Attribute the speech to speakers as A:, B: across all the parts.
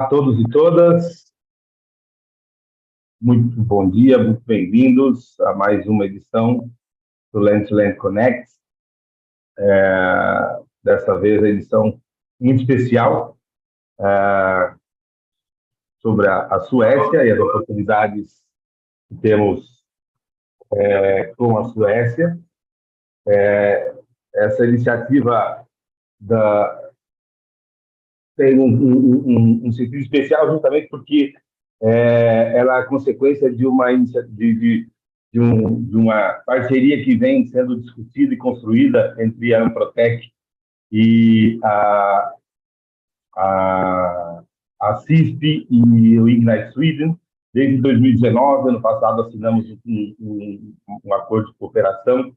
A: A todos e todas, muito bom dia, muito bem-vindos a mais uma edição do Land2land Connect. Dessa vez a edição muito especial sobre a Suécia e as oportunidades que temos com a Suécia. Essa iniciativa tem um sentido especial justamente porque ela é consequência de uma parceria que vem sendo discutida e construída entre a Anprotec e a CISP e o Ignite Sweden. Desde 2019, ano passado, assinamos um acordo de cooperação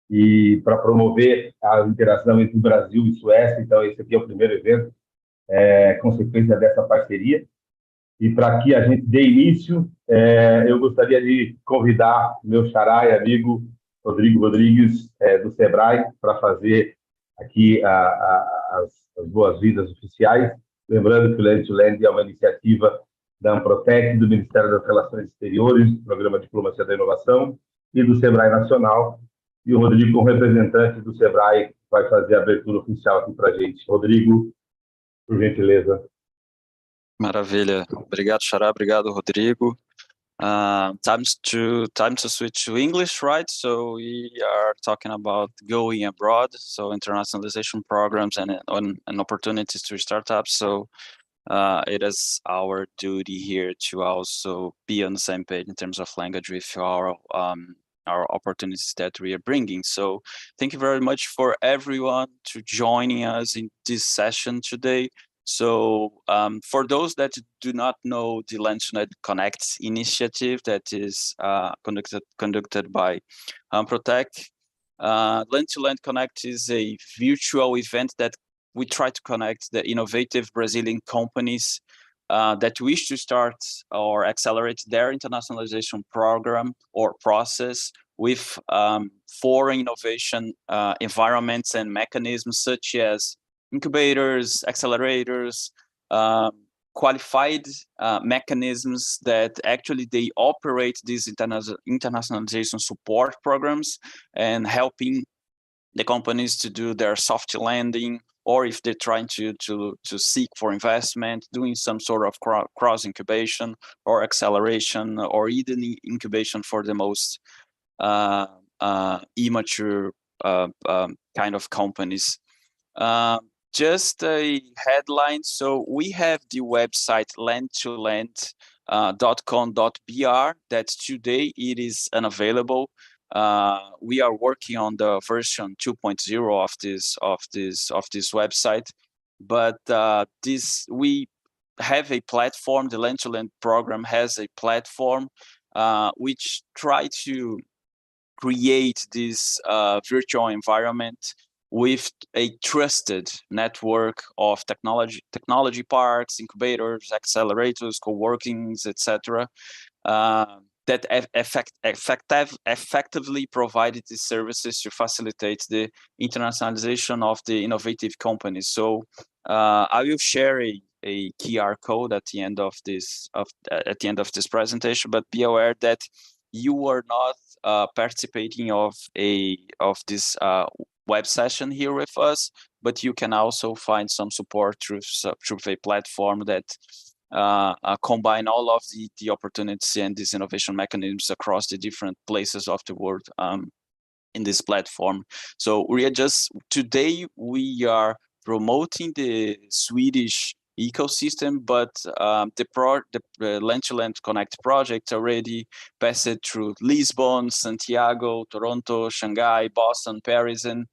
A: e para promover a interação entre o Brasil e Suécia. Então, esse aqui é o primeiro evento, consequência dessa parceria. E para que a gente dê início, eu gostaria de convidar meu xará e amigo Rodrigo Rodrigues, do Sebrae, para fazer aqui as boas-vindas oficiais. Lembrando que o Land2land é uma iniciativa da Anprotec, do Ministério das Relações Exteriores, do Programa Diplomacia da Inovação e do Sebrae Nacional. E o Rodrigo, como representante do Sebrae, vai fazer a abertura oficial aqui para a gente. Rodrigo, por gentileza.
B: Maravilha. Obrigado, Xará. Obrigado, Rodrigo. Time to switch to English, right? So we are talking about going abroad, so internationalization programs and opportunities to startups. So it is our duty here to also be on the same page in terms of language with our opportunities that we are bringing. So thank you very much for everyone to joining us in this session today. So for those that do not know the Land2land Connect initiative that is conducted by Anprotec, Land2land Connect is a virtual event that we try to connect the innovative Brazilian companies that wish to start or accelerate their internationalization program or process with foreign innovation environments and mechanisms such as incubators, accelerators, qualified mechanisms that actually they operate these internationalization support programs and helping the companies to do their soft landing, or if they're trying to seek for investment, doing some sort of cross incubation or acceleration, or even incubation for the most immature kind of companies. Just a headline. So we have the website land2land.com.br that today it is unavailable. We are working on the version 2.0 of this website, but we have a platform. The Land2land program has a platform which try to create this virtual environment with a trusted network of technology parks, incubators, accelerators, co-workings, etc. That effectively provided these services to facilitate the internationalization of the innovative companies. So I will share a QR code at the end of this presentation, but be aware that you are not participating of this web session here with us, but you can also find some support through a platform that combine all of the opportunities and these innovation mechanisms across the different places of the world in this platform. So today we are promoting the Swedish ecosystem, but the Land2land Connect project already passed through Lisbon, Santiago, Toronto, Shanghai, Boston, Paris, and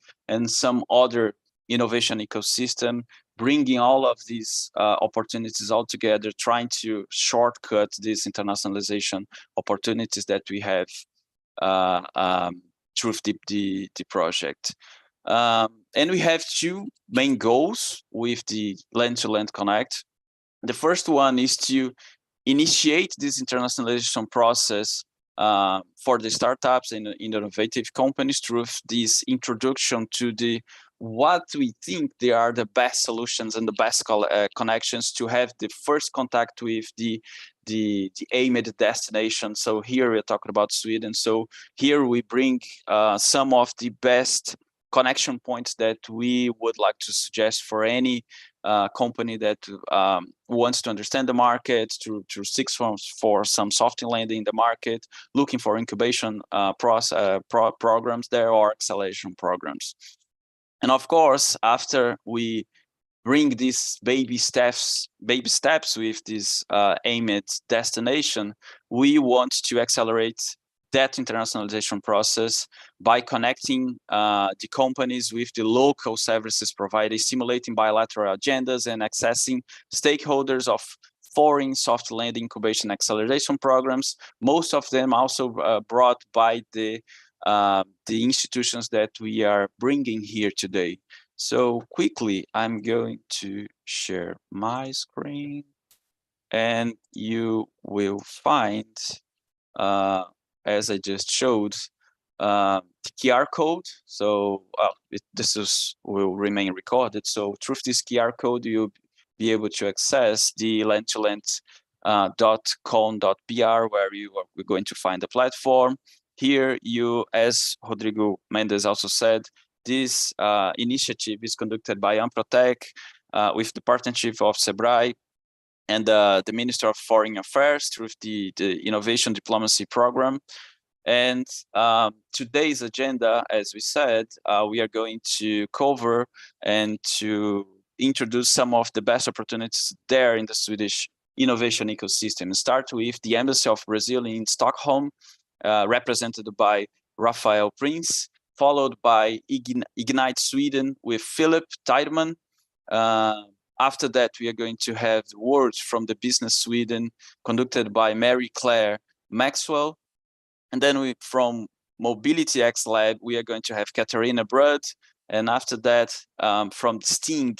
B: some other innovation ecosystem, bringing all of these opportunities all together, trying to shortcut these internationalization opportunities that we have through the project. And we have two main goals with the Land2land Connect. The first one is to initiate this internationalization process for the startups and innovative companies through this introduction to the what we think they are the best solutions and the best connections to have the first contact with the aimed destination. So here we're talking about Sweden. So here we bring some of the best connection points that we would like to suggest for any company that wants to understand the market, to seek for some soft landing in the market, looking for incubation programs there or acceleration programs. And of course, after we bring these baby steps with this aimed destination, we want to accelerate that internationalization process by connecting the companies with the local services providers, stimulating bilateral agendas and accessing stakeholders of foreign soft landing incubation acceleration programs, most of them also brought by the institutions that we are bringing here today. So quickly, I'm going to share my screen, and you will find, as I just showed, the QR code. So will remain recorded. So through this QR code, you'll be able to access the land2land.com.br, where we're going to find the platform. Here, as Rodrigo Mendes also said, this initiative is conducted by Anprotec with the partnership of SEBRAE and the Minister of Foreign Affairs through the Innovation Diplomacy Program. And today's agenda, as we said, we are going to cover and to introduce some of the best opportunities there in the Swedish innovation ecosystem. Start with the Embassy of Brazil in Stockholm, represented by Rafael Prince, followed by Ignite Sweden with Filip Tideman. After that, we are going to have words from the Business Sweden, conducted by Mary Claire Maxwell. And then from MobilityXLab, we are going to have Katarina Brud. And after that, from Sting,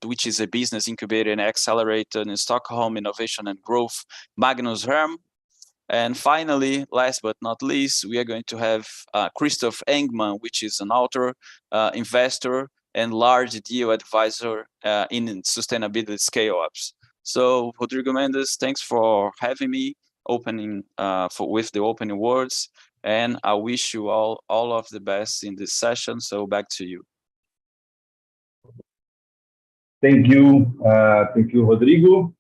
B: which is a business incubator and accelerator in Stockholm, innovation and growth, Magnus Rehn. And finally, last but not least, we are going to have Christoph Engman, which is an author, investor, and large deal advisor in sustainability scale-ups. So, Rodrigo Mendes, thanks for having me, with the opening words, and I wish you all of the best in this session. So, back to you.
A: Thank you, Rodrigo.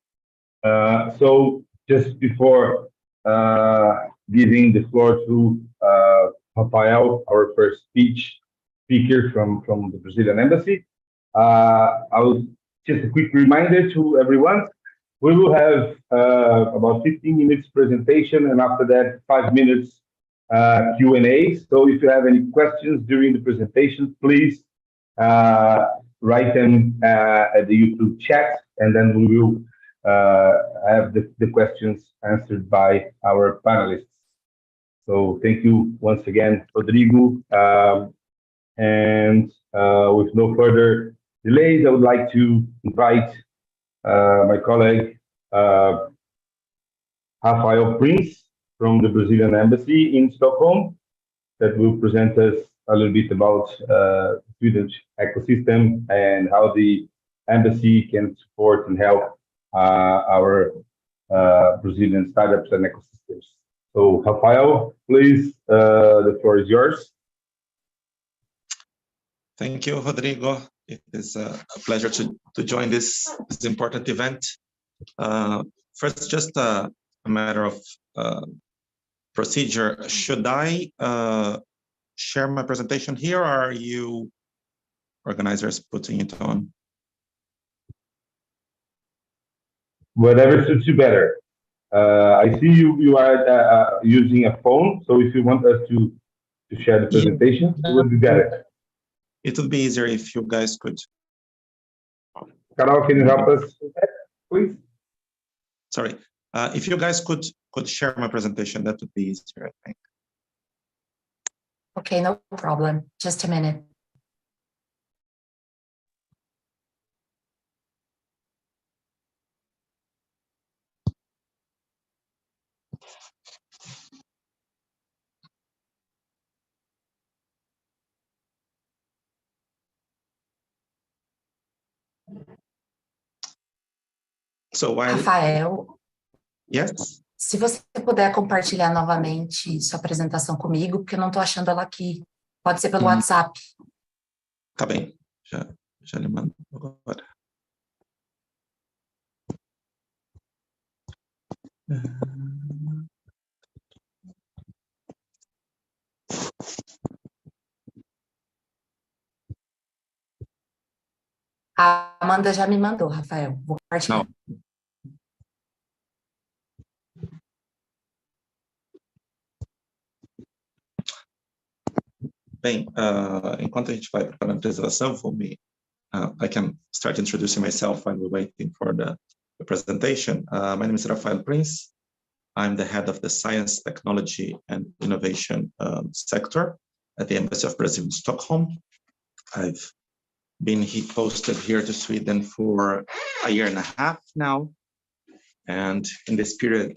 A: So, just before giving the floor to Rafael, our first speaker from the Brazilian Embassy, just a quick reminder to everyone. We will have about 15 minutes presentation, and after that, 5 minutes Q&A. So if you have any questions during the presentation, please write them at the YouTube chat, and then we will have the questions answered by our panelists. So thank you once again, Rodrigo. And with no further delays, I would like to invite my colleague, Rafael Prince from the Brazilian Embassy in Stockholm, that will present us a little bit about the Swedish ecosystem and how the embassy can support and help our Brazilian startups and ecosystems. So, Rafael, please, the floor is yours.
C: Thank you, Rodrigo. It is a pleasure to join this important event. First, just a matter of procedure. Should I share my presentation here, or are you organizers putting it on?
A: Whatever suits you better. I see you are using a phone, so if you want us to share the presentation, it would be better.
C: It would be easier if you guys could.
A: Carol, can you help us with that, please?
C: Sorry, if you guys could share my presentation, that would be easier, I think.
D: Okay, no problem. Just a minute.
C: So while...
D: Rafael,
C: Yes?
D: se você puder compartilhar novamente sua apresentação comigo, porque eu não estou achando ela aqui. Pode ser pelo WhatsApp.
C: Tá bem, já lhe mando agora.
D: A Amanda já me mandou, Rafael. Vou compartilhar.
C: Não. Bem, enquanto a gente vai preparando a apresentação, I can start introducing myself while we're waiting for the presentation. My name is Rafael Prince. I'm the head of the Science, Technology, and Innovation sector at the Embassy of Brazil in Stockholm. I've been posted here to Sweden for a year and a half now. And in this period,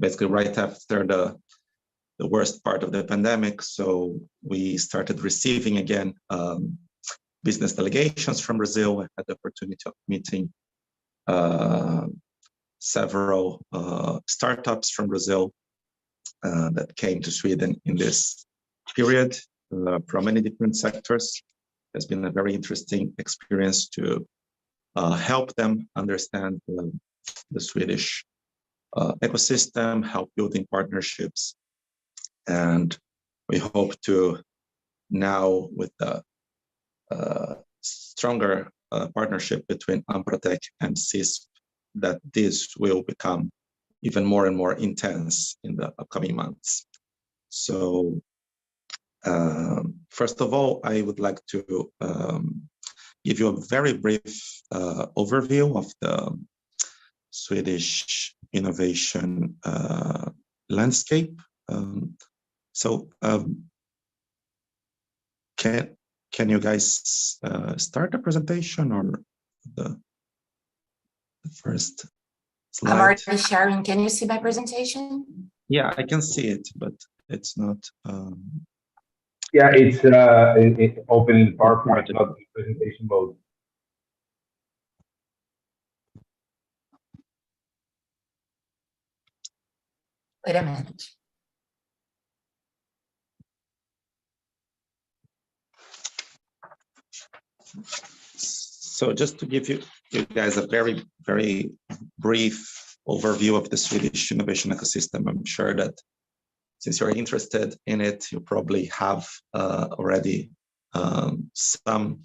C: basically right after the worst part of the pandemic, so we started receiving again business delegations from Brazil. I had the opportunity of meeting several startups from Brazil that came to Sweden in this period from many different sectors. It's been a very interesting experience to help them understand the Swedish ecosystem, help building partnerships. And we hope to now, with the stronger partnership between Anprotec and CISP, that this will become even more and more intense in the upcoming months. So first of all, I would like to give you a very brief overview of the Swedish innovation landscape. Can you guys start the presentation or the first slide?
D: I'm already sharing. Can you see my presentation?
C: Yeah, I can see it, but it's not.
A: Yeah, it's open in PowerPoint, not in presentation mode.
D: Wait a minute.
C: So just to give you guys a very, very brief overview of the Swedish innovation ecosystem, I'm sure that since you're interested in it, you probably have already some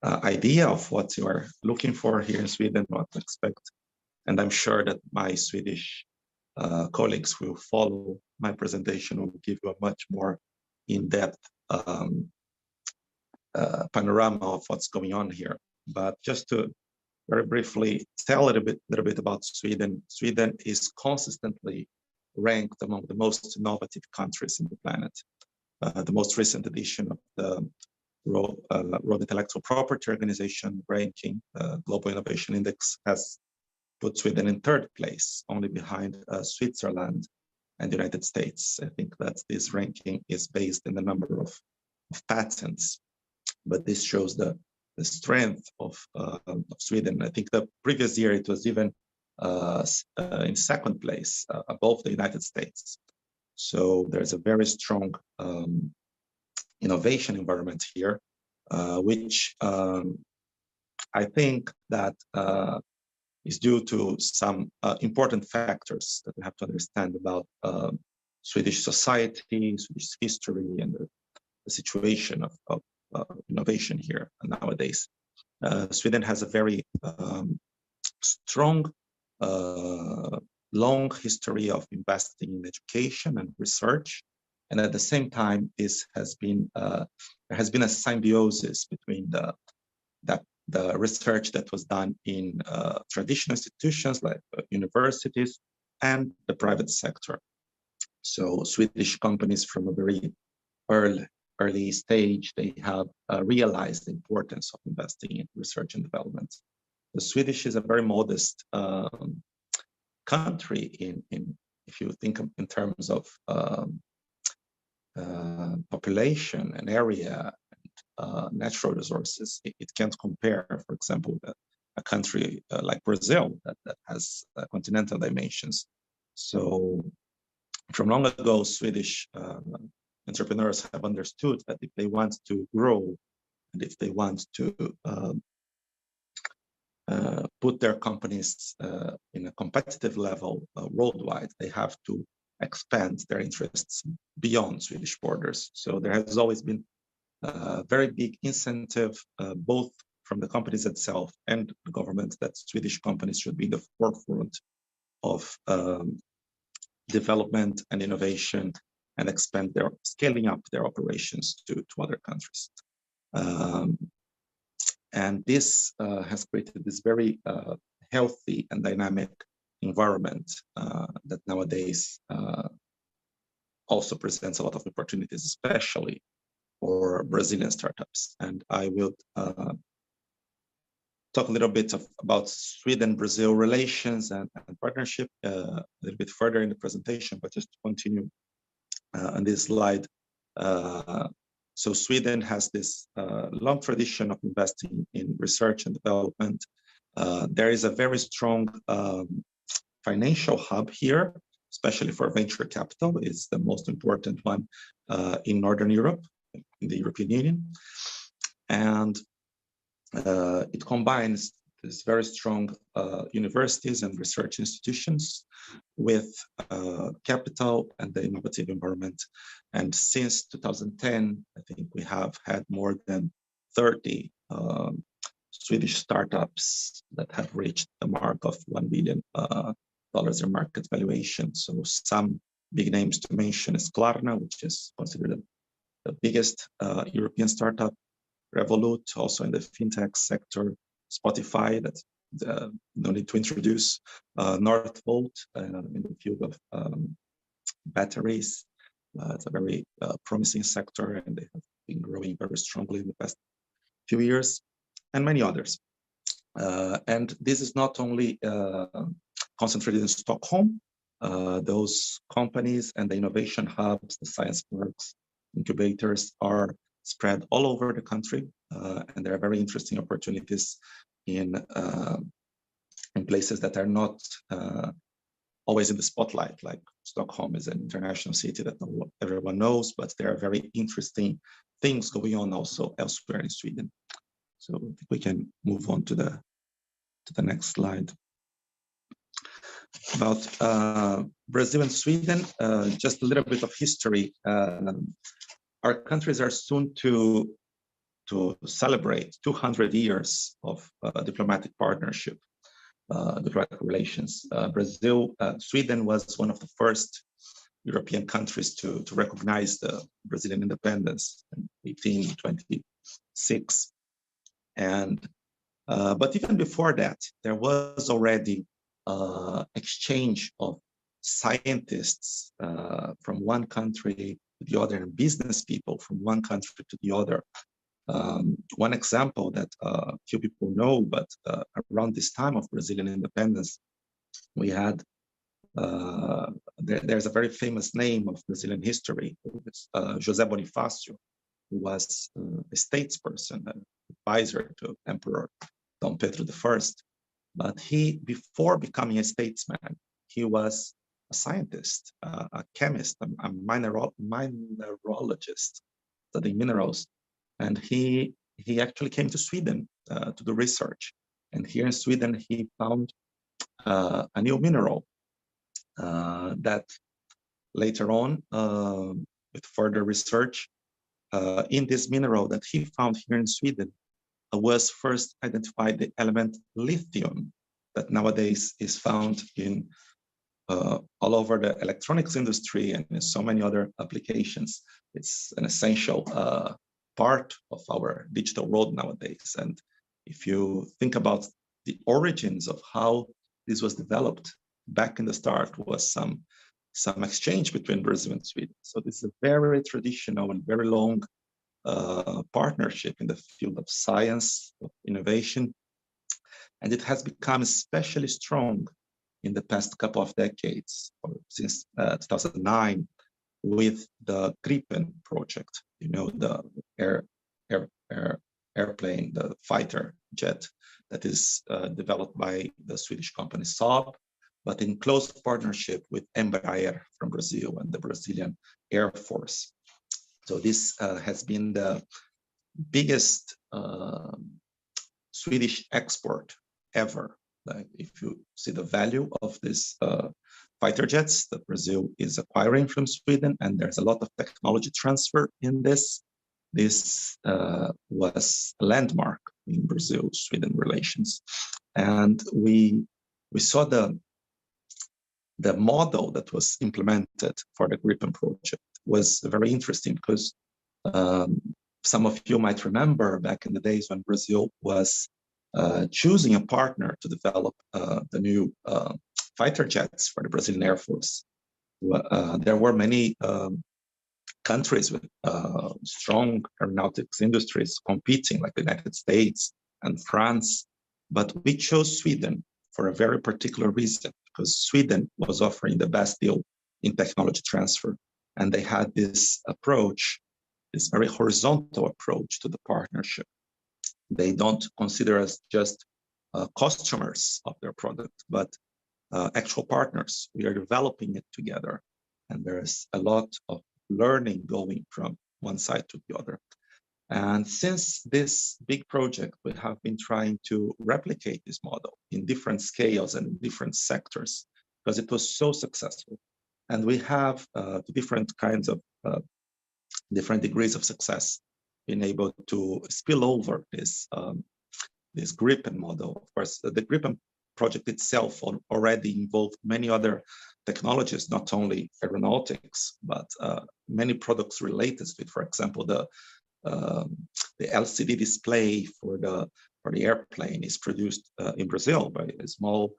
C: idea of what you are looking for here in Sweden, what to expect. And I'm sure that my Swedish colleagues will follow my presentation, will give you a much more in-depth panorama of what's going on here. But just to very briefly tell a little bit about Sweden. Sweden is consistently ranked among the most innovative countries in the planet. The most recent edition of the World Intellectual Property Organization ranking, Global Innovation Index, has put Sweden in third place, only behind Switzerland and the United States. I think that this ranking is based in the number of patents, but this shows the strength of Sweden. I think the previous year it was even in second place, above the United States. So there's a very strong innovation environment here, which I think that is due to some important factors that we have to understand about Swedish society, Swedish history, and the situation of innovation here nowadays. Sweden has a very strong, long history of investing in education and research, and at the same time, this has been there has been a symbiosis between the research that was done in traditional institutions like universities and the private sector. So Swedish companies from a very early stage, they have realized the importance of investing in research and development. The Swedish is a very modest country if you think in terms of population and area, natural resources. It can't compare, for example, a country like Brazil that has continental dimensions. So from long ago, Swedish entrepreneurs have understood that if they want to grow and if they want to put their companies in a competitive level worldwide, they have to expand their interests beyond Swedish borders. So there has always been a very big incentive, both from the companies itself and the government, that Swedish companies should be in the forefront of development and innovation and expand scaling up their operations to other countries. And this has created this very healthy and dynamic environment that nowadays also presents a lot of opportunities, especially for Brazilian startups. And I will talk a little bit about Sweden-Brazil relations and partnership a little bit further in the presentation, but just to continue on this slide. So Sweden has this long tradition of investing in research and development. There is a very strong financial hub here, especially for venture capital. It's the most important one in Northern Europe, in the European Union. And it combines these very strong universities and research institutions with capital and the innovative environment. And since 2010, I think we have had more than 30 Swedish startups that have reached the mark of $1 billion in market valuation. So some big names to mention is Klarna, which is considered the biggest European startup, Revolut, also in the fintech sector, Spotify, that no need to introduce, Northvolt in the field of batteries. It's a very promising sector, and they have been growing very strongly in the past few years, and many others. And this is not only concentrated in Stockholm. Those companies and the innovation hubs, the science parks, incubators are spread all over the country, and there are very interesting opportunities in places that are not always in the spotlight. Like Stockholm is an international city that everyone knows, but there are very interesting things going on also elsewhere in Sweden. So I think we can move on to the next slide. About Brazil and Sweden, just a little bit of history. Our countries are soon to celebrate 200 years of diplomatic partnership, diplomatic relations. Sweden was one of the first European countries to recognize the Brazilian independence in 1826. And but even before that, there was already exchange of scientists from one country to the other, and business people from one country to the other. One example that few people know, but around this time of Brazilian independence, we had, there's a very famous name of Brazilian history, José Bonifácio, who was a statesperson, an advisor to Emperor Dom Pedro I. But he, before becoming a statesman, he was a scientist, a chemist, a mineralogist, studying minerals. And he actually came to Sweden to do research. And here in Sweden, he found a new mineral that later on, with further research, in this mineral that he found here in Sweden, was first identified the element lithium that nowadays is found in all over the electronics industry and in so many other applications. It's an essential part of our digital world nowadays. And if you think about the origins of how this was developed, back in the start was some exchange between Brazil and Sweden. So this is a very traditional and very long partnership in the field of science, of innovation. And it has become especially strong in the past couple of decades, or since 2009, with the Gripen project, you know, the airplane, the fighter jet that is developed by the Swedish company Saab, but in close partnership with Embaixada from Brazil and the Brazilian Air Force. So this has been the biggest Swedish export ever. Like if you see the value of this fighter jets that Brazil is acquiring from Sweden, and there's a lot of technology transfer in this. This was a landmark in Brazil-Sweden relations, and we saw the model that was implemented for the Gripen project was very interesting because some of you might remember back in the days when Brazil was choosing a partner to develop the new fighter jets for the Brazilian Air Force. There were many countries with strong aeronautics industries competing, like the United States and France, but we chose Sweden for a very particular reason, because Sweden was offering the best deal in technology transfer, and they had this approach, this very horizontal approach to the partnership. They don't consider us just customers of their product, but actual partners. We are developing it together, and there's a lot of learning going from one side to the other. And since this big project, we have been trying to replicate this model in different scales and in different sectors, because it was so successful. And we have different kinds of different degrees of success been able to spill over this this Gripen model. Of course, the Gripen project itself already involved many other technologies, not only aeronautics, but many products related to it. For example, the LCD display for the airplane is produced in Brazil by a small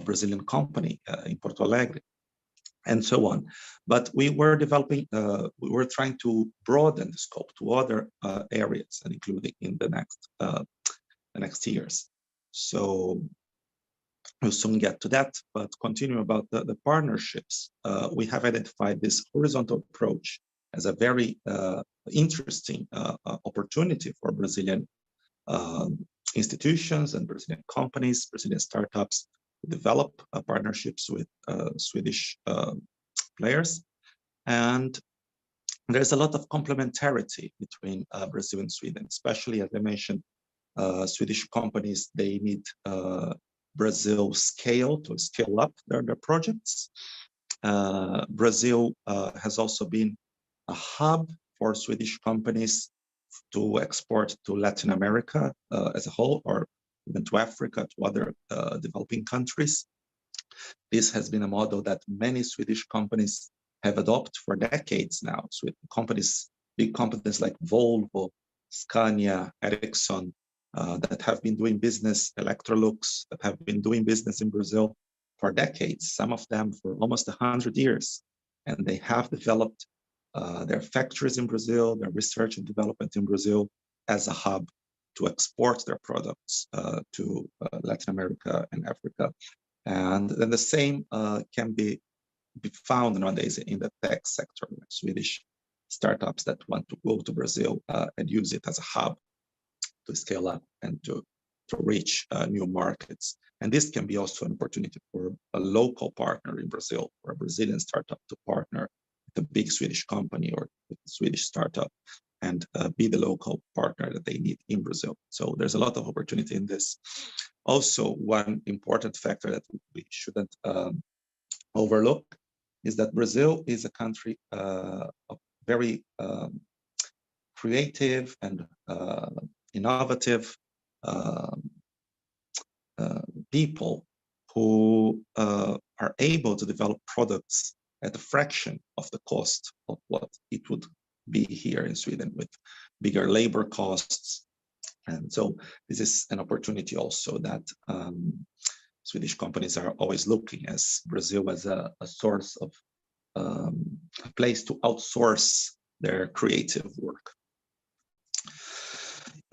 C: Brazilian company in Porto Alegre, and so on. But we were developing, we were trying to broaden the scope to other areas, and including in the next years. So we'll soon get to that, but continue about the partnerships. We have identified this horizontal approach as a very interesting opportunity for Brazilian institutions and Brazilian companies, Brazilian startups, to develop partnerships with Swedish players. And there's a lot of complementarity between Brazil and Sweden, especially, as I mentioned, Swedish companies, they need Brazil scale to scale up their projects. Brazil has also been a hub for Swedish companies to export to Latin America as a whole, or even to Africa, to other developing countries. This has been a model that many Swedish companies have adopted for decades now. So companies, big companies like Volvo, Scania, Ericsson, that have been doing business, Electrolux, that have been doing business in Brazil for decades, some of them for almost 100 years. And they have developed their factories in Brazil, their research and development in Brazil as a hub to export their products to Latin America and Africa. And then the same can be found nowadays in the tech sector, like Swedish startups that want to go to Brazil and use it as a hub to scale up and to reach new markets. And this can be also an opportunity for a local partner in Brazil, or a Brazilian startup to partner with a big Swedish company or with a Swedish startup and be the local partner that they need in Brazil. So there's a lot of opportunity in this. Also, one important factor that we shouldn't overlook is that Brazil is a country of very creative and innovative people who are able to develop products at a fraction of the cost of what it would be here in Sweden, with bigger labor costs. And so this is an opportunity also that Swedish companies are always looking as Brazil as a source of a place to outsource their creative work.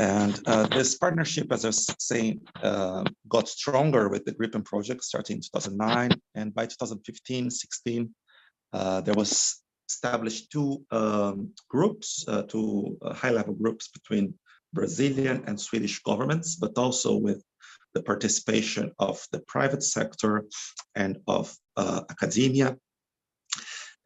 C: And this partnership, as I was saying, got stronger with the Gripen project starting in 2009. And by 2015-16, there was established two groups, two high-level groups between Brazilian and Swedish governments, but also with the participation of the private sector and of academia.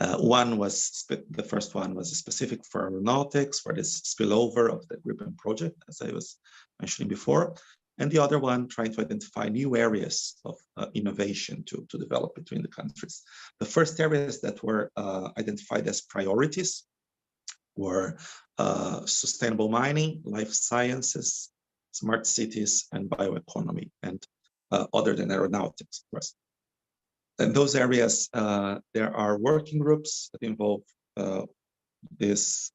C: The first one was specific for aeronautics, for this spillover of the Gripen project, as I was mentioning before. And the other one trying to identify new areas of innovation to develop between the countries. The first areas that were identified as priorities were sustainable mining, life sciences, smart cities, and bioeconomy, and other than aeronautics, of course. In those areas, there are working groups that involve these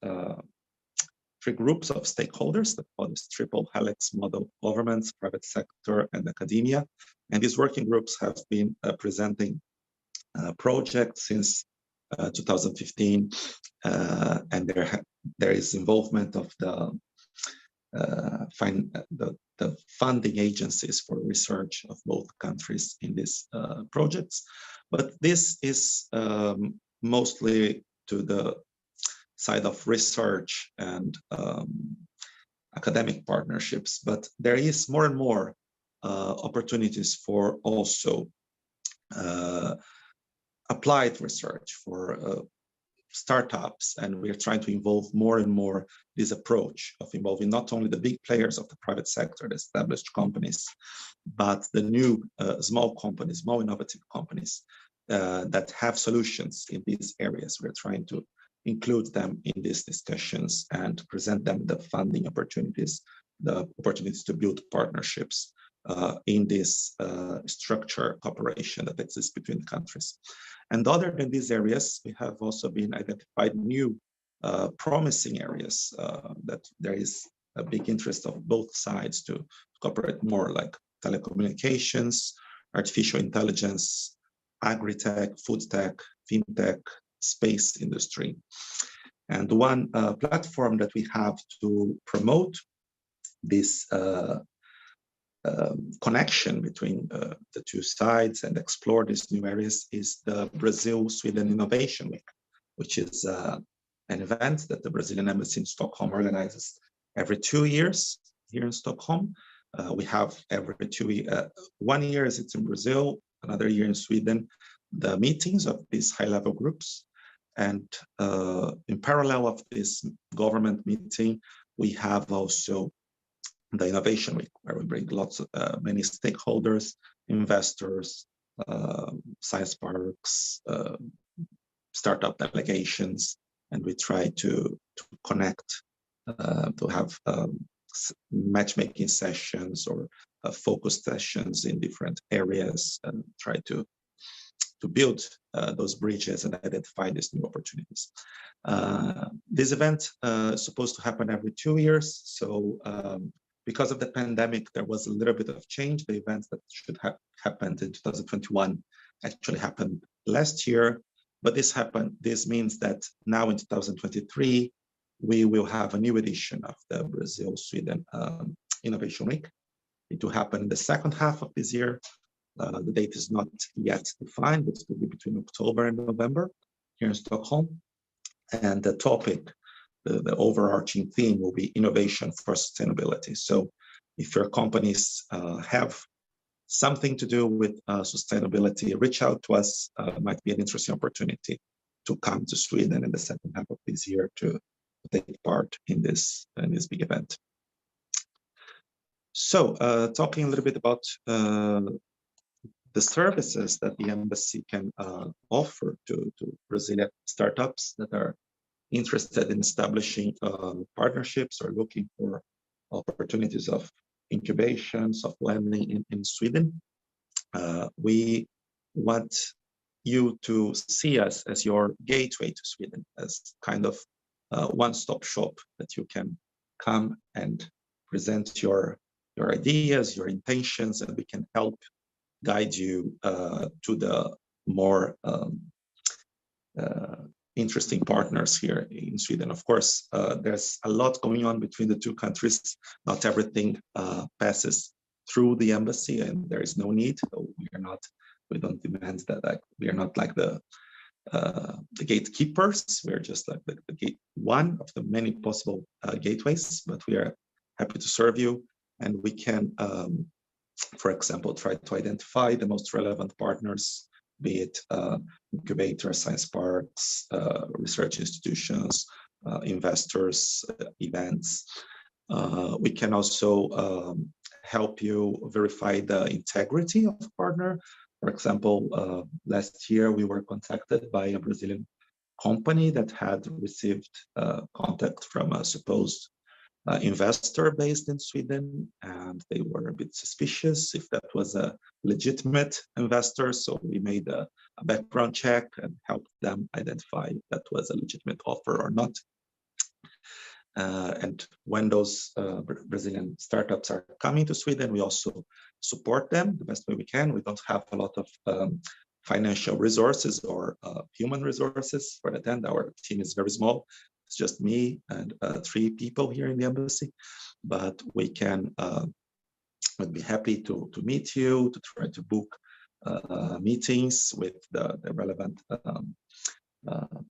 C: 3 groups of stakeholders that call this triple helix model: governments, private sector, and academia. And these working groups have been presenting projects since 2015, and there is involvement of the funding agencies for research of both countries in these projects. But this is mostly to the side of research and academic partnerships, but there is more and more opportunities for also applied research, for startups, and we're trying to involve more and more this approach of involving not only the big players of the private sector, the established companies, but the new small companies, small innovative companies that have solutions in these areas. We're trying to include them in these discussions and present them the funding opportunities, the opportunities to build partnerships in this structure cooperation that exists between countries. And other than these areas, we have also been identified new promising areas that there is a big interest of both sides to cooperate more, like telecommunications, artificial intelligence, agri-tech, food tech, fintech, space industry. And one platform that we have to promote this connection between the two sides and explore these new areas is the Brazil-Sweden Innovation Week, which is an event that the Brazilian Embassy in Stockholm organizes every 2 years here in Stockholm. We have every 1 year is it's in Brazil, another year in Sweden, the meetings of these high-level groups. And in parallel of this government meeting, we have also the Innovation Week, where we bring many stakeholders, investors, science parks, startup delegations, and we try to connect, to have matchmaking sessions or focus sessions in different areas, and try to build those bridges and identify these new opportunities. This event is supposed to happen every 2 years. So because of the pandemic, there was a little bit of change. The events that should have happened in 2021 actually happened last year, but this means that now in 2023, we will have a new edition of the Brazil-Sweden Innovation Week. It will happen in the second half of this year. The date is not yet defined, but it will be between October and November here in Stockholm. And the topic, the overarching theme, will be innovation for sustainability. So if your companies have something to do with sustainability, reach out to us. Might be an interesting opportunity to come to Sweden in the second half of this year to take part in this big event. So talking a little bit about the services that the embassy can offer to Brazilian startups that are interested in establishing partnerships or looking for opportunities of incubation, soft landing in Sweden. We want you to see us as your gateway to Sweden, as kind of one-stop shop that you can come and present your ideas, your intentions, and we can help guide you to the more interesting partners here in Sweden. Of course, there's a lot going on between the two countries. Not everything passes through the embassy, and there is no need. We don't demand that. Like, we are not like the gatekeepers. We're just like the gate one of the many possible gateways. But we are happy to serve you, and we can for example, try to identify the most relevant partners, be it incubators, science parks, research institutions, investors, events. We can also help you verify the integrity of a partner. For example, last year we were contacted by a Brazilian company that had received contact from a supposed investor based in Sweden, and they were a bit suspicious if that was a legitimate investor. So we made a background check and helped them identify if that was a legitimate offer or not. And when those Brazilian startups are coming to Sweden, we also support them the best way we can. We don't have a lot of financial resources or human resources for that end. Our team is very small. It's just me and 3 people here in the embassy, but we can would be happy to meet you, to try to book meetings with the relevant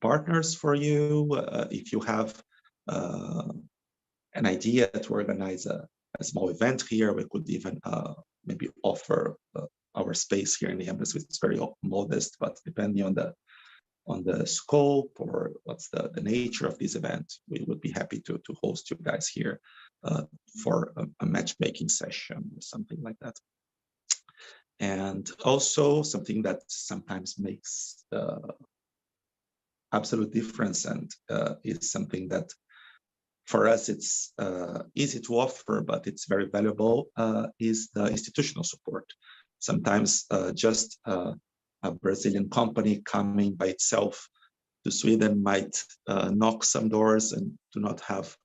C: partners for you. If you have an idea to organize a small event here, we could even maybe offer our space here in the embassy. It's very modest, but depending on the scope or what's the nature of this event, we would be happy to host you guys here for a matchmaking session or something like that. And also something that sometimes makes absolute difference and is something that for us it's easy to offer, but it's very valuable, is the institutional support. Sometimes just a Brazilian company coming by itself to Sweden might knock some doors and do not have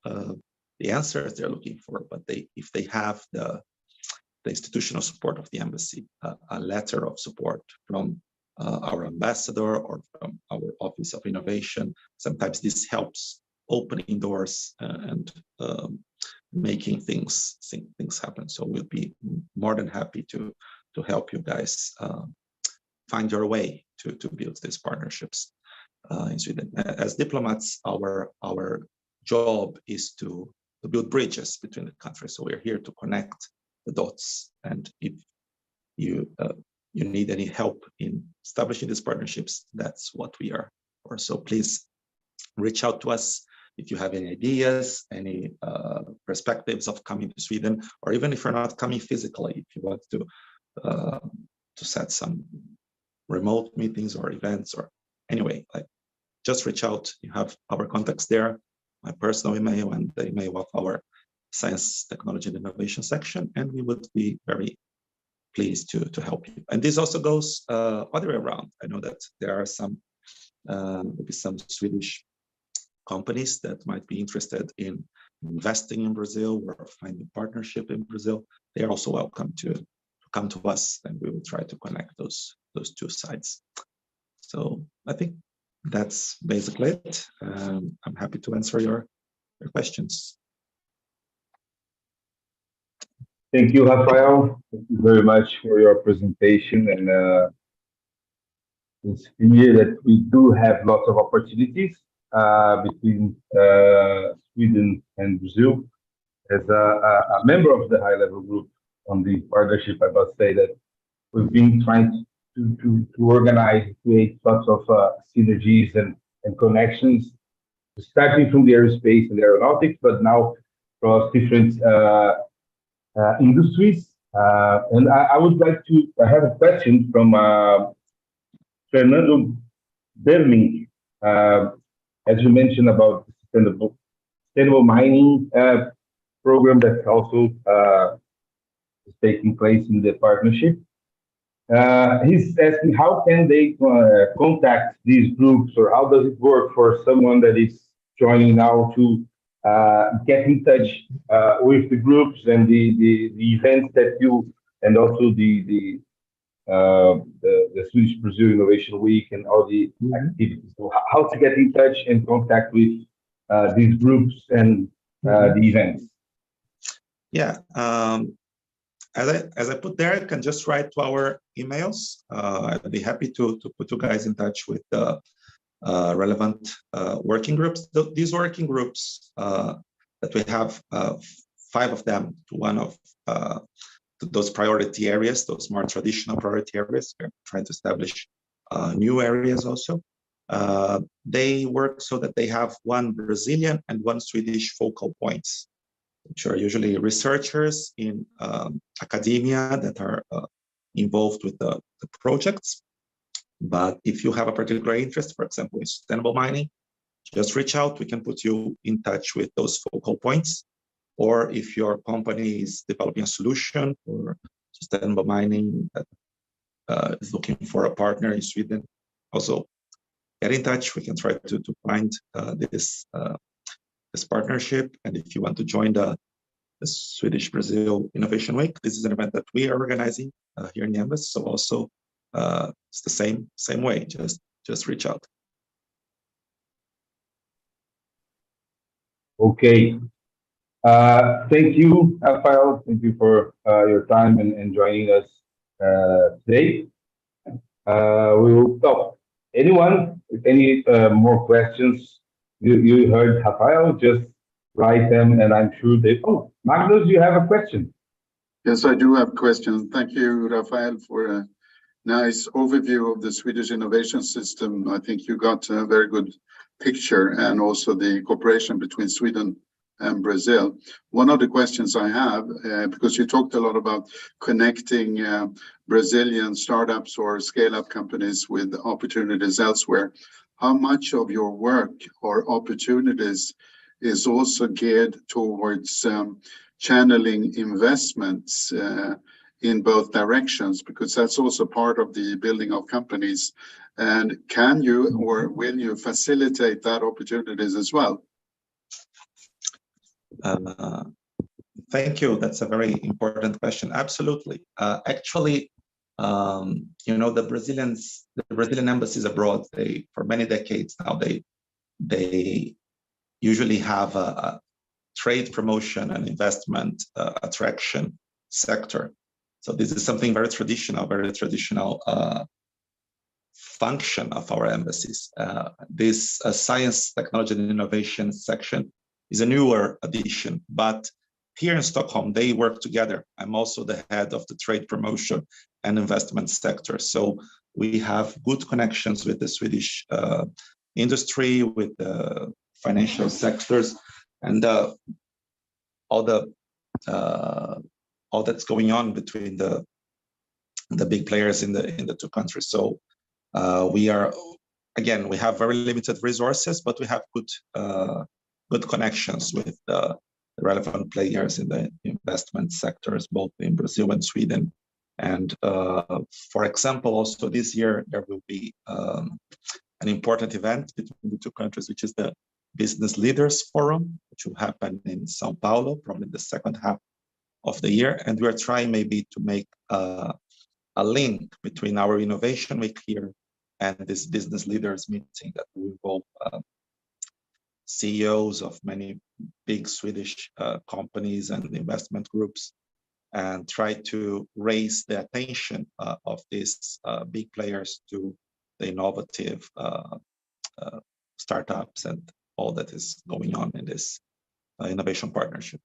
C: the answers they're looking for. But if they have the institutional support of the embassy, a letter of support from our ambassador or from our Office of Innovation, sometimes this helps opening doors and making things happen. So we'll be more than happy to help you guys find your way to build these partnerships in Sweden. As diplomats, our job is to build bridges between the countries. So we're here to connect the dots. And if you need any help in establishing these partnerships, that's what we are for. So please reach out to us if you have any ideas, any perspectives of coming to Sweden, or even if you're not coming physically, if you want to set some remote meetings or events, or anyway, like just reach out. You have our contacts there, my personal email and the email of our Science, Technology and Innovation section, and we would be very pleased to help you. And this also goes other way around. I know that there are some maybe some Swedish companies that might be interested in investing in Brazil or finding partnership in Brazil. They are also welcome to come to us, and we will try to connect those two sides. So I think that's basically it. I'm happy to answer your questions.
A: Thank you, Rafael. Thank you very much for your presentation. And it's clear that we do have lots of opportunities between Sweden and Brazil. As a member of the high-level group on the partnership, I must say that we've been trying to organize, create lots of synergies and connections, starting from the aerospace and aeronautics, but now across different industries. And I would like to, I have a question from Fernando Derming. As you mentioned about the sustainable mining program that also is taking place in the partnership. He's asking how can they contact these groups, or how does it work for someone that is joining now to get in touch with the groups and the events that you, and also the Swedish Brazil Innovation Week and all the activities. So how to get in touch and contact with these groups and the events?
C: Yeah, as I put there, you can just write to our emails. I'd be happy to put you guys in touch with the relevant working groups. These working groups that we have, 5 of them, one of those priority areas, those more traditional priority areas. We're trying to establish new areas also. They work so that they have one Brazilian and one Swedish focal points, which are usually researchers in academia that are involved with the projects. But if you have a particular interest, for example, in sustainable mining, just reach out. We can put you in touch with those focal points. Or if your company is developing a solution for sustainable mining that is looking for a partner in Sweden, also get in touch. We can try to find this partnership. And if you want to join the Swedish Brazil Innovation Week, this is an event that we are organizing here in the embassy. So also it's the same way. Just reach out.
A: Okay. Thank you, Rafael. Thank you for your time and joining us today. We will stop. Anyone with any more questions? You heard Rafael, just write them, and I'm sure they. Oh, Magnus, you have a question.
E: Yes, I do have a question. Thank you, Rafael, for a nice overview of the Swedish innovation system. I think you got a very good picture, and also the cooperation between Sweden and Brazil. One of the questions I have, because you talked a lot about connecting Brazilian startups or scale-up companies with opportunities elsewhere, how much of your work or opportunities is also geared towards channeling investments in both directions, because that's also part of the building of companies. And can you or will you facilitate that opportunities as well?
C: Thank you. That's a very important question. Absolutely. Actually, the Brazilian embassies abroad, they for many decades now, they usually have a trade promotion and investment attraction sector. So this is something very traditional function of our embassies. This science, technology, and innovation section is a newer addition, but here in Stockholm, they work together. I'm also the head of the trade promotion and investment sector. So we have good connections with the Swedish industry, with the financial sectors, and all that's going on between the big players in the two countries. So we have very limited resources, but we have good connections with the relevant players in the investment sectors, both in Brazil and Sweden. And for example, also this year, there will be an important event between the two countries, which is the Business Leaders Forum, which will happen in Sao Paulo, probably the second half of the year. And we're trying maybe to make a link between our Innovation Week here and this business leaders meeting that will involve CEOs of many big Swedish companies and investment groups, and try to raise the attention of these big players to the innovative startups and all that is going on in this innovation partnership.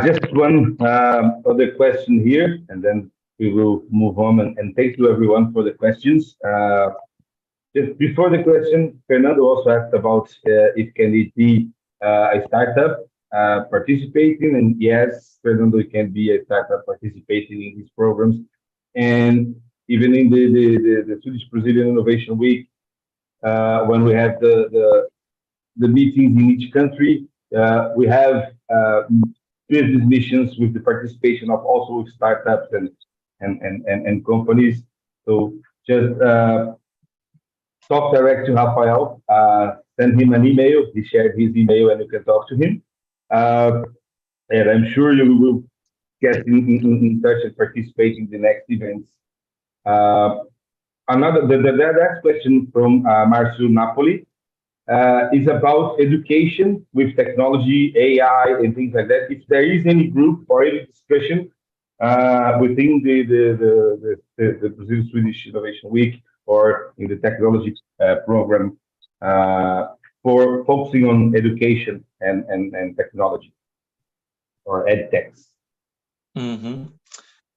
A: Just one other question here, and then we will move on. And thank you everyone for the questions. Just before the question, Fernando also asked about if can it be a startup participating, and yes, Fernando, it can be a startup participating in these programs. And even in the Swedish Brazilian Innovation Week, when we have the meetings in each country, we have business missions with the participation of also startups and companies. So just talk direct to Rafael, send him an email. He shared his email, and you can talk to him. And I'm sure you will get in touch and participate in the next events. The last question from Marcio Napoli is about education with technology, AI, and things like that. If there is any group or any discussion within the Brazil-Swedish Innovation Week or in the technology program for focusing on education and technology, or edtechs.
C: Mm-hmm.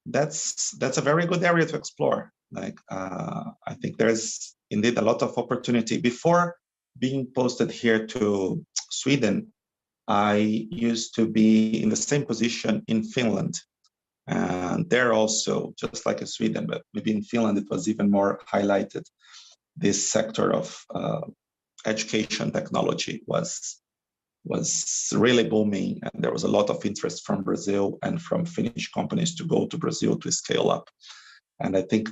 C: That's a very good area to explore. Like, I think there's indeed a lot of opportunity. Before being posted here to Sweden, I used to be in the same position in Finland. And there also, just like in Sweden, but maybe in Finland, it was even more highlighted. This sector of education technology was really booming, and there was a lot of interest from Brazil and from Finnish companies to go to Brazil to scale up. And I think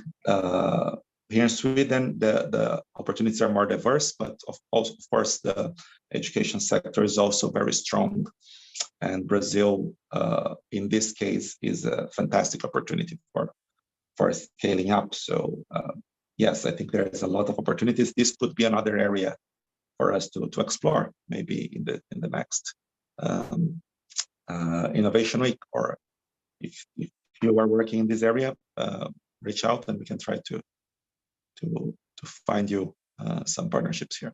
C: here in Sweden, the opportunities are more diverse, but of course, the education sector is also very strong. And Brazil, in this case, is a fantastic opportunity for scaling up. So yes, I think there is a lot of opportunities. This could be another area for us to explore, maybe in the next Innovation Week, or if you are working in this area, reach out and we can try to find you some partnerships here.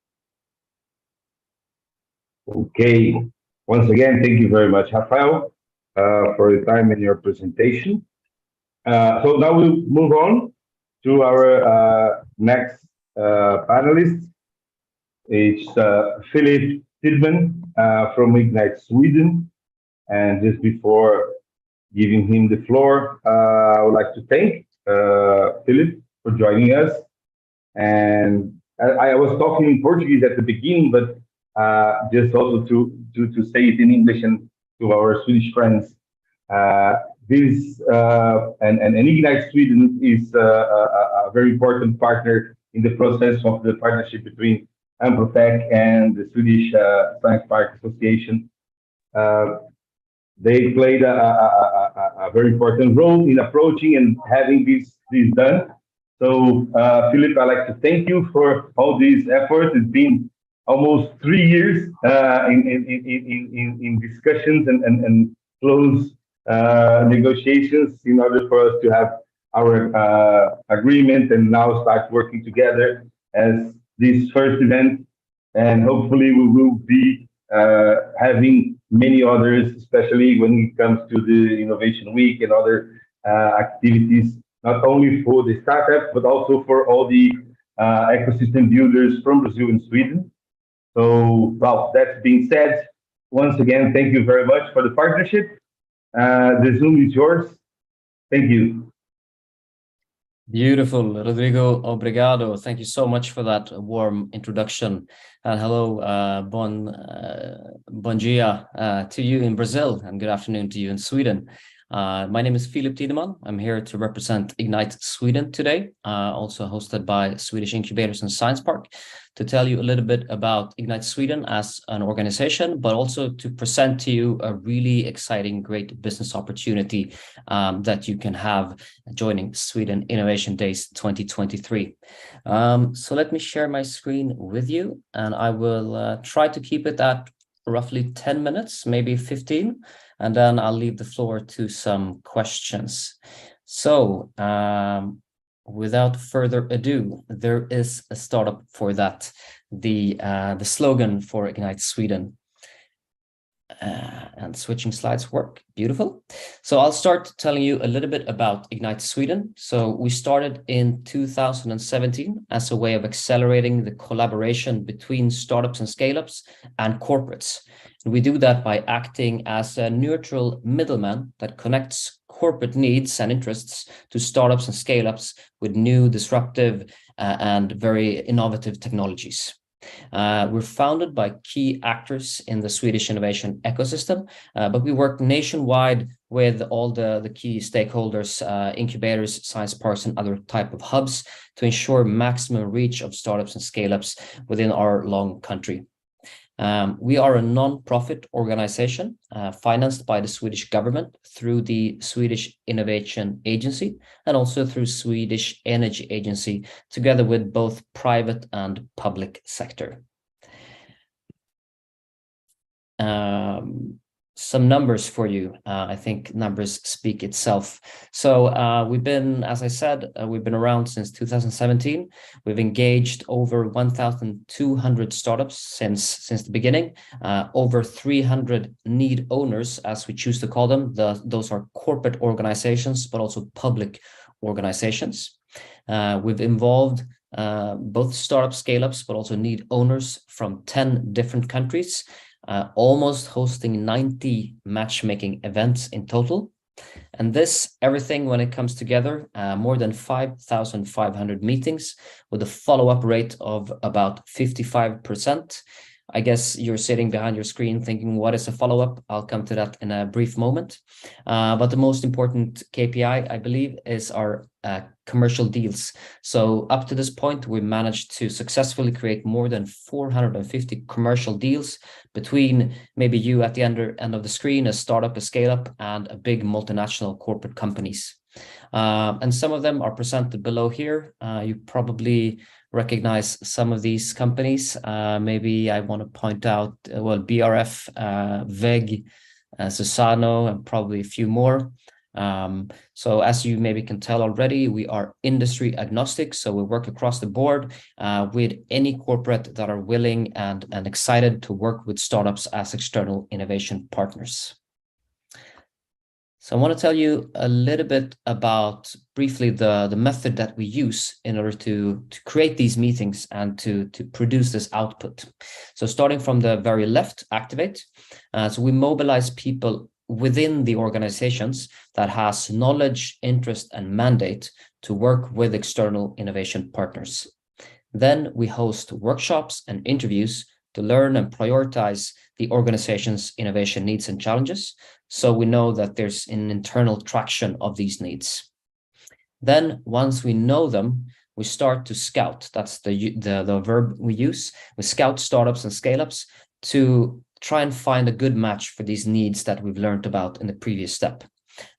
A: Okay. Once again, thank you very much, Rafael, for your time and your presentation. So now we'll move on to our next panelist. It's Filip Tideman from Ignite Sweden. And just before giving him the floor, I would like to thank Filip for joining us. And I was talking in Portuguese at the beginning, but just also to say it in English and to our Swedish friends, this and Ignite Sweden is a very important partner in the process of the partnership between Anprotec and the Swedish Science Park Association. They played a very important role in approaching and having this done. So, Filip, I'd like to thank you for all these efforts. It's been almost 3 years in discussions and close negotiations in order for us to have our agreement and now start working together as this first event. And hopefully we will be having many others, especially when it comes to the Innovation Week and other activities, not only for the startups, but also for all the ecosystem builders from Brazil and Sweden. So, well, that being said, once again, thank you very much for the partnership. The Zoom is yours. Thank you.
F: Beautiful, Rodrigo. Obrigado. Thank you so much for that warm introduction. And hello, bon dia to you in Brazil, and good afternoon to you in Sweden. My name is Filip Tideman. I'm here to represent Ignite Sweden today, also hosted by Swedish Incubators and Science Park, to tell you a little bit about Ignite Sweden as an organization, but also to present to you a really exciting, great business opportunity that you can have joining Sweden Innovation Days 2023. So let me share my screen with you, and I will try to keep it at roughly 10 minutes, maybe 15. And then I'll leave the floor to some questions. So without further ado, there is a startup for that, the slogan for Ignite Sweden. And switching slides work. Beautiful. So I'll start telling you a little bit about Ignite Sweden. So we started in 2017 as a way of accelerating the collaboration between startups and scale-ups and corporates. And we do that by acting as a neutral middleman that connects corporate needs and interests to startups and scale-ups with new, disruptive, and very innovative technologies. We're founded by key actors in the Swedish innovation ecosystem, but we work nationwide with all the key stakeholders, incubators, science parks, and other type of hubs to ensure maximum reach of startups and scale-ups within our long country. We are a non-profit organization financed by the Swedish government through the Swedish Innovation Agency and also through Swedish Energy Agency, together with both private and public sector. some numbers for you. I think numbers speak itself. So we've been, as I said, we've been around since 2017. We've engaged over 1,200 startups since the beginning. Over 300 need owners, as we choose to call them. Those are corporate organizations, but also public organizations. We've involved both startup scale-ups, but also need owners from 10 different countries. Almost hosting 90 matchmaking events in total. And this, everything when it comes together, more than 5,500 meetings with a follow-up rate of about 55%. I guess you're sitting behind your screen thinking, what is a follow-up? I'll come to that in a brief moment. But the most important KPI, I believe, is our commercial deals. So up to this point, we managed to successfully create more than 450 commercial deals between maybe you at the end of the screen, a startup, a scale-up, and a big multinational corporate companies. And some of them are presented below here. You probably recognize some of these companies. Maybe I want to point out, well, BRF, VEG, Susano, and probably a few more. So as you maybe can tell already, we are industry agnostic. So we work across the board with any corporate that are willing and excited to work with startups as external innovation partners. So I want to tell you a little bit about briefly the method that we use in order to create these meetings and to produce this output. So starting from the very left, activate. So we mobilize people within the organizations that has knowledge, interest, and mandate to work with external innovation partners. Then we host workshops and interviews to learn and prioritize the organization's innovation needs and challenges, so we know that there's an internal traction of these needs. Then once we know them, we start to scout. That's the verb we use. We scout startups and scale-ups to try and find a good match for these needs that we've learned about in the previous step.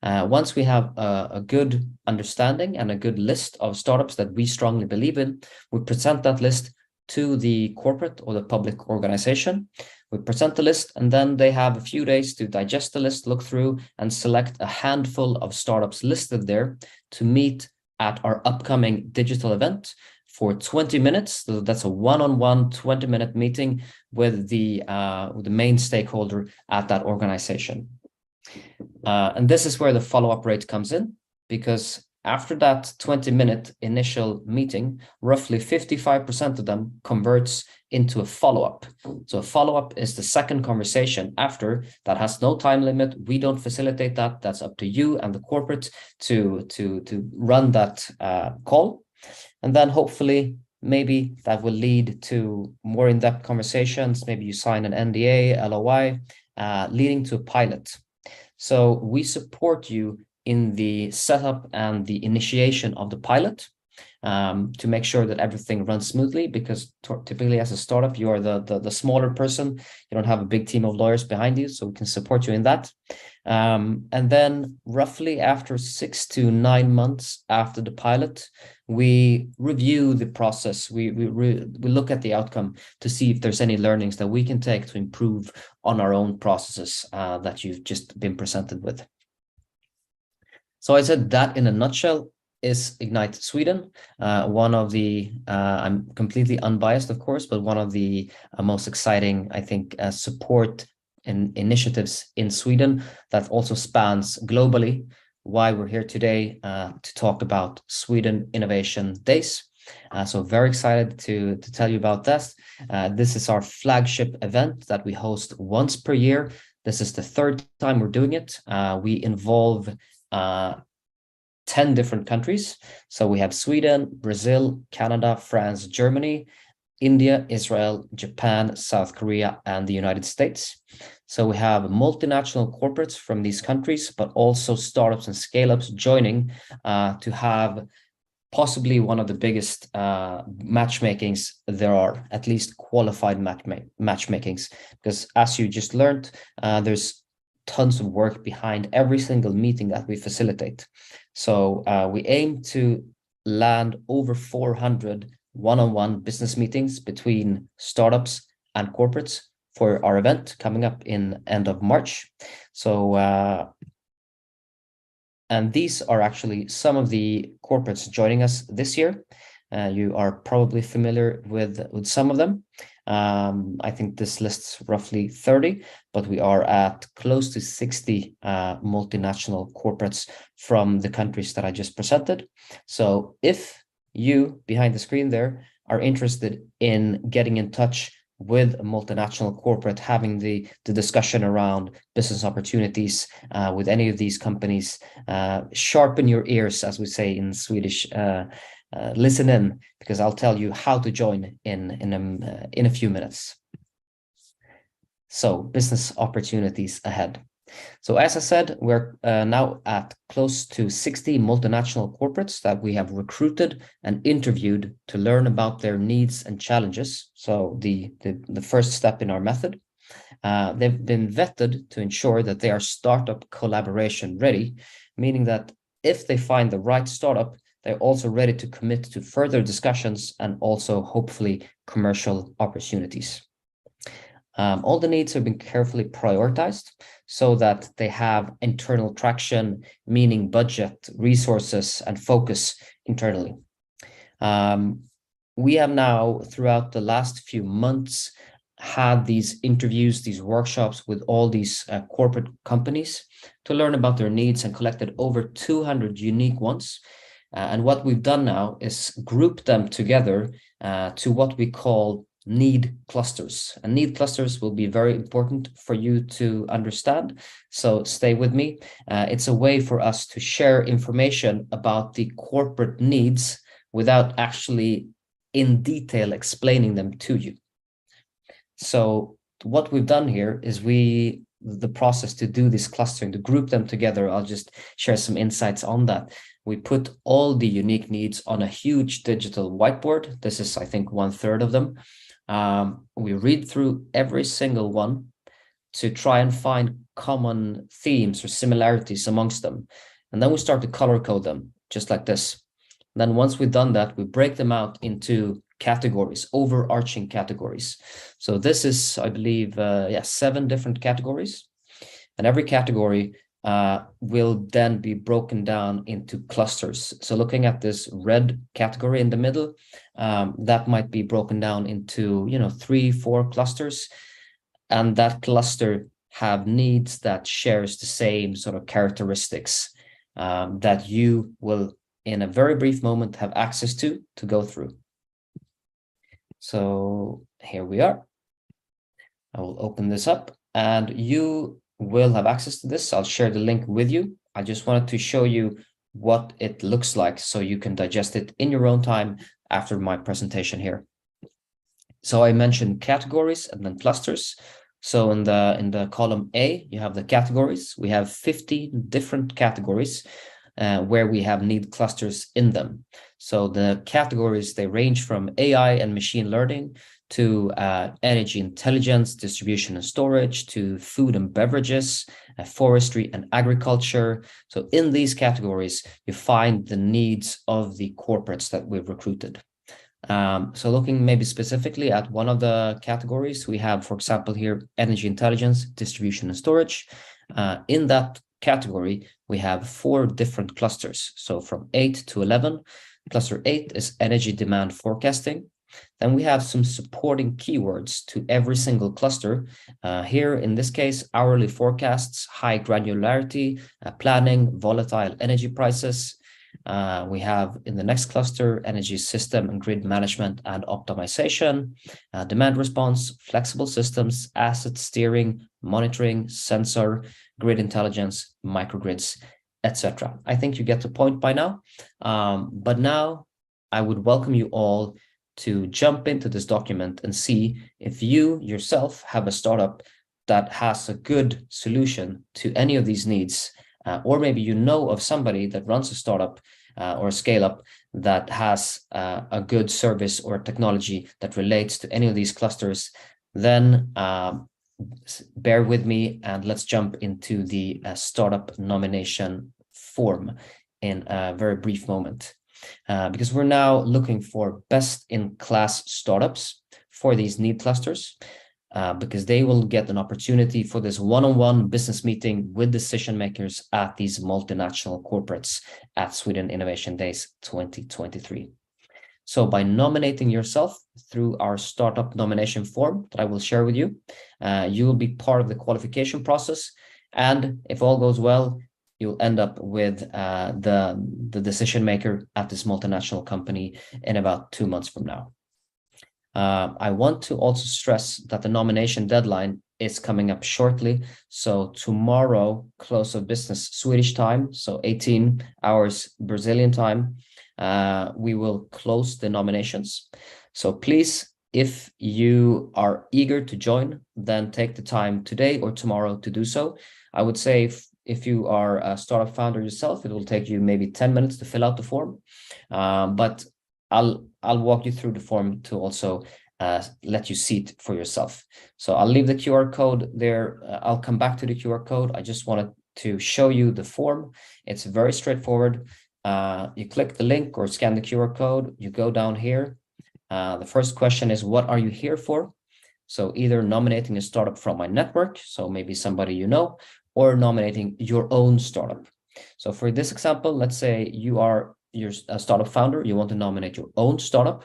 F: Once we have a good understanding and a good list of startups that we strongly believe in, we present that list to the corporate or the public organization. We present the list, and then they have a few days to digest the list, look through, and select a handful of startups listed there to meet at our upcoming digital event for 20 minutes. So that's a one-on-one 20-minute meeting with the main stakeholder at that organization. And this is where the follow-up rate comes in, because after that 20-minute initial meeting, roughly 55% of them converts into a follow-up. So a follow-up is the second conversation after that has no time limit. We don't facilitate that. That's up to you and the corporate to run that call. And then hopefully, maybe that will lead to more in-depth conversations. Maybe you sign an NDA, LOI, leading to a pilot. So we support you in the setup and the initiation of the pilot to make sure that everything runs smoothly, because typically as a startup, you are the smaller person. You don't have a big team of lawyers behind you, so we can support you in that. And then roughly after 6 to 9 months after the pilot, we review the process. We look at the outcome to see if there's any learnings that we can take to improve on our own processes that you've just been presented with. So I said that in a nutshell is Ignite Sweden, one of the, I'm completely unbiased, of course, but one of the most exciting, I think, support and initiatives in Sweden that also spans globally. Why we're here today to talk about Sweden Innovation Days. So very excited to tell you about this. This is our flagship event that we host once per year. This is the third time we're doing it. We involve 10 different countries. So we have Sweden, Brazil, Canada, France, Germany, India, Israel, Japan, South Korea, and the United States. So we have multinational corporates from these countries, but also startups and scale-ups joining to have possibly one of the biggest matchmakings there are, at least qualified matchmakings, because as you just learned, there's tons of work behind every single meeting that we facilitate. So we aim to land over 400 one-on-one business meetings between startups and corporates for our event coming up in end of March. So, and these are actually some of the corporates joining us this year. You are probably familiar with some of them. I think this lists roughly 30, but we are at close to 60 multinational corporates from the countries that I just presented. So if you behind the screen there are interested in getting in touch with a multinational corporate, having the discussion around business opportunities with any of these companies, sharpen your ears, as we say in Swedish. Listen in, because I'll tell you how to join in a few minutes. So, business opportunities ahead. So, as I said, we're now at close to 60 multinational corporates that we have recruited and interviewed to learn about their needs and challenges. So, the first step in our method. They've been vetted to ensure that they are startup collaboration ready, meaning that if they find the right startup, they're also ready to commit to further discussions and also hopefully commercial opportunities. All the needs have been carefully prioritized so that they have internal traction, meaning budget, resources, and focus internally. We have now, throughout the last few months, had these interviews, these workshops with all these corporate companies to learn about their needs and collected over 200 unique ones. And what we've done now is group them together to what we call need clusters. And need clusters will be very important for you to understand. So stay with me. It's a way for us to share information about the corporate needs without actually in detail explaining them to you. So what we've done here is the process to do this clustering, to group them together. I'll just share some insights on that. We put all the unique needs on a huge digital whiteboard. This is, I think, 1/3 of them. We read through every single one to try and find common themes or similarities amongst them. And then we start to color code them, just like this. And then once we've done that, we break them out into categories, overarching categories. So this is, I believe, 7 different categories. And every category will then be broken down into clusters. So looking at this red category in the middle, that might be broken down into 3-4 clusters, and that cluster have needs that shares the same sort of characteristics that you will in a very brief moment have access to go through. So here we are. I will open this up and you will have access to this. I'll share the link with you. I just wanted to show you what it looks like so you can digest it in your own time after my presentation here. So I mentioned categories and then clusters. So in the column A, you have the categories. We have 15 different categories where we have need clusters in them. So the categories, they range from AI and machine learning to energy intelligence, distribution and storage, to food and beverages, forestry and agriculture. So in these categories, you find the needs of the corporates that we've recruited. So looking maybe specifically at one of the categories, we have, for example, here, energy intelligence, distribution and storage. In that category, we have 4 different clusters. So from 8 to 11, cluster 8 is energy demand forecasting. Then we have some supporting keywords to every single cluster. Here, in this case, hourly forecasts, high granularity, planning, volatile energy prices. We have in the next cluster, energy system and grid management and optimization, demand response, flexible systems, asset steering, monitoring, sensor, grid intelligence, microgrids, etc. I think you get the point by now. But now I would welcome you all to jump into this document and see if you yourself have a startup that has a good solution to any of these needs, or maybe you know of somebody that runs a startup or a scale-up that has a good service or technology that relates to any of these clusters. Then bear with me and let's jump into the startup nomination form in a very brief moment. Because we're now looking for best-in-class startups for these need clusters. because they will get an opportunity for this one-on-one business meeting with decision makers at these multinational corporates at Sweden Innovation Days 2023. So by nominating yourself through our startup nomination form that I will share with you, you will be part of the qualification process. And if all goes well, you'll end up with the decision maker at this multinational company in about 2 months from now. I want to also stress that the nomination deadline is coming up shortly. So tomorrow, close of business Swedish time, so 18 hours Brazilian time, we will close the nominations. So please, if you are eager to join, then take the time today or tomorrow to do so. I would say if you are a startup founder yourself, it will take you maybe 10 minutes to fill out the form. But I'll walk you through the form to also let you see it for yourself. So I'll leave the QR code there. I'll come back to the QR code. I just wanted to show you the form. It's very straightforward. You click the link or scan the QR code. You go down here. The first question is, what are you here for? So either nominating a startup from my network, so maybe somebody you know, or nominating your own startup. So for this example, let's say you're a startup founder, you want to nominate your own startup.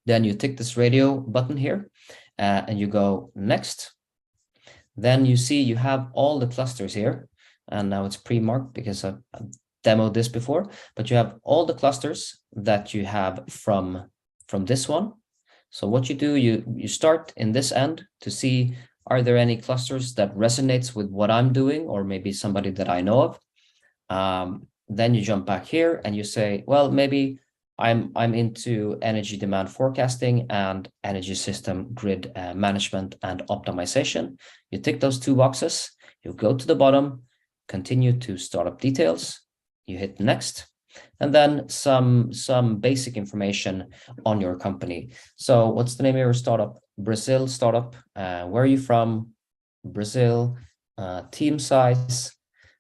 F: Then you tick this radio button here and you go next. Then you see you have all the clusters here. And now it's pre-marked because I've demoed this before, but you have all the clusters that you have from this one. So what you do, you start in this end to see, are there any clusters that resonates with what I'm doing or maybe somebody that I know of? Then you jump back here and you say, well, maybe I'm into energy demand forecasting and energy system grid management and optimization. You tick those 2 boxes, you go to the bottom, continue to startup details, you hit next, and then some basic information on your company. So what's the name of your startup? Brazil startup. Where are you from? Brazil. Team size.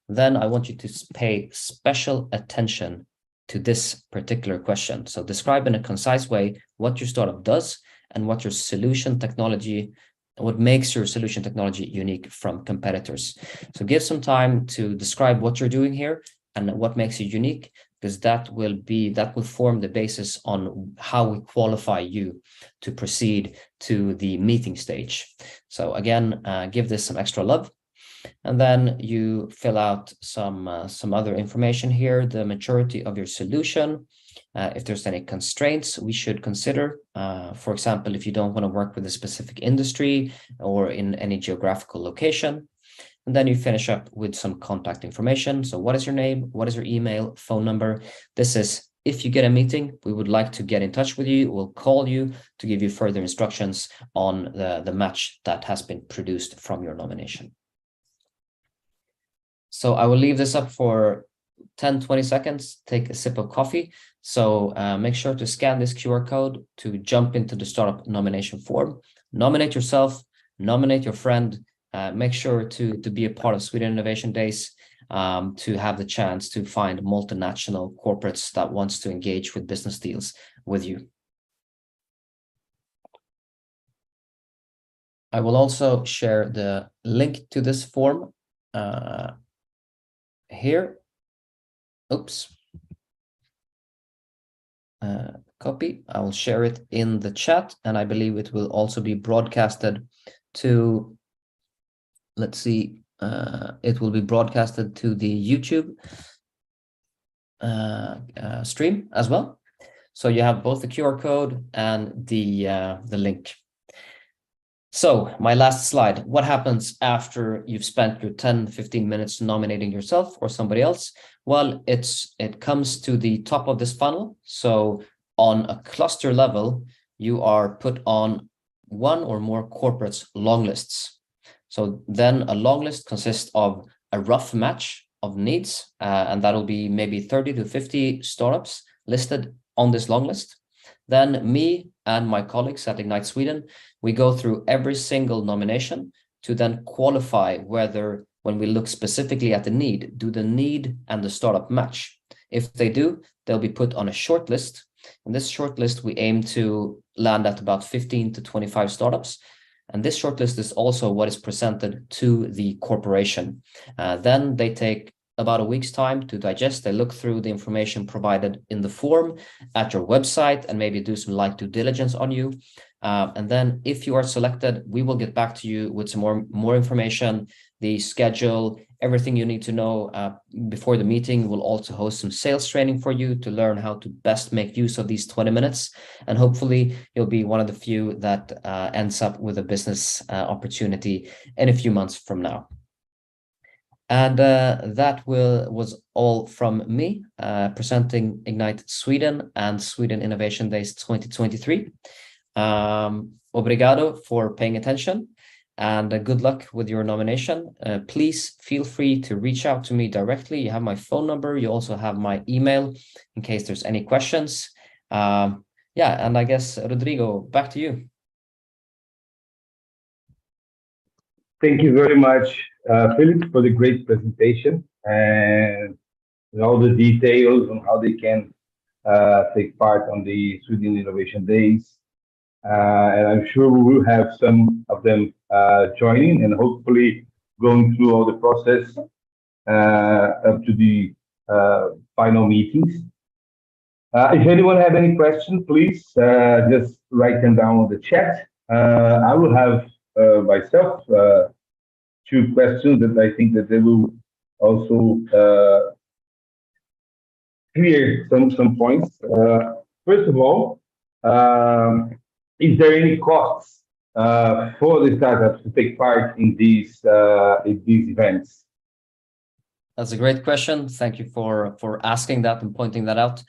F: Then I want you to pay special attention to this particular question. So describe in a concise way what your startup does and what your solution technology, what makes your solution technology unique from competitors. So give some time to describe what you're doing here and what makes you unique, because that will form the basis on how we qualify you to proceed to the meeting stage. So again, give this some extra love. And then you fill out some other information here, the maturity of your solution, if there's any constraints we should consider. For example, if you don't want to work with a specific industry or in any geographical location. And then you finish up with some contact information. So what is your name? What is your email, phone number? This is, if you get a meeting, we would like to get in touch with you. We'll call you to give you further instructions on the match that has been produced from your nomination. So I will leave this up for 10, 20 seconds, take a sip of coffee. So make sure to scan this QR code to jump into the startup nomination form. Nominate yourself, nominate your friend, make sure to be a part of Sweden Innovation Days, to have the chance to find multinational corporates that wants to engage with business deals with you. I will also share the link to this form here. Oops. Copy. I will share it in the chat, and I believe it will also be broadcasted to, let's see, it will be broadcasted to the YouTube stream as well. So you have both the QR code and the link. So my last slide, what happens after you've spent your 10, 15 minutes nominating yourself or somebody else? Well, it comes to the top of this funnel. So on a cluster level, you are put on one or more corporates' long lists. So then a long list consists of a rough match of needs, and that'll be maybe 30 to 50 startups listed on this long list. Then me and my colleagues at Ignite Sweden, we go through every single nomination to then qualify whether, when we look specifically at the need, do the need and the startup match? If they do, they'll be put on a short list. In this short list, we aim to land at about 15 to 25 startups. And this shortlist is also what is presented to the corporation. Then they take about a week's time to digest. They look through the information provided in the form at your website and maybe do some light due diligence on you. And then if you are selected, we will get back to you with some more information, the schedule, everything you need to know before the meeting. We'll also host some sales training for you to learn how to best make use of these 20 minutes. And hopefully you'll be one of the few that ends up with a business opportunity in a few months from now. And that was all from me presenting Ignite Sweden and Sweden Innovation Days 2023. Obrigado for paying attention, and good luck with your nomination. Please feel free to reach out to me directly. You have my phone number. You also have my email in case there's any questions. Yeah, and I guess, Rodrigo, back to you.
A: Thank you very much, Filip, for the great presentation and all the details on how they can take part on the Sweden Innovation Days. And I'm sure we will have some of them joining and hopefully going through all the process up to the final meetings. If anyone have any questions, please just write them down on the chat. I will have myself 2 questions that I think that they will also clear some points. First of all, is there any costs for the startups to take part in these events?
F: That's a great question. Thank you for asking that and pointing that out.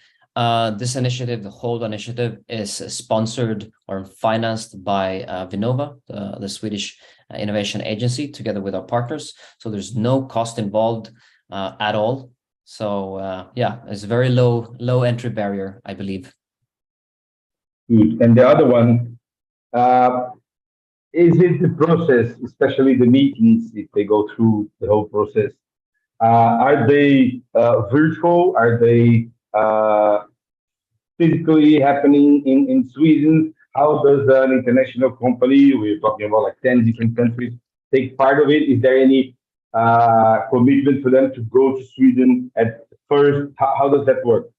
F: This initiative, the whole initiative, is sponsored or financed by Vinnova, the Swedish innovation agency, together with our partners. So there's no cost involved at all. So yeah, it's a very low entry barrier, I believe.
A: Good. And the other one, is it the process, especially the meetings, if they go through the whole process, are they virtual? Are they physically happening in Sweden? How does an international company, we're talking about like 10 different countries, take part of it? Is there any commitment for them to go to Sweden at first? How does that work?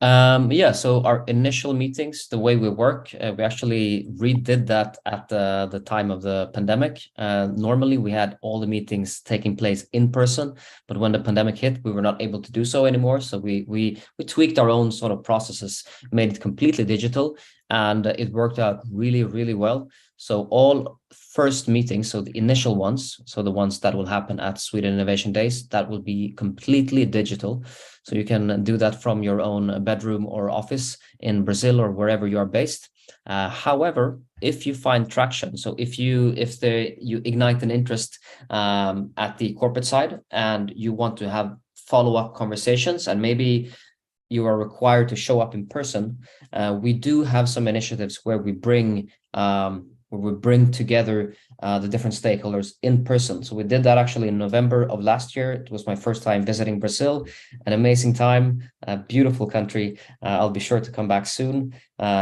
F: Yeah, so our initial meetings, the way we work, we actually redid that at the time of the pandemic. Normally we had all the meetings taking place in person, but when the pandemic hit, we were not able to do so anymore. So we tweaked our own sort of processes, made it completely digital, and it worked out really, really well. So all first meetings, so the initial ones, so the ones that will happen at Sweden Innovation Days, that will be completely digital. So you can do that from your own bedroom or office in Brazil or wherever you are based. However, if you find traction, so if you ignite an interest at the corporate side and you want to have follow-up conversations, and maybe you are required to show up in person, we do have some initiatives where we bring together the different stakeholders in person. So we did that actually in November of last year. It was my first time visiting Brazil, an amazing time, a beautiful country. I'll be sure to come back soon.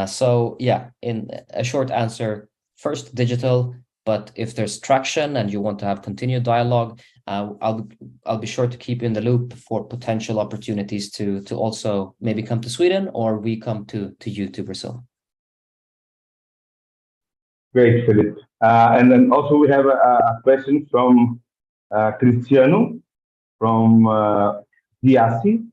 F: So yeah, in a short answer, first digital, but if there's traction and you want to have continued dialogue, I'll be sure to keep you in the loop for potential opportunities to also maybe come to Sweden, or we come to you to Brazil.
A: Great, Filip. And then also we have a question from Cristiano from DIASI,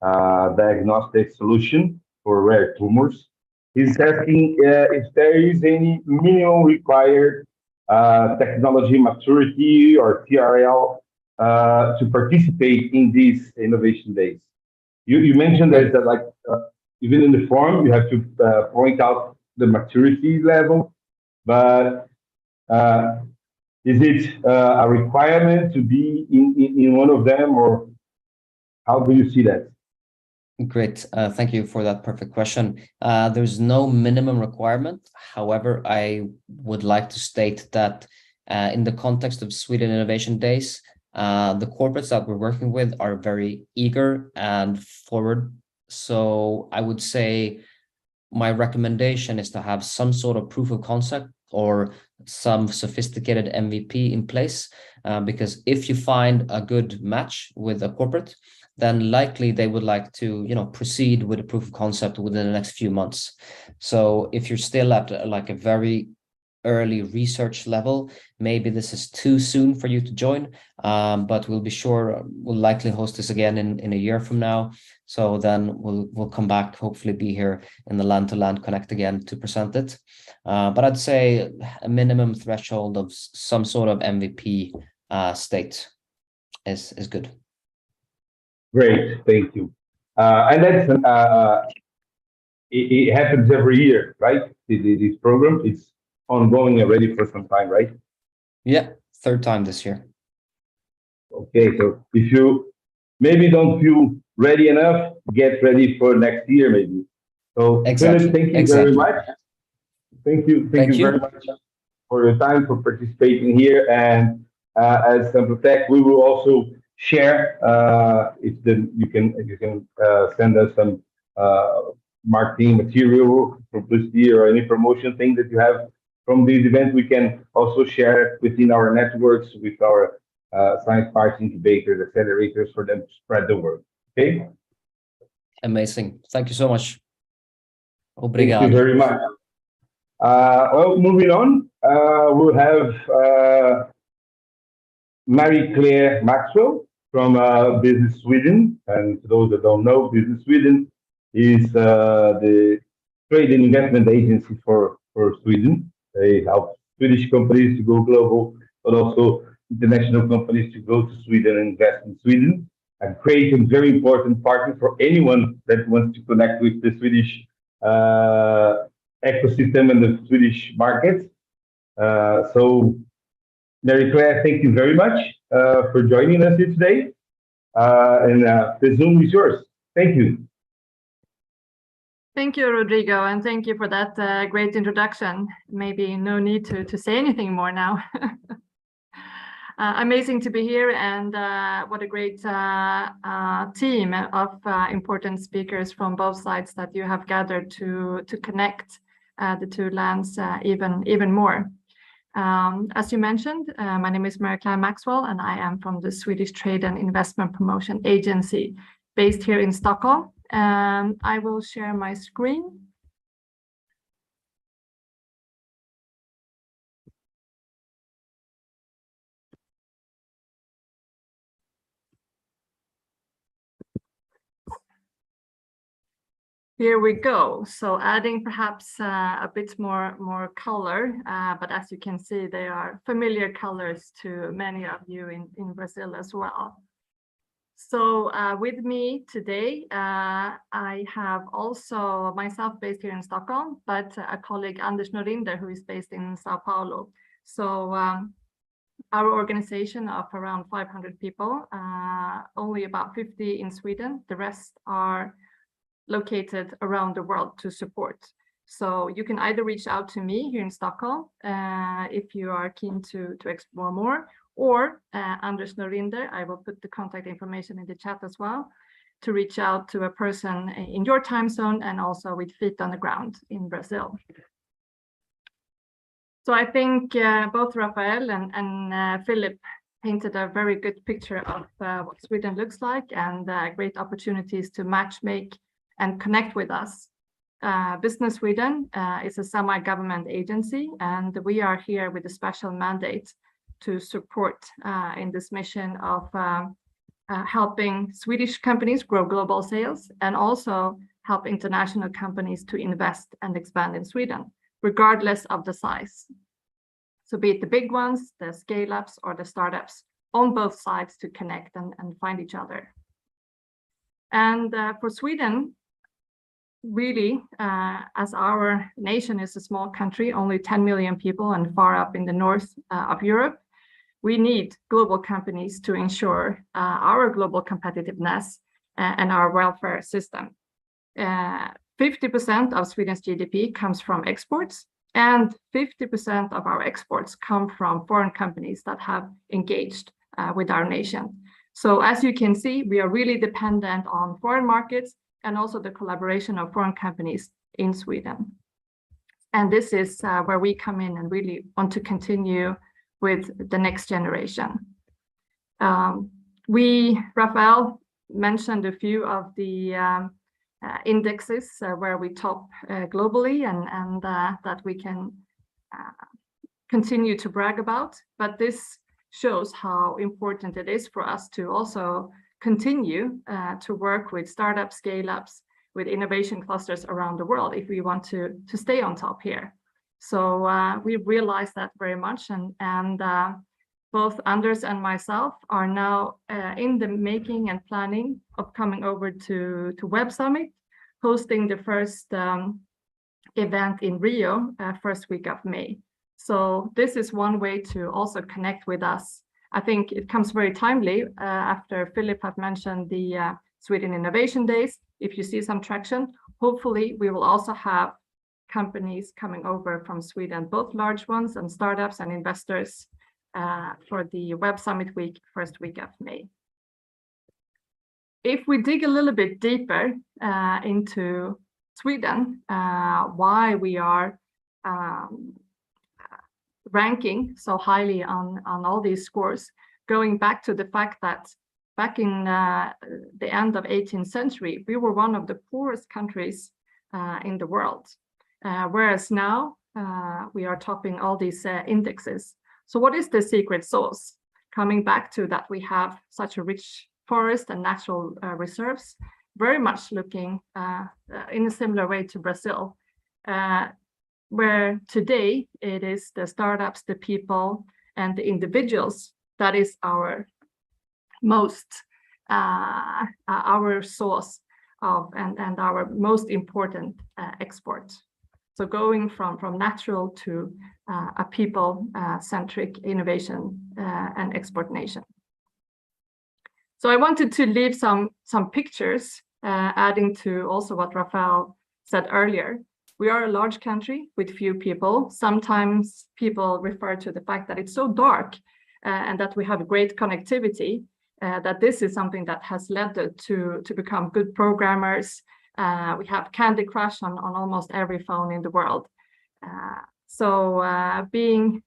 A: Diagnostic Solution for Rare Tumors. He's asking if there is any minimum required technology maturity or TRL to participate in these innovation days. You mentioned that like even in the form you have to point out the maturity level, but is it a requirement to be in one of them, or how do you see that?
F: Great. Thank you for that perfect question. There's no minimum requirement. However, I would like to state that in the context of Sweden Innovation Days, the corporates that we're working with are very eager and forward. So I would say my recommendation is to have some sort of proof of or some sophisticated MVP in place, because if you find a good match with a corporate, then likely they would like to, proceed with a proof of concept within the next few months. So if you're still at like a very early research level, maybe this is too soon for you to join, but we'll likely host this again in a year from now. So then we'll come back, hopefully be here in the Land2Land Connect again to present it. But I'd say a minimum threshold of some sort of MVP state is good.
A: Great, thank you. And that's it happens every year, right? This program, it's ongoing already for some time, right?
F: Yeah, third time this year.
A: Okay, so if you maybe don't feel ready enough, get ready for next year, maybe. So,
F: exactly.
A: Filip, thank you very much. Thank you very much for your time, for participating here. And as Anprotec, we will also share. You can send us some marketing material, publicity, or any promotion thing that you have from this event. We can also share it within our networks with our science parks, incubators, accelerators, for them to spread the word. Okay.
F: Amazing. Thank you so much. Obrigado.
A: Thank you very much. Well, moving on, we'll have Marie-Claire Maxwell from Business Sweden. And for those that don't know, Business Sweden is the trade and investment agency for Sweden. They help Swedish companies to go global, but also international companies to go to Sweden and invest in Sweden, and create a very important partner for anyone that wants to connect with the Swedish ecosystem and the Swedish market. So, Marie-Claire, thank you very much for joining us here today. And the Zoom is yours. Thank you.
G: Thank you, Rodrigo, and thank you for that great introduction. Maybe no need to say anything more now. Amazing to be here, and what a great team of important speakers from both sides that you have gathered to connect the two lands even more. As you mentioned, my name is Marie-Claire Maxwell, and I am from the Swedish Trade and Investment Promotion Agency based here in Stockholm. I will share my screen. Here we go. So adding perhaps a bit more color, but as you can see, they are familiar colors to many of you in Brazil as well. So with me today, I have also myself based here in Stockholm, but a colleague, Anders Norinder, who is based in Sao Paulo. So our organization of around 500 people, only about 50 in Sweden. The rest are located around the world to support. So you can either reach out to me here in Stockholm if you are keen to explore more, or Anders Norinder, I will put the contact information in the chat as well, to reach out to a person in your time zone and also with feet on the ground in Brazil. So I think both Rafael and Filip painted a very good picture of what Sweden looks like, and great opportunities to make and connect with us. Business Sweden is a semi-government agency, and we are here with a special mandate to support in this mission of helping Swedish companies grow global sales, and also help international companies to invest and expand in Sweden, regardless of the size. So be it the big ones, the scale-ups, or the startups, on both sides to connect and find each other. And for Sweden, really, as our nation is a small country, only 10 million people and far up in the north of Europe, we need global companies to ensure our global competitiveness and our welfare system. 50% of Sweden's GDP comes from exports, and 50% of our exports come from foreign companies that have engaged with our nation. So as you can see, we are really dependent on foreign markets and also the collaboration of foreign companies in Sweden. And this is where we come in and really want to continue with the next generation. Rafael mentioned a few of the indexes where we top globally and that we can continue to brag about, but this shows how important it is for us to also continue to work with startups, scale-ups, with innovation clusters around the world if we want to stay on top here. So we realize that very much, and both Anders and myself are now in the making and planning of coming over to Web Summit, hosting the first event in Rio, first week of May. So this is one way to also connect with us. I think it comes very timely after Filip had mentioned the Sweden Innovation Days. If you see some traction, hopefully we will also have companies coming over from Sweden, both large ones and startups and investors for the Web Summit week, first week of May. If we dig a little bit deeper into Sweden, why we are ranking so highly on all these scores, going back to the fact that back in the end of 18th century, we were one of the poorest countries in the world, whereas now we are topping all these indexes. So what is the secret sauce? Coming back to that, we have such a rich forest and natural reserves, very much looking in a similar way to Brazil, where today it is the startups, the people, and the individuals that is our most our source of and our most important export. So going from natural to a people-centric innovation and export nation. So I wanted to leave some pictures, adding to also what Rafael said earlier. We are a large country with few people. Sometimes people refer to the fact that it's so dark and that we have great connectivity, that this is something that has led to become good programmers. We have Candy Crush on almost every phone in the world. So being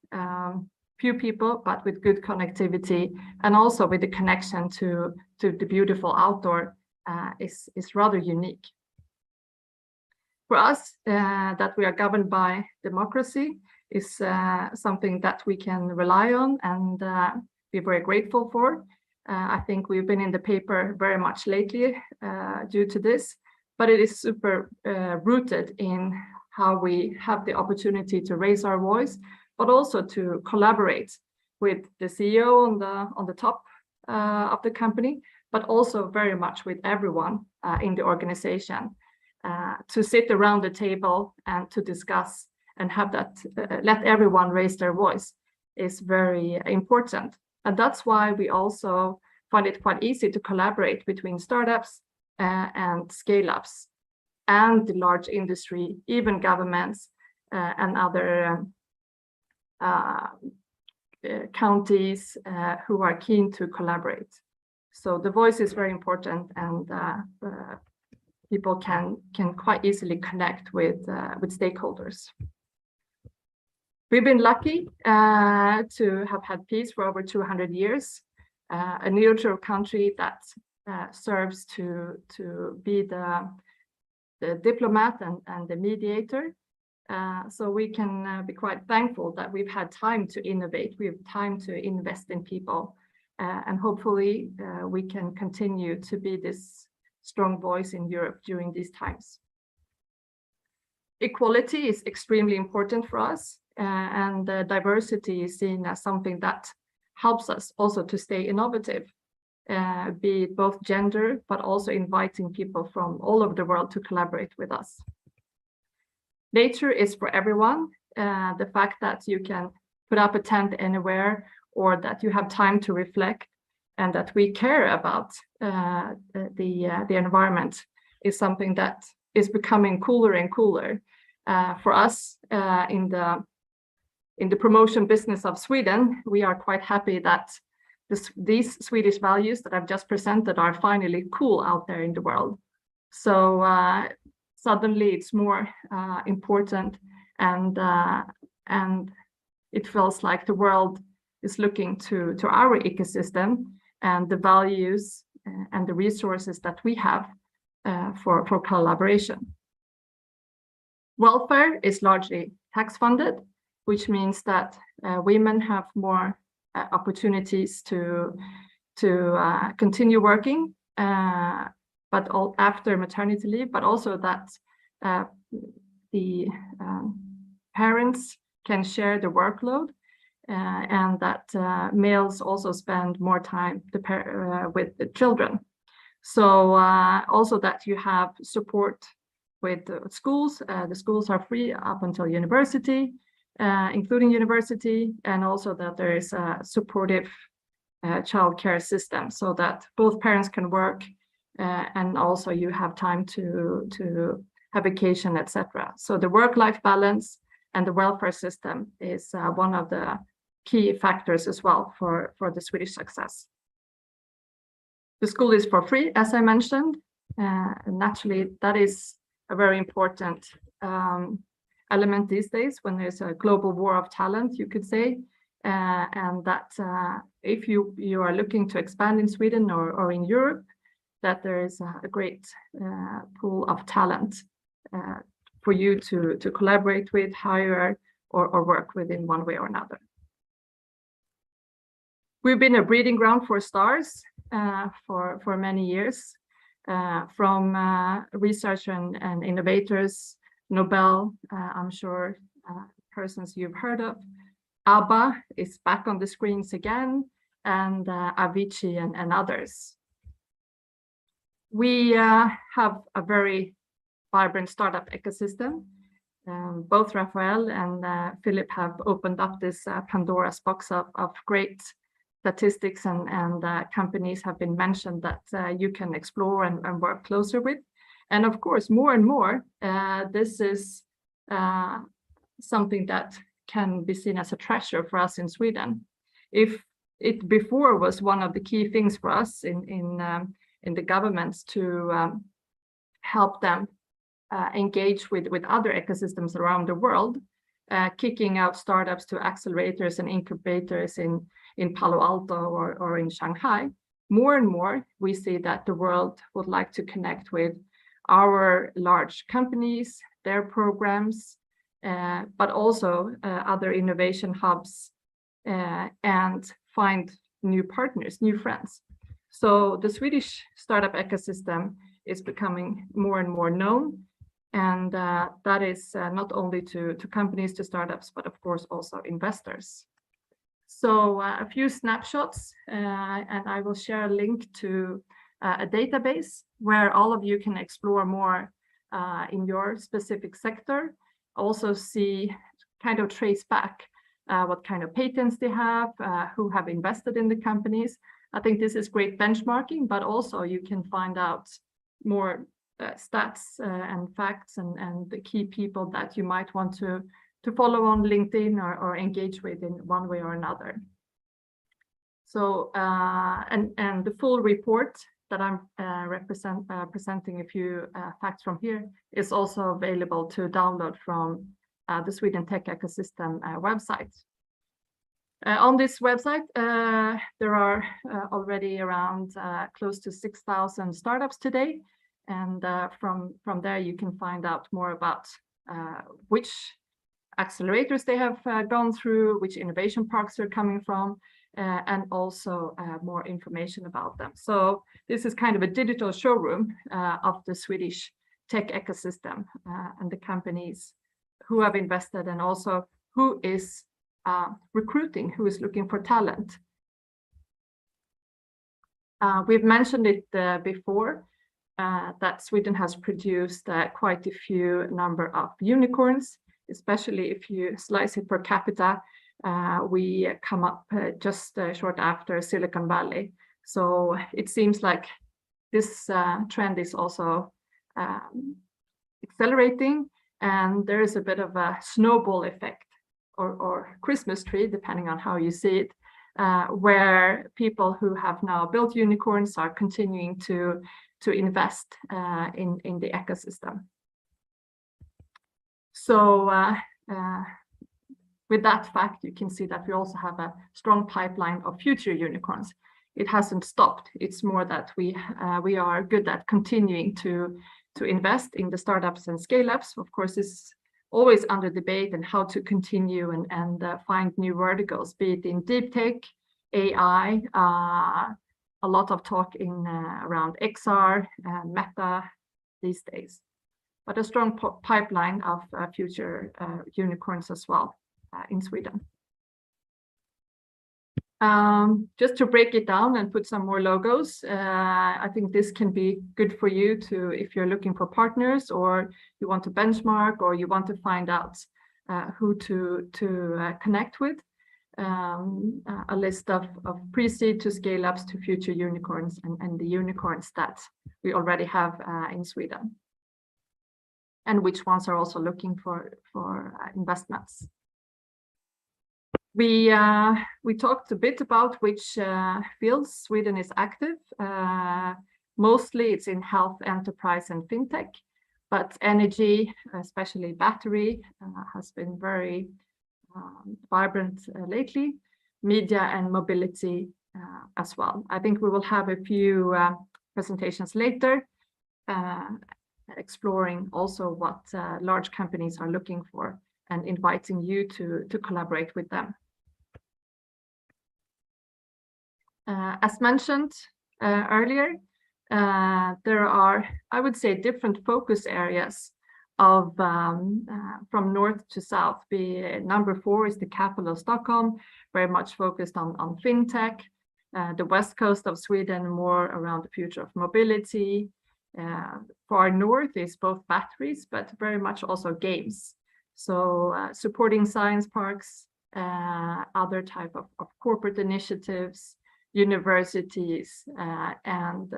G: few people, but with good connectivity, and also with the connection to the beautiful outdoor is rather unique. For us, that we are governed by democracy is something that we can rely on and be very grateful for. I think we've been in the paper very much lately due to this, but it is super rooted in how we have the opportunity to raise our voice, but also to collaborate with the CEO on the top of the company, but also very much with everyone in the organization to sit around the table and to discuss and have that let everyone raise their voice is very important. And that's why we also find it quite easy to collaborate between startups and scale-ups and the large industry, even governments and other counties who are keen to collaborate. So the voice is very important, and people can quite easily connect with stakeholders. We've been lucky to have had peace for over 200 years, a neutral country that serves to be the diplomat and the mediator. So we can be quite thankful that we've had time to innovate, we have time to invest in people, and hopefully we can continue to be this strong voice in Europe during these times. Equality is extremely important for us, and diversity is seen as something that helps us also to stay innovative, be it both gender, but also inviting people from all over the world to collaborate with us. Nature is for everyone. The fact that you can put up a tent anywhere, or that you have time to reflect, and that we care about the environment is something that is becoming cooler and cooler. For us in the promotion business of Sweden, we are quite happy that these Swedish values that I've just presented are finally cool out there in the world. So suddenly it's more important and it feels like the world is looking to our ecosystem and the values and the resources that we have for collaboration. Welfare is largely tax funded, which means that women have more opportunities to continue working, but after maternity leave, but also that the parents can share the workload, and that males also spend more time with the children. So also that you have support with the schools. The schools are free up until university, including university, and also that there is a supportive childcare system so that both parents can work, and also you have time to have vacation, etc. So the work-life balance and the welfare system is one of the key factors as well for the Swedish success. The school is for free, as I mentioned. Naturally, that is a very important element these days when there's a global war of talent, you could say, and that if you are looking to expand in Sweden or in Europe, that there is a great pool of talent for you to collaborate with, hire, or work with in one way or another. We've been a breeding ground for stars for many years, from research and innovators, Nobel, I'm sure persons you've heard of. ABBA is back on the screens again, and Avicii and others. We have a very vibrant startup ecosystem. Both Rafael and Filip have opened up this Pandora's box of great statistics and companies have been mentioned that you can explore and work closer with. And of course, more and more, this is something that can be seen as a treasure for us in Sweden. If it before was one of the key things for us in the governments to help them engage with other ecosystems around the world, kicking out startups to accelerators and incubators in Palo Alto or in Shanghai, more and more we see that the world would like to connect with our large companies, their programs, but also other innovation hubs, and find new partners, new friends. So the Swedish startup ecosystem is becoming more and more known, and that is not only to companies, to startups, but of course also investors. So a few snapshots, and I will share a link to a database where all of you can explore more in your specific sector. Also see, kind of trace back what kind of patents they have, who have invested in the companies. I think this is great benchmarking, but also you can find out more stats and facts and the key people that you might want to follow on LinkedIn or engage with in one way or another. So, and the full report that I'm presenting a few facts from here is also available to download from the Sweden Tech Ecosystem website. On this website, there are already around close to 6,000 startups today. And from there, you can find out more about which accelerators they have gone through, which innovation parks they're coming from, and also more information about them. So this is kind of a digital showroom of the Swedish tech ecosystem and the companies who have invested, and also who is recruiting, who is looking for talent. We've mentioned it before, that Sweden has produced quite a few number of unicorns, especially if you slice it per capita. We come up just short after Silicon Valley. So it seems like this trend is also accelerating, and there is a bit of a snowball effect or Christmas tree, depending on how you see it, where people who have now built unicorns are continuing to invest in the ecosystem. So with that fact, you can see that we also have a strong pipeline of future unicorns. It hasn't stopped. It's more that we are good at continuing to invest in the startups and scale-ups. Of course, this is always under debate and how to continue and find new verticals, be it in deep tech, AI, a lot of talk around XR, Meta these days, but a strong pipeline of future unicorns as well in Sweden. Just to break it down and put some more logos, I think this can be good for you to, if you're looking for partners or you want to benchmark or you want to find out who to connect with. A list of pre-seed to scale-ups to future unicorns and the unicorns that we already have in Sweden, and which ones are also looking for investments. We talked a bit about which fields Sweden is active. Mostly it's in health, enterprise, and fintech, but energy, especially battery, has been very vibrant lately. Media and mobility as well. I think we will have a few presentations later exploring also what large companies are looking for and inviting you to collaborate with them. As mentioned earlier, there are, I would say, different focus areas of from north to south. Number 4 is the capital of Stockholm, very much focused on fintech. The west coast of Sweden, more around the future of mobility. Far north is both batteries, but very much also games. So supporting science parks, other type of corporate initiatives, universities, and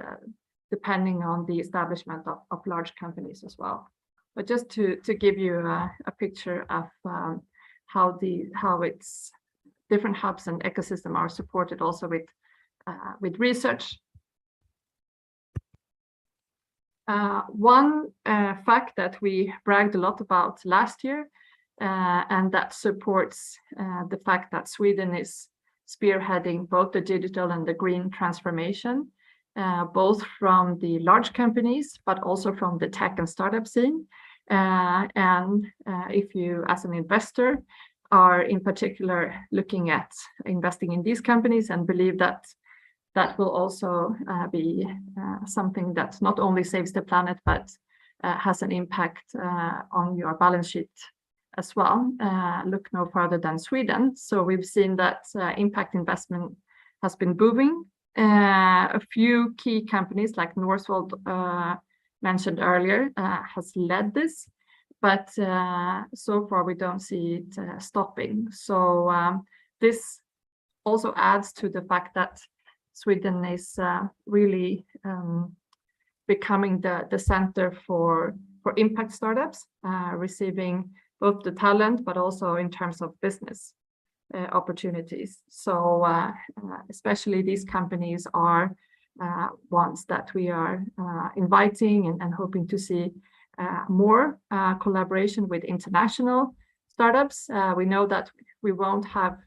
G: depending on the establishment of large companies as well. But just to give you a picture of how its different hubs and ecosystem are supported also with research. One fact that we bragged a lot about last year, and that supports the fact that Sweden is spearheading both the digital and the green transformation, both from the large companies, but also from the tech and startup scene. And if you, as an investor, are in particular looking at investing in these companies and believe that that will also be something that not only saves the planet, but has an impact on your balance sheet as well, look no further than Sweden. So we've seen that impact investment has been booming. A few key companies like Northvolt mentioned earlier has led this, but so far we don't see it stopping. So this also adds to the fact that Sweden is really becoming the center for impact startups, receiving both the talent, but also in terms of business opportunities. So especially these companies are ones that we are inviting and hoping to see more collaboration with international startups. We know that we won't have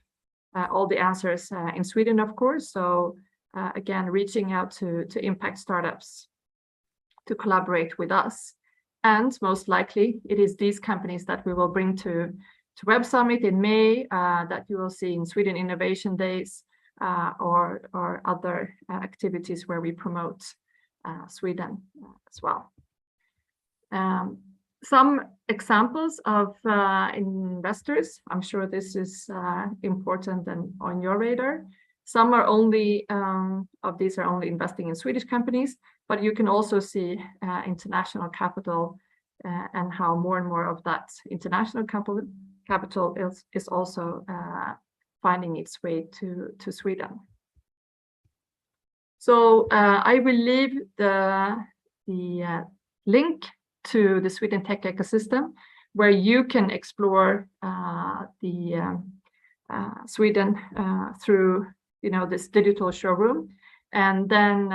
G: all the answers in Sweden, of course. So again, reaching out to impact startups to collaborate with us. And most likely, it is these companies that we will bring to Web Summit in May, that you will see in Sweden Innovation Days, or other activities where we promote Sweden as well. Some examples of investors. I'm sure this is important and on your radar. Some are only of these are only investing in Swedish companies, but you can also see international capital and how more and more of that international capital is also finding its way to Sweden. So I will leave the link to the Sweden Tech Ecosystem, where you can explore the Sweden through this digital showroom, and then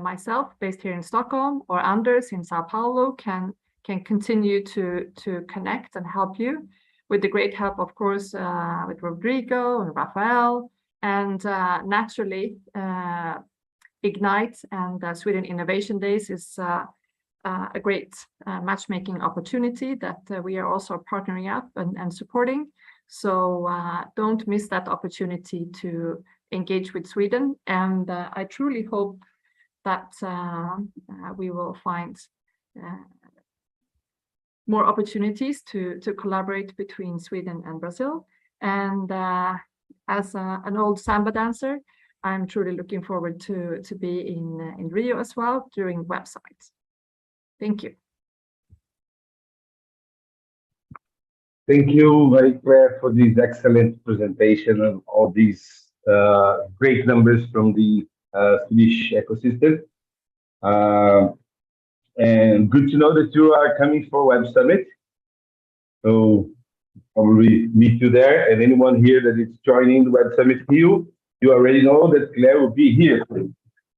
G: myself, based here in Stockholm, or Anders in Sao Paulo, can can continue to connect and help you with the great help, of course, with Rodrigo and Rafael, and naturally, Ignite and Sweden Innovation Days is a great matchmaking opportunity that we are also partnering up and supporting. So don't miss that opportunity to engage with Sweden. And I truly hope that we will find more opportunities to collaborate between Sweden and Brazil. And as an old samba dancer, I'm truly looking forward to be in Rio as well during websites. Thank you.
A: Thank you, very Claire, for this excellent presentation of all these great numbers from the Swedish ecosystem. And good to know that you are coming for Web Summit. So probably meet you there. And anyone here that is joining the Web Summit queue, you already know that Claire will be here.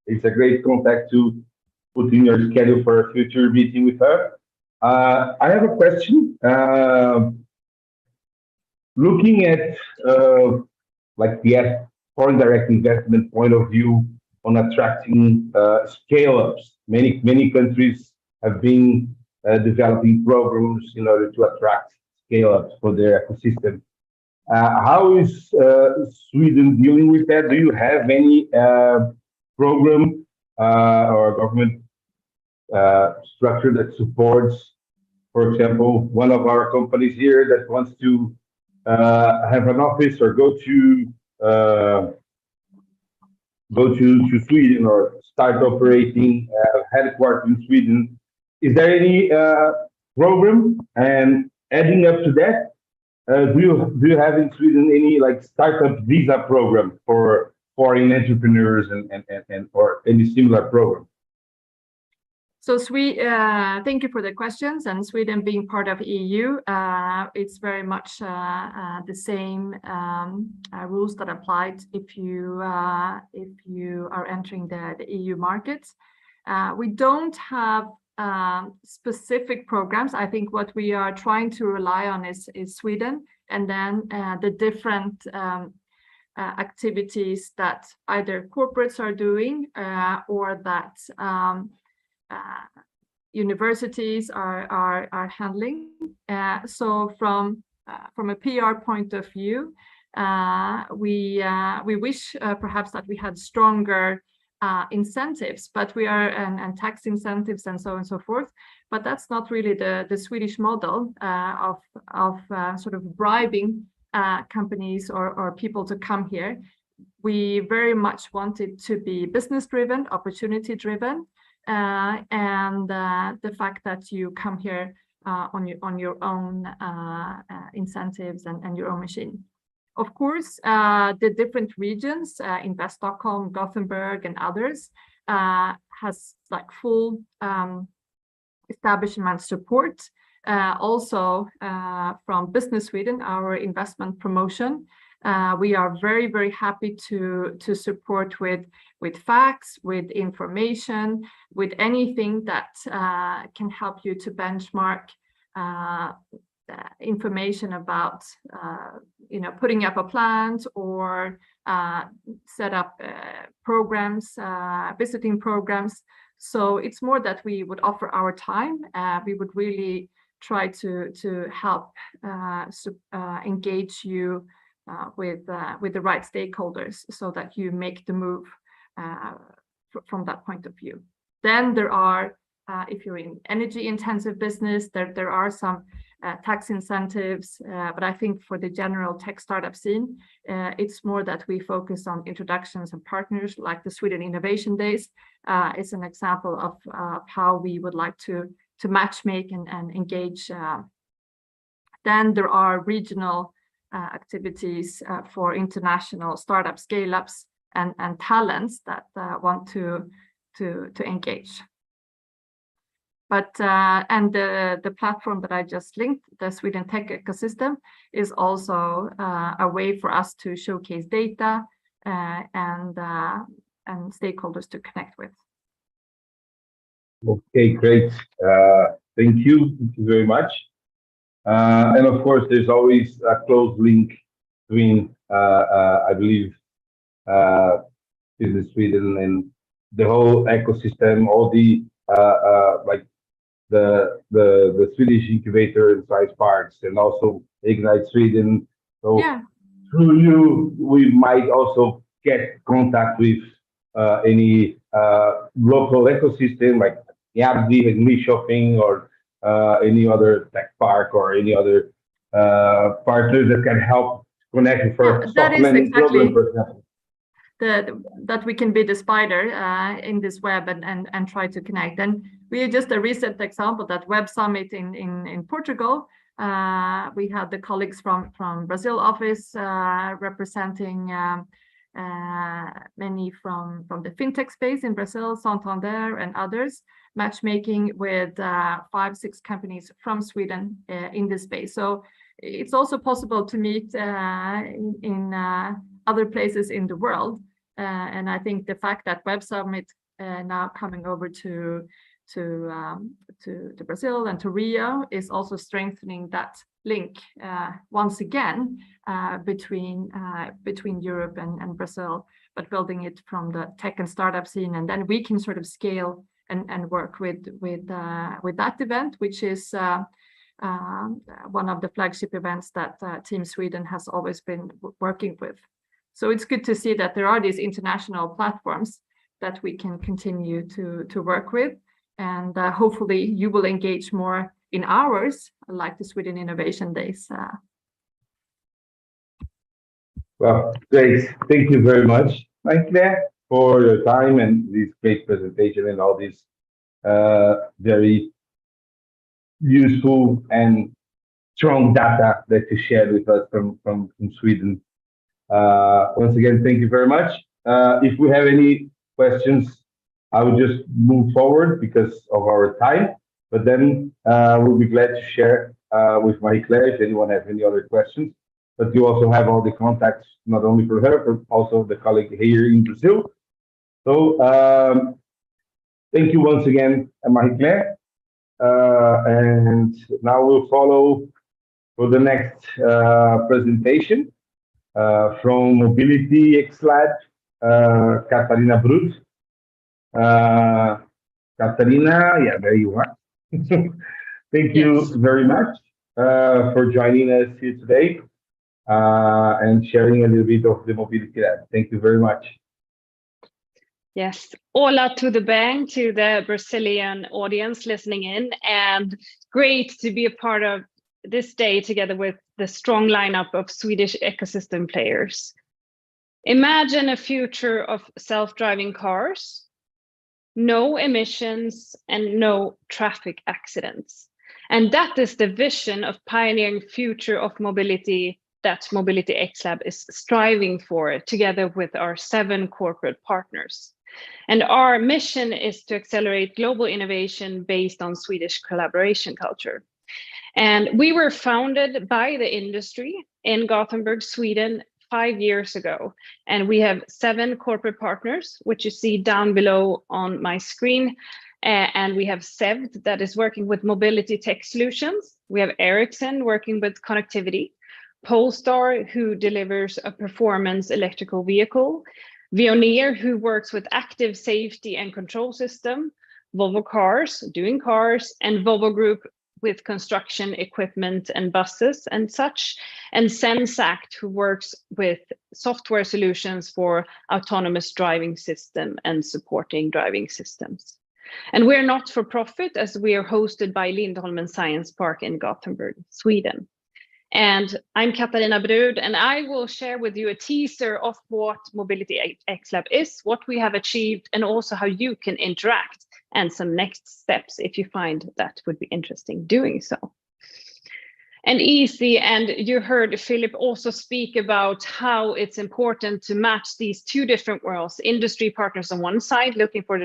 A: It's a great contact to put in your schedule for a future meeting with her. I have a question. Looking at like the foreign direct investment point of view on attracting scale-ups, many countries have been developing programs in order to attract scale-ups for their ecosystem. How is Sweden dealing with that? Do you have any program or government structure that supports, for example, one of our companies here that wants to have an office or go to Sweden or start operating headquarters in Sweden? Is there any program? And adding up to that, do you have in Sweden any like startup visa program for foreign entrepreneurs and or any similar program?
G: So thank you for the questions. And Sweden being part of EU, it's very much the same rules that applied if you are entering the EU markets. We don't have specific programs. I think what we are trying to rely on is Sweden, and then the different activities that either corporates are doing or that universities are handling. So from a PR point of view, we wish perhaps that we had stronger incentives, but we are and tax incentives and so on and so forth. But that's not really the Swedish model of sort of bribing companies or people to come here. We very much want it to be business driven, opportunity driven. And the fact that you come here on your own incentives and your own machine. Of course, the different regions, Invest Stockholm, Gothenburg, and others, has like full establishment support. Also from Business Sweden, our investment promotion. We are very, very happy to support with facts, with information, with anything that can help you to benchmark information about putting up a plant or set up programs, visiting programs. So it's more that we would offer our time. We would really try to help engage you with the right stakeholders so that you make the move from that point of view. Then there are, if you're in energy intensive business, there are some tax incentives, but I think for the general tech startup scene, it's more that we focus on introductions and partners like the Sweden Innovation Days. It's an example of how we would like to matchmake and engage. Then there are regional activities for international startup scale-ups and talents that want to engage. But and the platform that I just linked, the Sweden Tech Ecosystem, is also a way for us to showcase data and stakeholders to connect with.
A: Okay, great. thank you very much. And of course, there's always a close link between, I believe, Business Sweden and the whole ecosystem, all the like the Swedish incubator and science parks, and also Ignite Sweden. So
G: Yeah.
A: through you, we might also get contact with any local ecosystem like Yabdi, like Shopping, or any other tech park, or any other partners that can help connect for
G: that is
A: Stockholm
G: exactly
A: program, for example.
G: That we can be the spider in this web and try to connect. And we just a recent example, that Web Summit in Portugal. We had the colleagues from Brazil office representing many from the fintech space in Brazil, Santander and others, matchmaking with 5-6 companies from Sweden in this space. So it's also possible to meet in other places in the world. And I think the fact that Web Summit now coming over to Brazil and to Rio is also strengthening that link once again between Europe and Brazil, but building it from the tech and startup scene, and then we can sort of scale and work with that event, which is one of the flagship events that Team Sweden has always been working with. So it's good to see that there are these international platforms that we can continue to work with, and hopefully you will engage more in ours, like the Sweden Innovation Days.
A: Well, great. Thank you very much, Claire, for your time and this great presentation and all this very useful and strong data that you shared with us from Sweden. Once again, thank you very much. If we have any questions, I will just move forward because of our time, but then we'll be glad to share with Marie-Claire if anyone has any other questions. But you also have all the contacts, not only for her, but also the colleague here in Brazil. So thank you once again, Marie-Claire. And now we'll follow for the next presentation from MobilityXLab, Katarina Brud. Katarina, yeah, there you are. Thank you very much for joining us here today and sharing a little bit of the Mobility Lab. Thank you very much.
H: Yes, hola to the bank, to the Brazilian audience listening in, and great to be a part of this day together with the strong lineup of Swedish ecosystem players. Imagine a future of self-driving cars, no emissions and no traffic accidents. And that is the vision of pioneering future of mobility that MobilityXLab is striving for together with our 7 corporate partners. And our mission is to accelerate global innovation based on Swedish collaboration culture. And we were founded by the industry in Gothenburg, Sweden, 5 years ago. And we have 7 corporate partners, which you see down below on my screen. And we have SEVD that is working with mobility tech solutions. We have Ericsson working with connectivity, Polestar, who delivers a performance electrical vehicle, Veoneer, who works with active safety and control system, Volvo Cars, doing cars, and Volvo Group with construction equipment and buses and such, and Sensact, who works with software solutions for autonomous driving system and supporting driving systems. And we're not for profit, as we are hosted by Lindholmen Science Park in Gothenburg, Sweden. And I'm Katarina Brud, and I will share with you a teaser of what MobilityXLab is, what we have achieved, and also how you can interact, and some next steps if you find that would be interesting doing so. And easy, and you heard Filip also speak about how it's important to match these 2 different worlds, industry partners on one side, looking for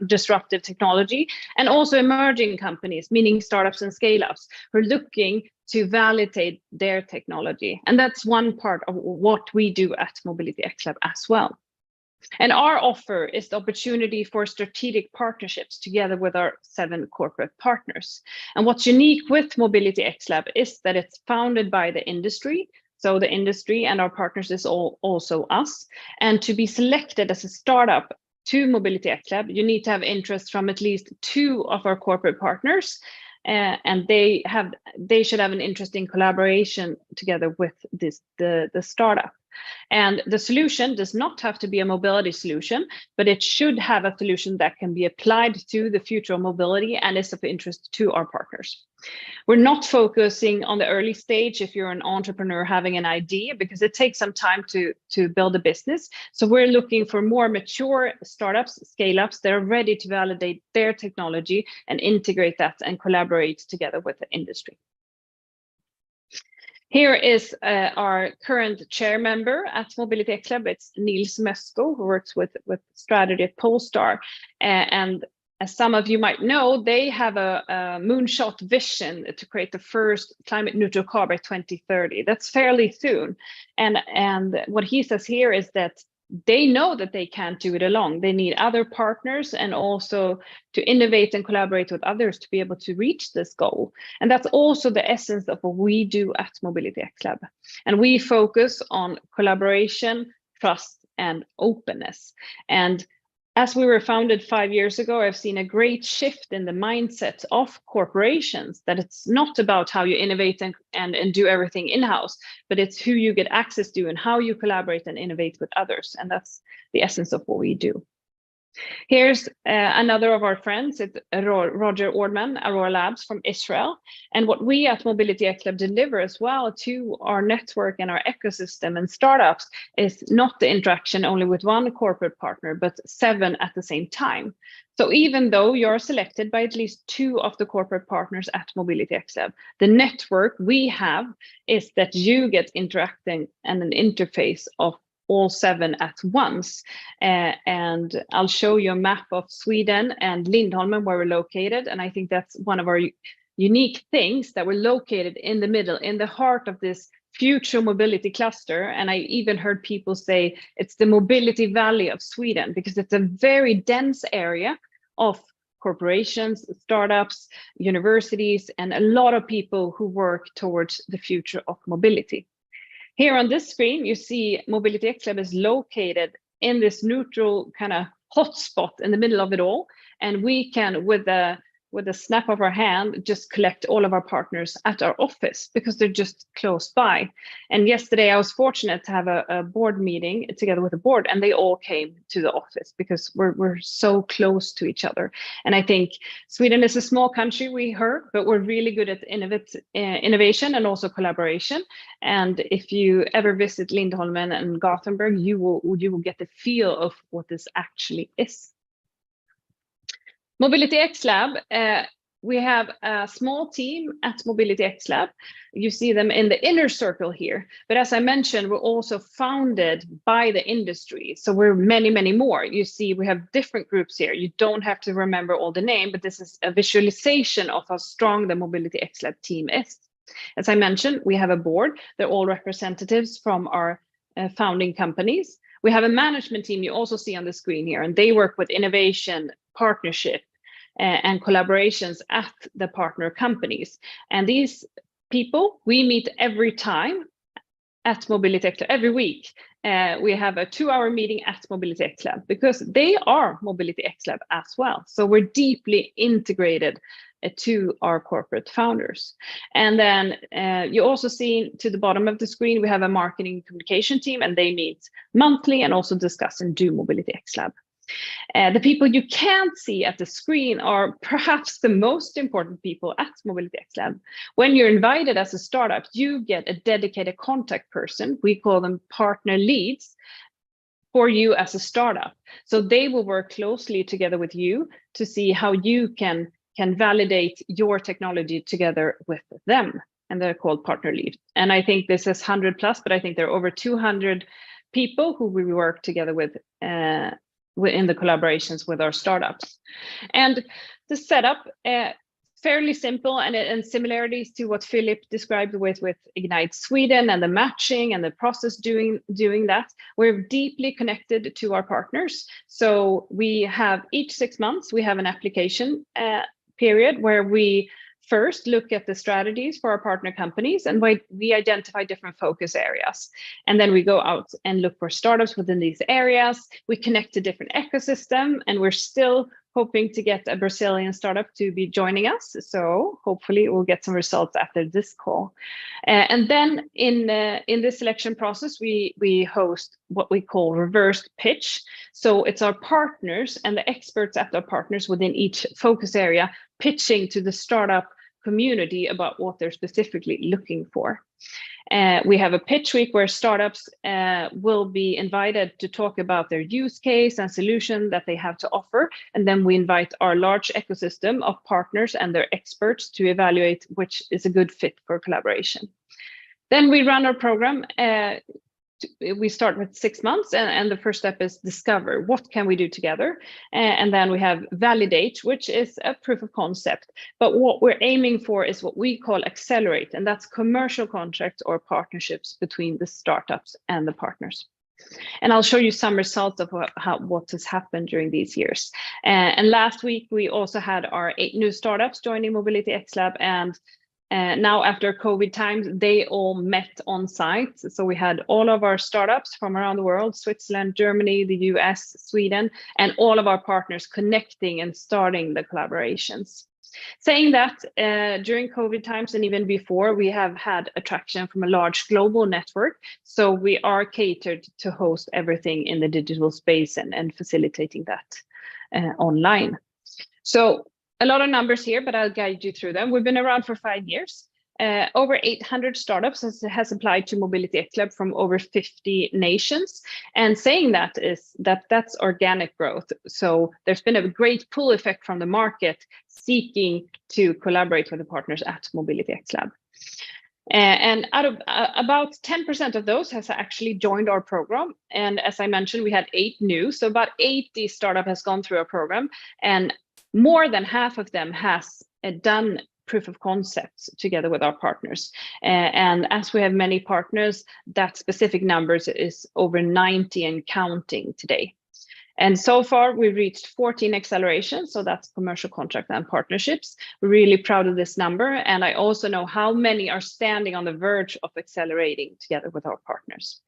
H: disruptive technology, and also emerging companies, meaning startups and scale-ups, who are looking to validate their technology. And that's one part of what we do at MobilityXLab as well. And our offer is the opportunity for strategic partnerships together with our 7 corporate partners. And what's unique with MobilityXLab is that it's founded by the industry. So the industry and our partners is also us. And to be selected as a startup to MobilityXLab, you need to have interest from at least 2 of our corporate partners. And they should have an interest in collaboration together with the startup. And the solution does not have to be a mobility solution, but it should have a solution that can be applied to the future of mobility and is of interest to our partners. We're not focusing on the early stage if you're an entrepreneur having an idea, because it takes some time to build a business. So we're looking for more mature startups, scale-ups that are ready to validate their technology and integrate that and collaborate together with the industry. Here is our current chair member at MobilityXLab. It's Nils Mösko, who works with strategy at Polestar. And as some of you might know, they have a moonshot vision to create the first climate neutral car by 2030. That's fairly soon. And what he says here is that they know that they can't do it alone. They need other partners and also to innovate and collaborate with others to be able to reach this goal. And that's also the essence of what we do at MobilityXLab. And we focus on collaboration, trust, and openness. And as we were founded 5 years ago, I've seen a great shift in the mindset of corporations, that it's not about how you innovate and do everything in-house, but it's who you get access to and how you collaborate and innovate with others. And that's the essence of what we do. Here's another of our friends, it's Roger Ordman, Aurora Labs from Israel. And what we at MobilityXLab deliver as well to our network and our ecosystem and startups is not the interaction only with 1 corporate partner, but 7 at the same time. So even though you're selected by at least 2 of the corporate partners at MobilityXLab, the network we have is that you get interacting and an interface of all 7 at once. And I'll show you a map of Sweden and Lindholmen where we're located. And I think that's one of our unique things, that we're located in the middle, in the heart of this future mobility cluster. And I even heard people say it's the mobility valley of Sweden, because it's a very dense area of corporations, startups, universities, and a lot of people who work towards the future of mobility. Here on this screen, you see MobilityXLab is located in this neutral kind of hotspot in the middle of it all. And we can, with a snap of our hand, just collect all of our partners at our office because they're just close by. And yesterday I was fortunate to have a board meeting together with the board, and they all came to the office because we're so close to each other. And I think Sweden is a small country, we heard, but we're really good at innovation and also collaboration. And if you ever visit Lindholmen and Gothenburg, you will get the feel of what this actually is. MobilityXLab, we have a small team at MobilityXLab. You see them in the inner circle here. But as I mentioned, we're also founded by the industry. So we're many, many more. You see, we have different groups here. You don't have to remember all the name, but this is a visualization of how strong the MobilityXLab team is. As I mentioned, we have a board. They're all representatives from our founding companies. We have a management team you also see on the screen here, and they work with innovation, partnership, and collaborations at the partner companies. And these people, we meet every time at MobilityXLab, every week. We have a 2-hour meeting at MobilityXLab because they are MobilityXLab as well. So we're deeply integrated to our corporate founders. And then you also see to the bottom of the screen, we have a marketing communication team, and they meet monthly and also discuss and do MobilityXLab. The people you can't see at the screen are perhaps the most important people at MobilityXLab. When you're invited as a startup, you get a dedicated contact person. We call them partner leads for you as a startup. So they will work closely together with you to see how you can validate your technology together with them. And they're called partner leads. And I think this is 100 plus, but I think there are over 200 people who we work together with in the collaborations with our startups. And the setup, fairly simple and similarities to what Filip described with Ignite Sweden and the matching and the process doing that. We're deeply connected to our partners. So we have each 6 months, we have an application period where we first look at the strategies for our partner companies, and we identify different focus areas. And then we go out and look for startups within these areas. We connect to different ecosystem, and we're still hoping to get a Brazilian startup to be joining us. So hopefully we'll get some results after this call. And then in this selection process, we host what we call reverse pitch. So it's our partners and the experts at our partners within each focus area pitching to the startup community about what they're specifically looking for. We have a pitch week where startups will be invited to talk about their use case and solution that they have to offer. And then we invite our large ecosystem of partners and their experts to evaluate which is a good fit for collaboration. Then we run our program. We start with 6 months, and the first step is discover. What can we do together? And then we have validate, which is a proof of concept. But what we're aiming for is what we call accelerate, and that's commercial contracts or partnerships between the startups and the partners. And I'll show you some results of what has happened during these years. And last week, we also had our 8 new startups joining MobilityXLab, and now after COVID times, they all met on site. So we had all of our startups from around the world, Switzerland, Germany, the US, Sweden, and all of our partners connecting and starting the collaborations. Saying that, during COVID times and even before, we have had attraction from a large global network. So we are catered to host everything in the digital space and facilitating that online. So a lot of numbers here, but I'll guide you through them. We've been around for 5 years. Over 800 startups has applied to MobilityXLab from over 50 nations. And saying that is that's organic growth. So there's been a great pull effect from the market seeking to collaborate with the partners at MobilityXLab. And out of about 10% of those has actually joined our program. And as I mentioned, we had 8 new. So about 80 startup has gone through our program, and more than half of them has done proof of concepts together with our partners. And as we have many partners, that specific numbers is over 90 and counting today. And so far, we've reached 14 accelerations. So that's commercial contract and partnerships. We're really proud of this number. And I also know how many are standing on the verge of accelerating together with our partners.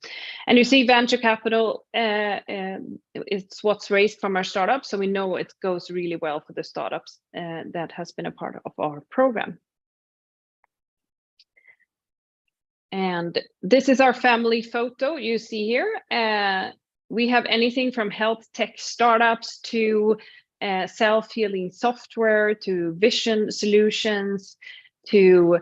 H: And you see venture capital, it's what's raised from our startups. So we know it goes really well for the startups that has been a part of our program. And this is our family photo you see here. We have anything from health tech startups to self-healing software, to vision solutions, to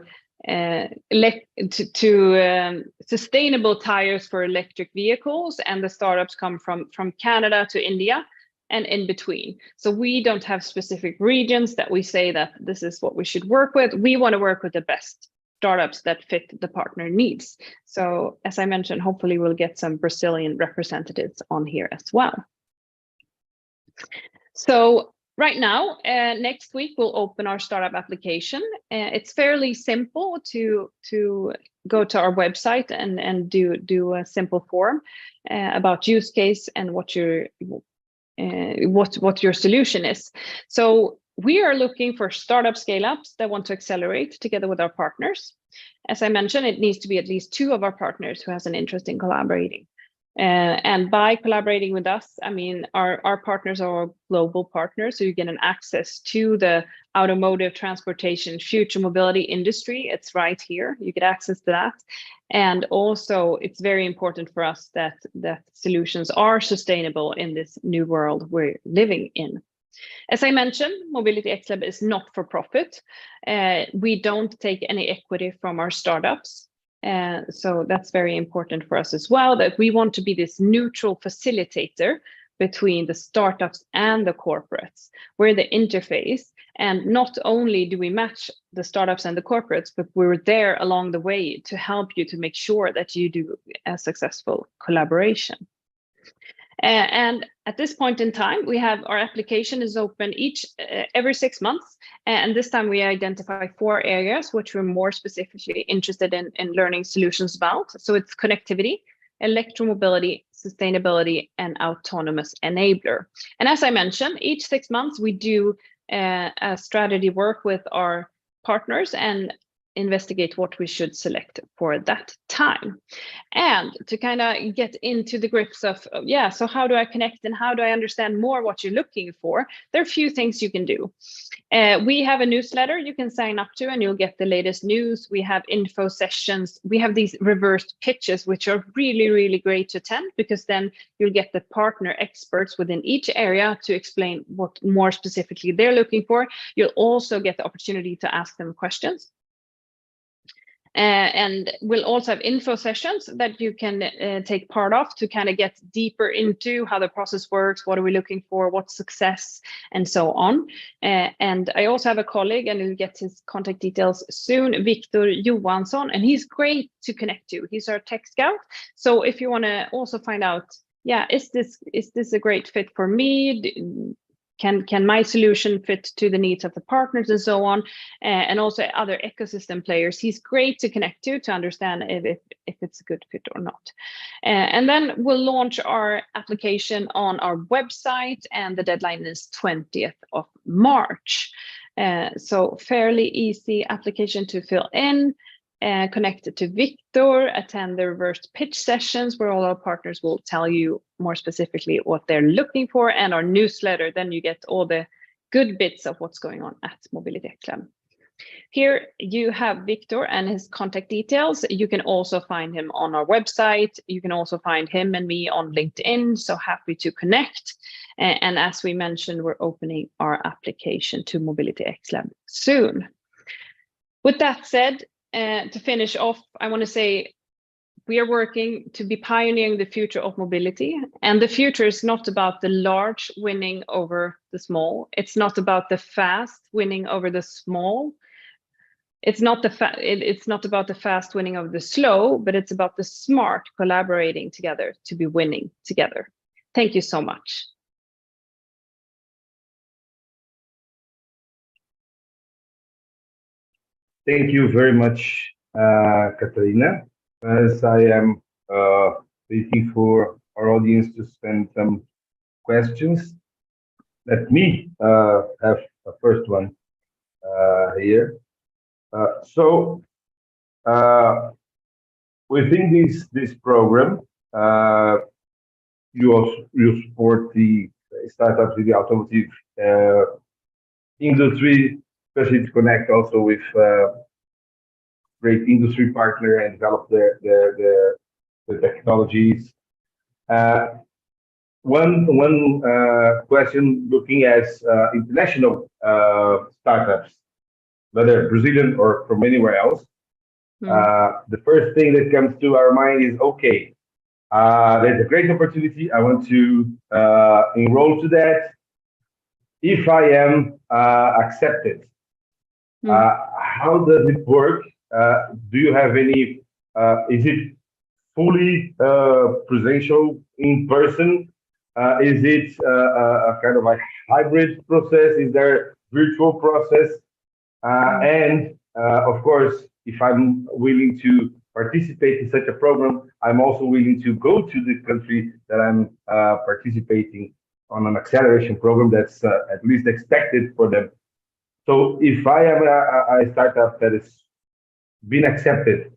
H: sustainable tires for electric vehicles. And the startups come from Canada to India and in between. So we don't have specific regions that we say that this is what we should work with. We want to work with the best startups that fit the partner needs. So as I mentioned, hopefully we'll get some Brazilian representatives on here as well. So right now, next week, we'll open our startup application. It's fairly simple to go to our website and do a simple form about use case and what your solution is. So we are looking for startup scale-ups that want to accelerate together with our partners. As I mentioned, it needs to be at least 2 of our partners who has an interest in collaborating. And by collaborating with us, I mean, our partners are global partners, so you get an access to the automotive, transportation, future mobility industry. It's right here. You get access to that. And also, it's very important for us that solutions are sustainable in this new world we're living in. As I mentioned, MobilityXLab is not for profit. We don't take any equity from our startups. So that's very important for us as well, that we want to be this neutral facilitator between the startups and the corporates. We're the interface. And not only do we match the startups and the corporates, but we're there along the way to help you to make sure that you do a successful collaboration. And at this point in time, we have our application is open every 6 months. And this time we identify 4 areas, which we're more specifically interested in learning solutions about. So it's connectivity, electromobility, sustainability, and autonomous enabler. And as I mentioned, each 6 months we do a strategy work with our partners and investigate what we should select for that time. And to kind of get into the grips of, so how do I connect and how do I understand more what you're looking for? There are a few things you can do. We have a newsletter you can sign up to and you'll get the latest news. We have info sessions. We have these reversed pitches, which are really, really great to attend because then you'll get the partner experts within each area to explain what more specifically they're looking for. You'll also get the opportunity to ask them questions. And we'll also have info sessions that you can take part of to kind of get deeper into how the process works, what are we looking for, what's success, and so on. And I also have a colleague, and you'll get his contact details soon, Victor Johansson, and he's great to connect to. He's our tech scout. So if you want to also find out, is this a great fit for me? Can my solution fit to the needs of the partners and so on, and also other ecosystem players? He's great to connect to understand if it's a good fit or not. And then we'll launch our application on our website, and the deadline is 20th of March. So fairly easy application to fill in. Connected to Victor, attend the reverse pitch sessions where all our partners will tell you more specifically what they're looking for, and our newsletter. Then you get all the good bits of what's going on at MobilityXLab. Here you have Victor and his contact details. You can also find him on our website. You can also find him and me on LinkedIn. So happy to connect. And as we mentioned, we're opening our application to MobilityXLab soon. With that said, to finish off, I want to say we are working to be pioneering the future of mobility. And the future is not about the large winning over the small. It's not about the fast winning over the small. It's not about the fast winning over the slow, but it's about the smart collaborating together to be winning together. Thank you so much.
A: Thank you very much, Katarina. As I am waiting for our audience to send some questions, let me have a first one here. So within this program, you support the startups in the automotive industry, especially to connect also with great industry partner and develop the technologies. One question looking at international startups, whether Brazilian or from anywhere else. The first thing that comes to our mind is, okay, there's a great opportunity. I want to enroll to that. If I am accepted, how does it work? Do you have any, is it fully presential in person? Is it a kind of a hybrid process? Is there a virtual process? And of course, if I'm willing to participate in such a program, I'm also willing to go to the country that I'm participating on an acceleration program that's at least expected for them. So if I am a startup that has been accepted,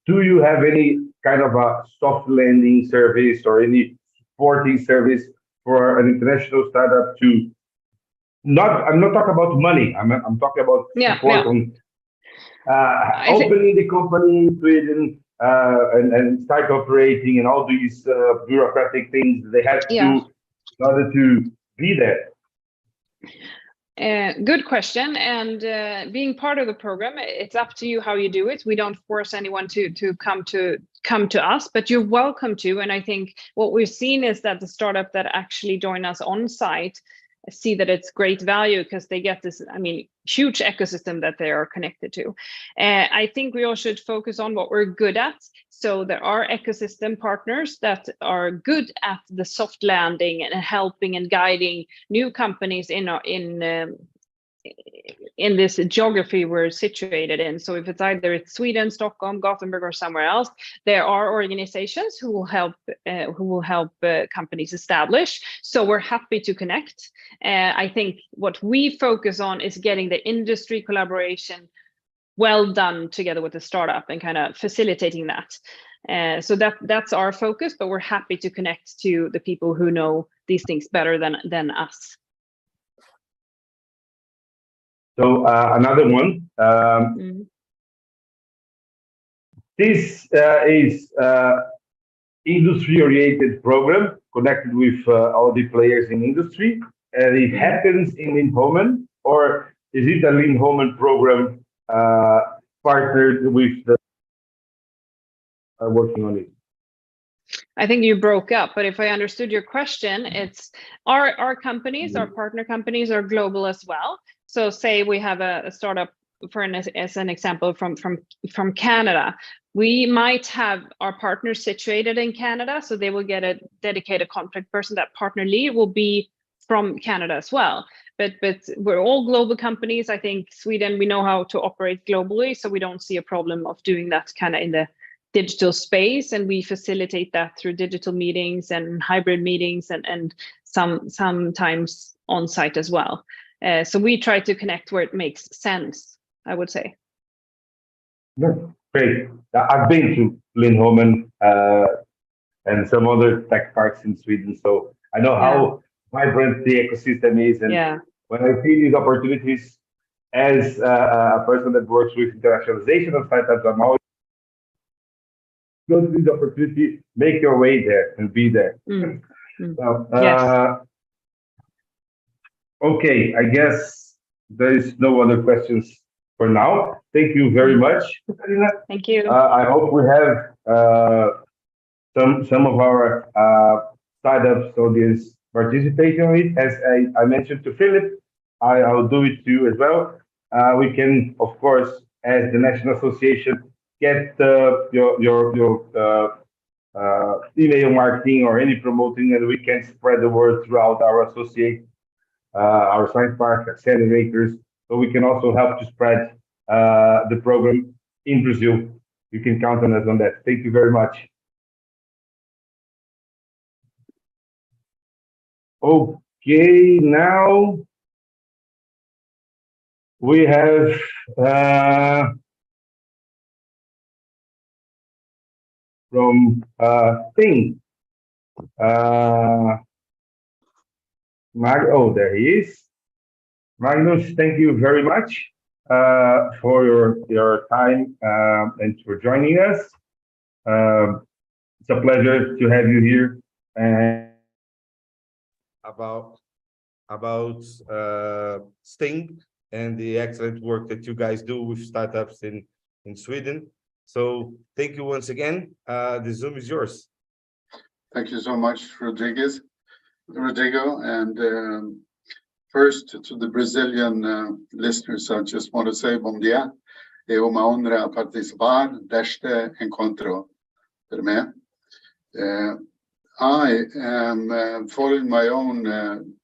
A: do you have any kind of a soft landing service or any supporting service for an international startup to I'm not talking about money. I'm talking about support on opening the company in Sweden and start operating and all these bureaucratic things they have to do in order to be there.
H: Good question. And being part of the program, it's up to you how you do it. We don't force anyone to come to us, but you're welcome to. And I think what we've seen is that the startup that actually join us on site see that it's great value because they get this. I mean, huge ecosystem that they are connected to. I think we all should focus on what we're good at. So there are ecosystem partners that are good at the soft landing and helping and guiding new companies in this geography we're situated in. So if it's Sweden, Stockholm, Gothenburg, or somewhere else, there are organizations who will help companies establish. So we're happy to connect. I think what we focus on is getting the industry collaboration well done together with the startup and kind of facilitating that. So that's our focus, but we're happy to connect to the people who know these things better than us.
A: So another one. This is industry-oriented program connected with all the players in industry, and it happens in Lindholmen, or is it a Lindholmen program partnered with the working on it?
H: I think you broke up, but if I understood your question, it's our companies, our partner companies are global as well. So say we have a startup as an example from Canada. We might have our partners situated in Canada, so they will get a dedicated contact person. That partner lead will be from Canada as well. But we're all global companies. I think Sweden, we know how to operate globally, so we don't see a problem of doing that kind of in the digital space, and we facilitate that through digital meetings and hybrid meetings and sometimes on site as well. So we try to connect where it makes sense, I would say.
A: Great. I've been to Lindholmen and some other tech parks in Sweden, so I know how vibrant the ecosystem is. And when I see these opportunities as a person that works with internationalization of startups, I'm always go to this opportunity, make your way there and be there. So, okay, I guess there is no other questions for now. Thank you very much, Katarina.
H: Thank you.
A: I hope we have some of our startups audience participating on it. As I mentioned to Filip, I'll do it to you as well. We can, of course, as the National Association, get your email marketing or any promoting, and we can spread the word throughout our associate, our science park accelerators, so we can also help to spread the program in Brazil. You can count on us on that. Thank you very much. Okay, now we have from Thing. There he is. Magnus, thank you very much for your time and for joining us. It's a pleasure to have you here and about Sting and the excellent work that you guys do with startups in Sweden. So thank you once again. The Zoom is yours.
E: Thank you so much, Rodrigo. And first, to the Brazilian listeners, I just want to say bom dia. É uma honra participar deste encontro. I am following my own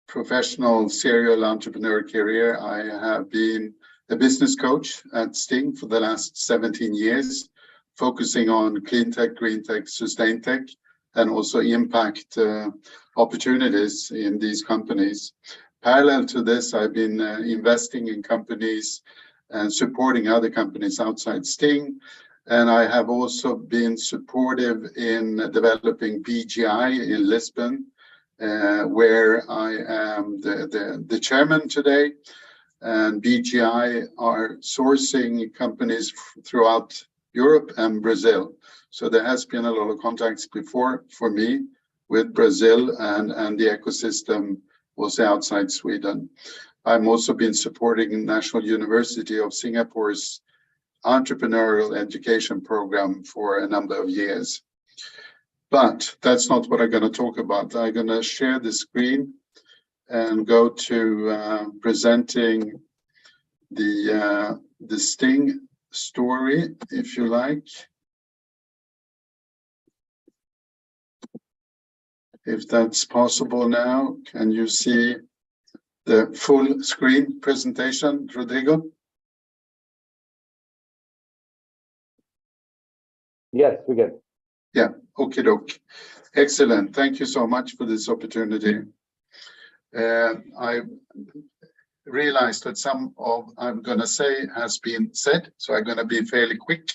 E: professional serial entrepreneur career. I have been a business coach at Sting for the last 17 years, focusing on clean tech, green tech, sustain tech, and also impact opportunities in these companies. Parallel to this, I've been investing in companies and supporting other companies outside Sting. And I have also been supportive in developing BGI in Lisbon, where I am the chairman today. And BGI are sourcing companies throughout Europe and Brazil. So there has been a lot of contacts before for me with Brazil and the ecosystem also outside Sweden. I've also been supporting National University of Singapore's entrepreneurial education program for a number of years. But that's not what I'm going to talk about. I'm going to share the screen and go to presenting the Sting story, if you like. If that's possible now, can you see the full screen presentation, Rodrigo?
A: Yes, we get.
E: Yeah, okie doke. Excellent. Thank you so much for this opportunity. I realized that some of I'm going to say has been said, so I'm going to be fairly quick.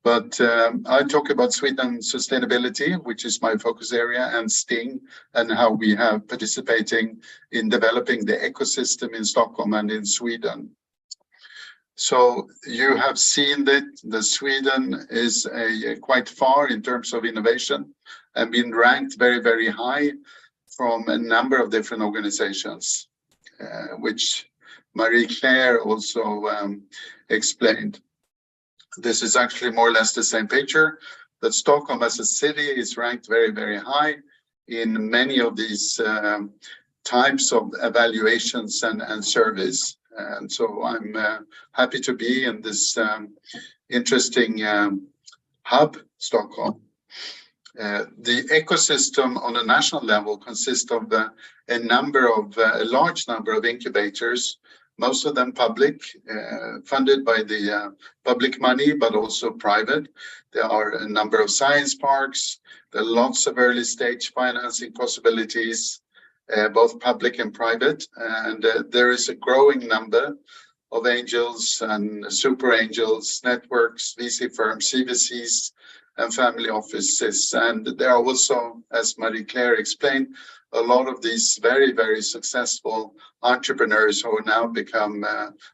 E: But I talk about Sweden sustainability, which is my focus area, and Sting, and how we have participating in developing the ecosystem in Stockholm and in Sweden. So you have seen that Sweden is quite far in terms of innovation and been ranked very, very high from a number of different organizations, which Marie-Claire also explained. This is actually more or less the same picture, that Stockholm as a city is ranked very, very high in many of these types of evaluations and surveys. And so I'm happy to be in this interesting hub, Stockholm. The ecosystem on a national level consists of a large number of incubators, most of them public, funded by the public money, but also private. There are a number of science parks. There are lots of early stage financing possibilities, both public and private. And there is a growing number of angels and super angels, networks, VC firms, CVCs, and family offices. And there are also, as Marie-Claire explained, a lot of these very, very successful entrepreneurs who have now become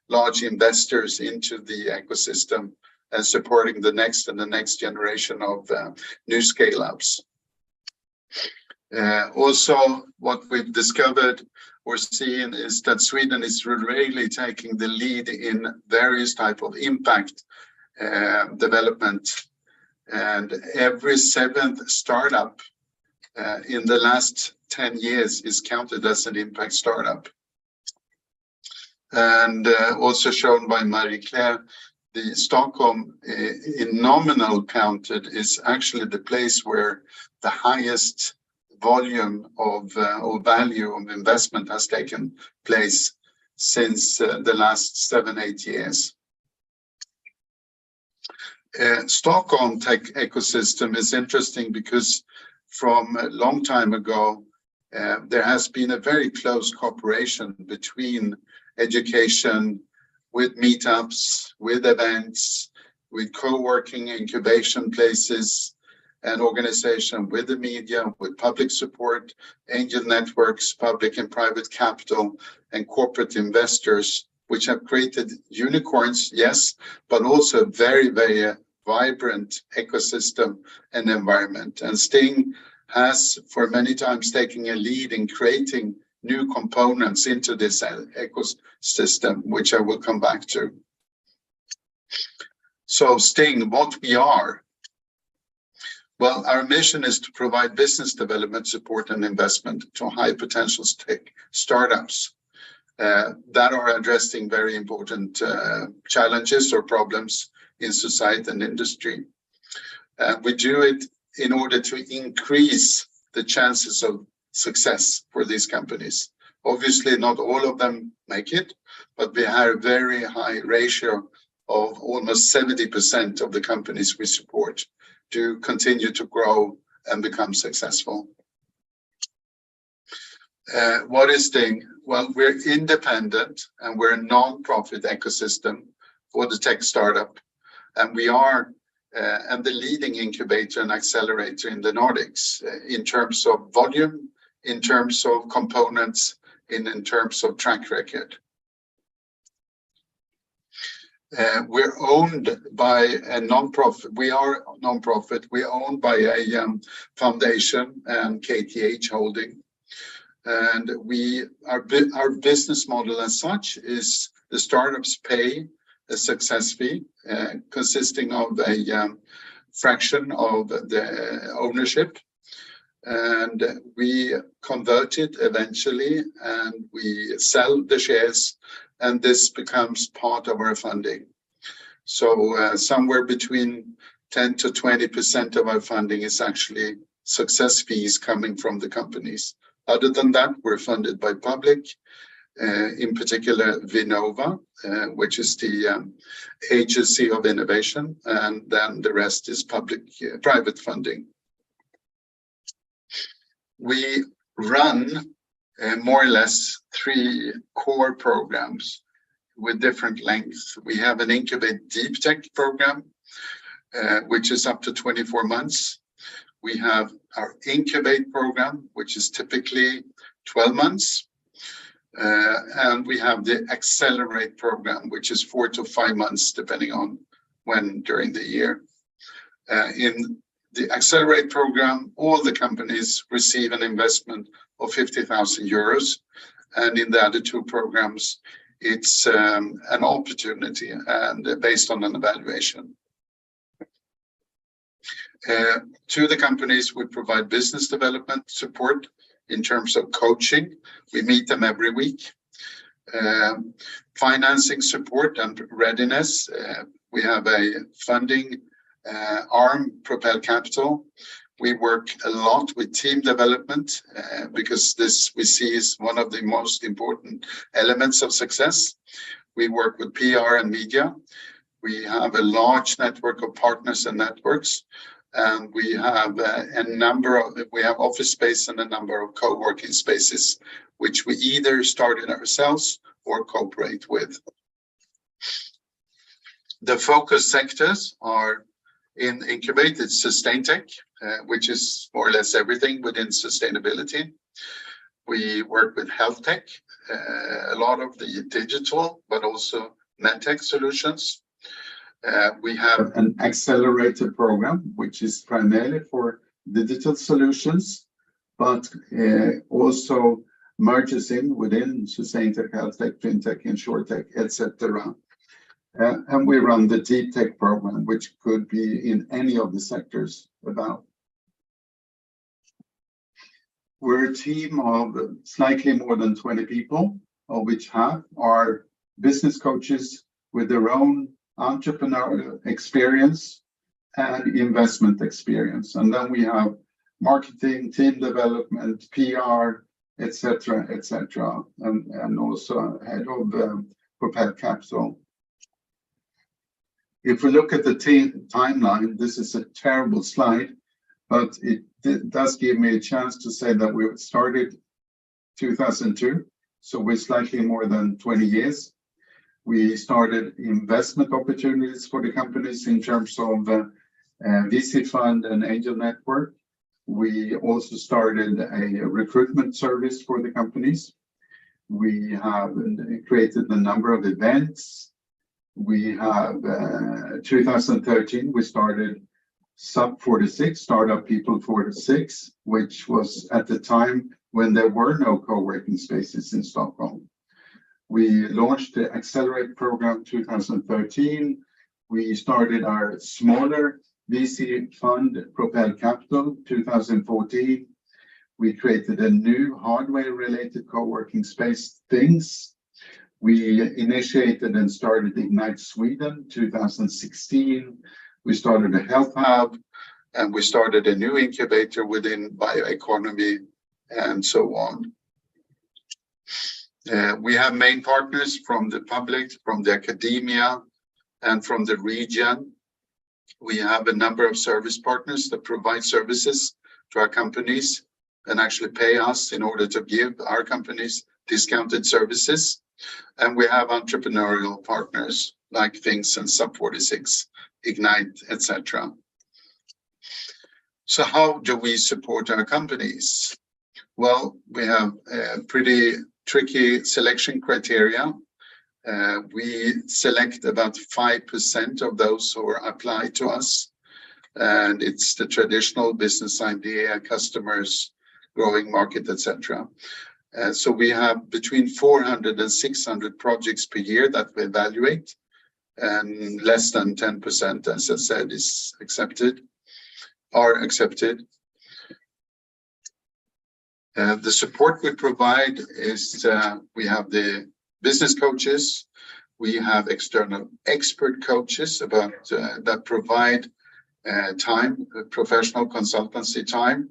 E: large investors into the ecosystem and supporting the next generation of new scale-ups. Also, what we've discovered or seen is that Sweden is really taking the lead in various type of impact development. And every 7th startup in the last 10 years is counted as an impact startup. And also shown by Marie-Claire, the Stockholm in nominal counted is actually the place where the highest volume of value of investment has taken place since the last 7-8 years. Stockholm tech ecosystem is interesting because from a long time ago, there has been a very close cooperation between education, with meetups, with events, with co-working incubation places, and organization with the media, with public support, angel networks, public and private capital, and corporate investors, which have created unicorns, yes, but also a very, very vibrant ecosystem and environment. And Sting has for many times taken a lead in creating new components into this ecosystem, which I will come back to. So Sting, what we are. Well, our mission is to provide business development support and investment to high potential tech startups that are addressing very important challenges or problems in society and industry. We do it in order to increase the chances of success for these companies. Obviously, not all of them make it, but we have a very high ratio of almost 70% of the companies we support to continue to grow and become successful. What is Sting? Well, we're independent and we're a non-profit ecosystem for the tech startup. And we are and the leading incubator and accelerator in the Nordics in terms of volume, in terms of components, in terms of track record. We're owned by a non-profit. We are non-profit. We're owned by a foundation and KTH Holding. And our business model as such is the startups pay a success fee consisting of a fraction of the ownership. and we convert it eventually, and we sell the shares, and this becomes part of our funding. So somewhere between 10 to 20% of our funding is actually success fees coming from the companies. Other than that, we're funded by public, in particular Vinnova, which is the agency of innovation, and then the rest is private funding. We run more or less 3 core programs with different lengths. We have an Incubate Deep Tech program, which is up to 24 months. We have our Incubate program, which is typically 12 months. And we have the Accelerate program, which is 4 to 5 months, depending on when during the year. In the Accelerate program, all the companies receive an investment of 50,000 euros. And in the other 2 programs, it's an opportunity and based on an evaluation. To the companies, we provide business development support in terms of coaching. We meet them every week. Financing support and readiness. We have a funding arm, Propel Capital. We work a lot with team development because this we see is one of the most important elements of success. We work with PR and media. We have a large network of partners and networks. And we have we have office space and a number of co-working spaces, which we either started ourselves or cooperate with. The focus sectors are in Incubate, it's sustain tech, which is more or less everything within sustainability. We work with health tech, a lot of the digital, but also medtech solutions. We have an accelerator program, which is primarily for digital solutions, but also merges in within sustain tech, health tech, fintech, insurtech, etc. And we run the deep tech program, which could be in any of the sectors about. We're a team of slightly more than 20 people, of which half are business coaches with their own entrepreneurial experience and investment experience. And then we have marketing, team development, PR, etc., etc., and also head of Propel Capital. If we look at the timeline, this is a terrible slide, but it does give me a chance to say that we started 2002, so we're slightly more than 20 years. We started investment opportunities for the companies in terms of VC fund and angel network. We also started a recruitment service for the companies. We have created a number of events. We have 2013, we started Sub 46, Startup People 46, which was at the time when there were no co-working spaces in Stockholm. We launched the Accelerate program 2013. We started our smaller VC fund, Propel Capital, 2014. We created a new hardware-related co-working space, Things. We initiated and started Ignite Sweden, 2016. We started a health hub, and we started a new incubator within bioeconomy, and so on. We have main partners from the public, from the academia, and from the region. We have a number of service partners that provide services to our companies and actually pay us in order to give our companies discounted services. And we have entrepreneurial partners like Things and Sub 46, Ignite, etc. So how do we support our companies? Well, we have pretty tricky selection criteria. We select about 5% of those who apply to us. And it's the traditional business idea, customers, growing market, etc. So we have between 400 and 600 projects per year that we evaluate, and less than 10%, as I said, are accepted. The support we provide is we have the business coaches, we have external expert coaches about that provide time, professional consultancy time,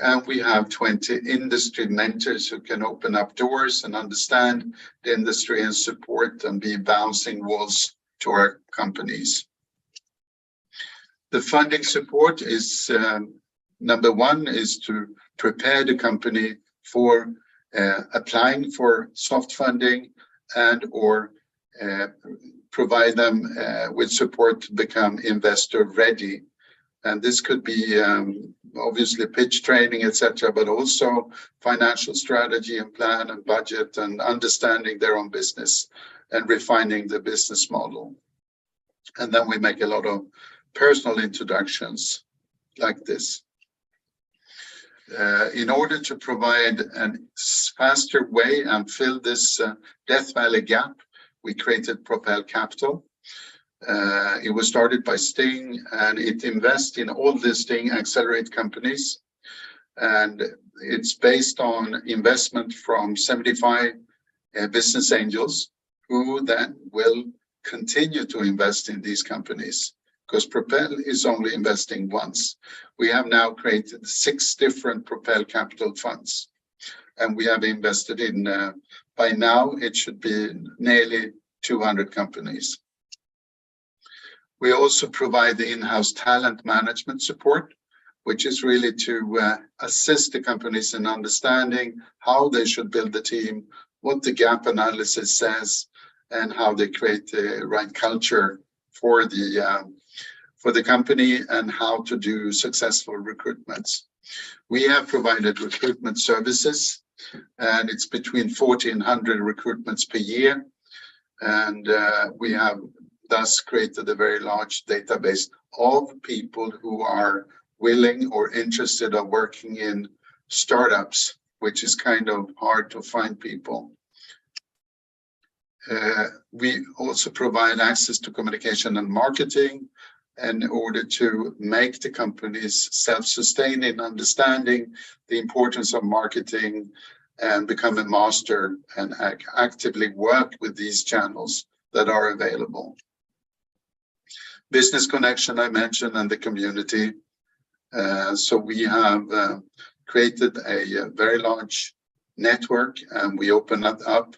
E: and we have 20 industry mentors who can open up doors and understand the industry and support and be bouncing walls to our companies. The funding support is number one is to prepare the company for applying for soft funding and or provide them with support to become investor ready. And this could be obviously pitch training, etc., but also financial strategy and plan and budget and understanding their own business and refining the business model. And then we make a lot of personal introductions like this. In order to provide a faster way and fill this Death Valley gap, we created Propel Capital. It was started by Sting, and it invests in all the Sting Accelerate companies. And it's based on investment from 75 business angels who then will continue to invest in these companies, because Propel is only investing once. We have now created 6 different Propel Capital funds, and we have invested in, by now, it should be nearly 200 companies. We also provide the in-house talent management support, which is really to assist the companies in understanding how they should build the team, what the gap analysis says, and how they create the right culture for the company and how to do successful recruitments. We have provided recruitment services, and it's between 40 and 100 recruitments per year. And we have thus created a very large database of people who are willing or interested in working in startups, which is kind of hard to find people. We also provide access to communication and marketing in order to make the companies self-sustaining, understanding the importance of marketing and become a master and actively work with these channels that are available. Business connection, I mentioned, and the community. So we have created a very large network, and we open that up.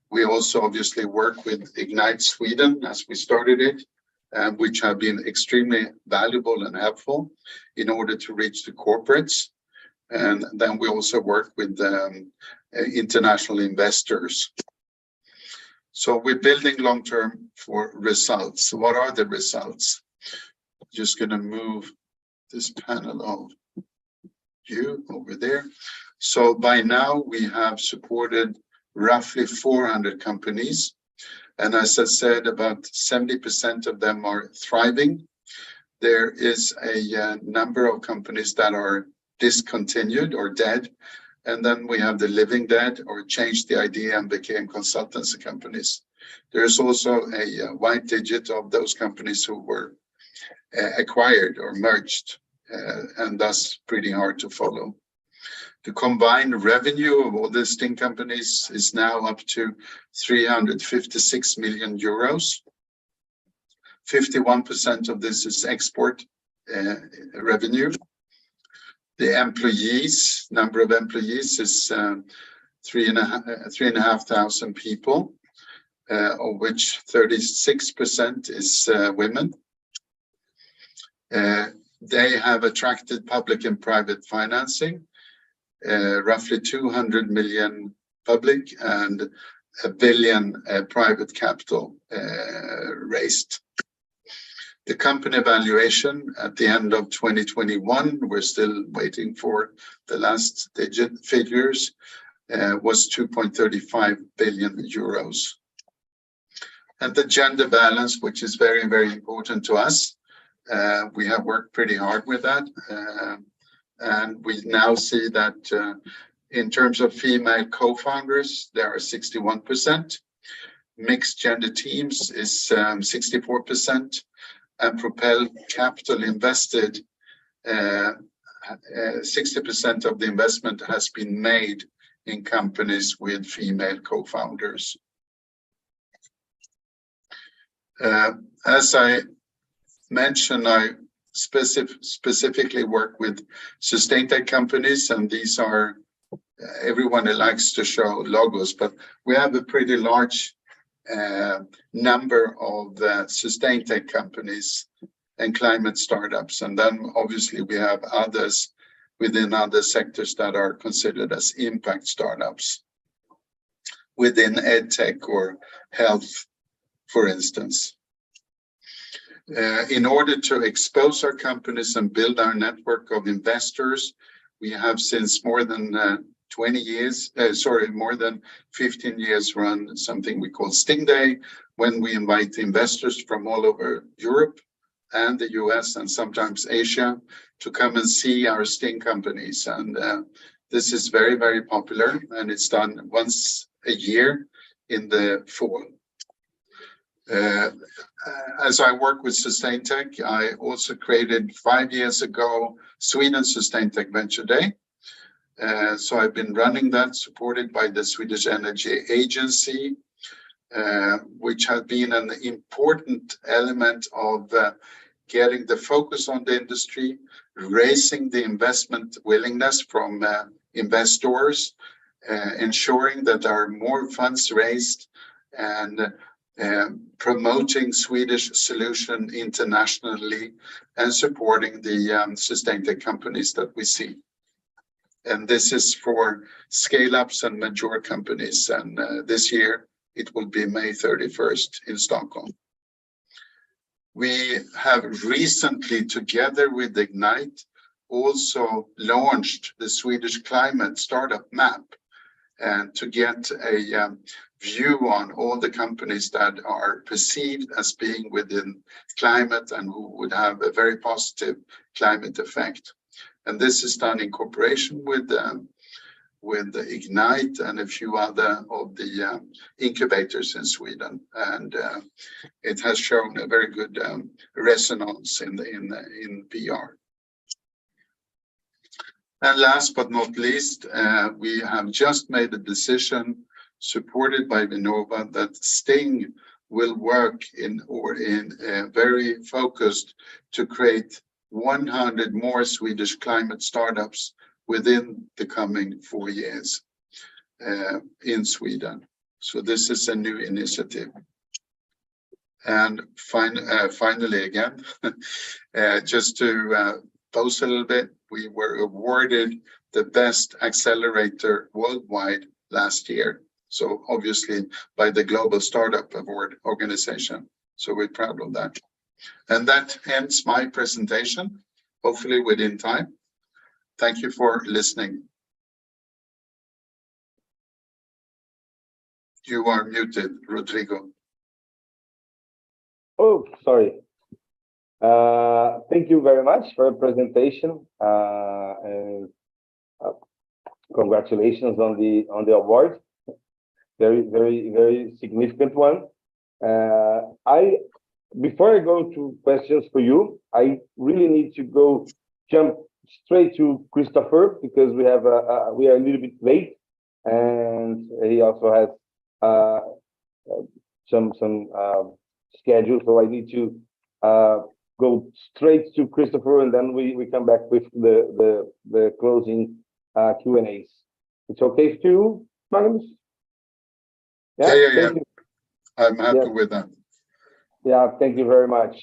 E: We also obviously work with Ignite Sweden as we started it, which have been extremely valuable and helpful in order to reach the corporates. And then we also work with international investors. So we're building long-term for results. So what are the results? Just going to move this panel of you over there. So by now we have supported roughly 400 companies. And as I said, about 70% of them are thriving. There is a number of companies that are discontinued or dead. And then we have the living dead or changed the idea and became consultancy companies. There's also a white digit of those companies who were acquired or merged, and thus pretty hard to follow. The combined revenue of all the Sting companies is now up to 356 million euros. 51% of this is export revenue. The employees, number of employees is 3,500 people, of which 36% is women. They have attracted public and private financing, roughly 200 million public and 1 billion private capital raised. The company valuation at the end of 2021, we're still waiting for the last digit figures, was 2.35 billion euros. And the gender balance, which is very, very important to us, we have worked pretty hard with that. And we now see that in terms of female co-founders, there are 61%. Mixed gender teams is 64%. And Propel Capital invested 60% of the investment has been made in companies with female co-founders. As I mentioned, I specifically work with sustainable companies, and these are everyone likes to show logos, but we have a pretty large number of sustainable companies and climate startups, and then obviously we have others within other sectors that are considered as impact startups within edtech or health, for instance. In order to expose our companies and build our network of investors, we have since more than more than 15 years run something we call Sting Day, when we invite investors from all over Europe and the US and sometimes Asia to come and see our Sting companies. And this is very, very popular, and it's done once a year in the fall. As I work with SustainTech, I also created 5 years ago Sweden SustainTech Venture Day. So I've been running that, supported by the Swedish Energy Agency, which has been an important element of getting the focus on the industry, raising the investment willingness from investors, ensuring that there are more funds raised, and promoting Swedish solution internationally, and supporting the sustainable companies that we see. And this is for scale-ups and mature companies. And this year, it will be May 31st in Stockholm. We have recently, together with Ignite, also launched the Swedish Climate Startup Map, and to get a view on all the companies that are perceived as being within climate and who would have a very positive climate effect. And this is done in cooperation with Ignite and a few other of the incubators in Sweden. And it has shown a very good resonance in PR. And last but not least, we have just made a decision, supported by Vinnova, that Sting will work in very focused to create 100 more Swedish climate startups within the coming 4 years in Sweden. So this is a new initiative. And finally, again, just to boast a little bit, we were awarded the best accelerator worldwide last year. So obviously by the Global Startup Award organization. So we're proud of that. And that ends my presentation, hopefully within time. Thank you for listening. You are muted, Rodrigo.
A: Oh, sorry. Thank you very much for the presentation, and congratulations on the award. Very, very, very significant one. Before I go to questions for you, I really need to jump straight to Christopher, because we are a little bit late, and he also has some schedule, so I need to go straight to Christopher, and then we come back with the closing Q&As. It's okay for you, Magnus?
E: Yeah. I'm happy with that.
A: Yeah, thank you very much.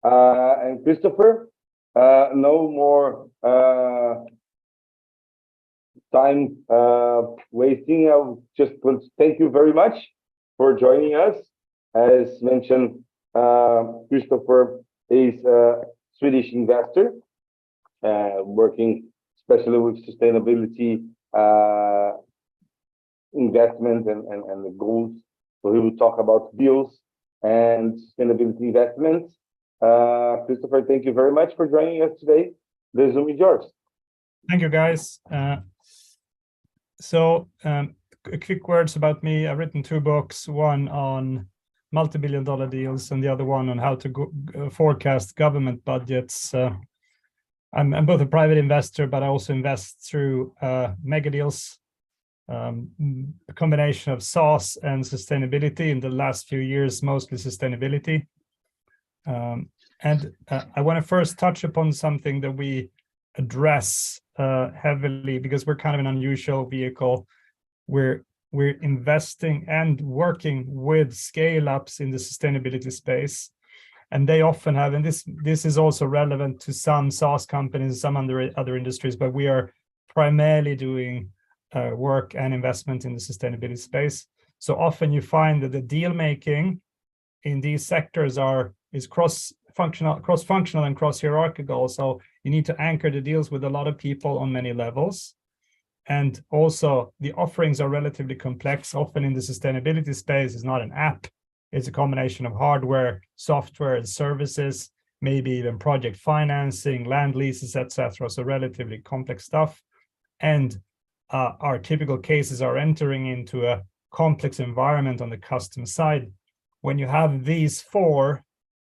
A: And Christopher, no more time wasting. I just want to thank you very much for joining us. As mentioned, Christopher is a Swedish investor, working especially with sustainability investment and the goals. So he will talk about deals and sustainability investments. Christopher, thank you very much for joining us today. The Zoom is yours.
I: Thank you, guys. A quick words about me. I've written 2 books, one on multi-billion-dollar deals and the other one on how to forecast government budgets. I'm both a private investor, but I also invest through mega deals, a combination of SaaS and sustainability. In the last few years, mostly sustainability. And I want to first touch upon something that we address heavily, because we're kind of an unusual vehicle. We're investing and working with scale-ups in the sustainability space, and they often have, and this is also relevant to some SaaS companies, some other industries, but we are primarily doing work and investment in the sustainability space. So often you find that the deal making in these sectors is cross-functional and cross-hierarchical. So you need to anchor the deals with a lot of people on many levels. And also the offerings are relatively complex. Often in the sustainability space, it's not an app. It's a combination of hardware, software, and services, maybe even project financing, land leases, etc. So relatively complex stuff. And our typical cases are entering into a complex environment on the customer side. When you have these four,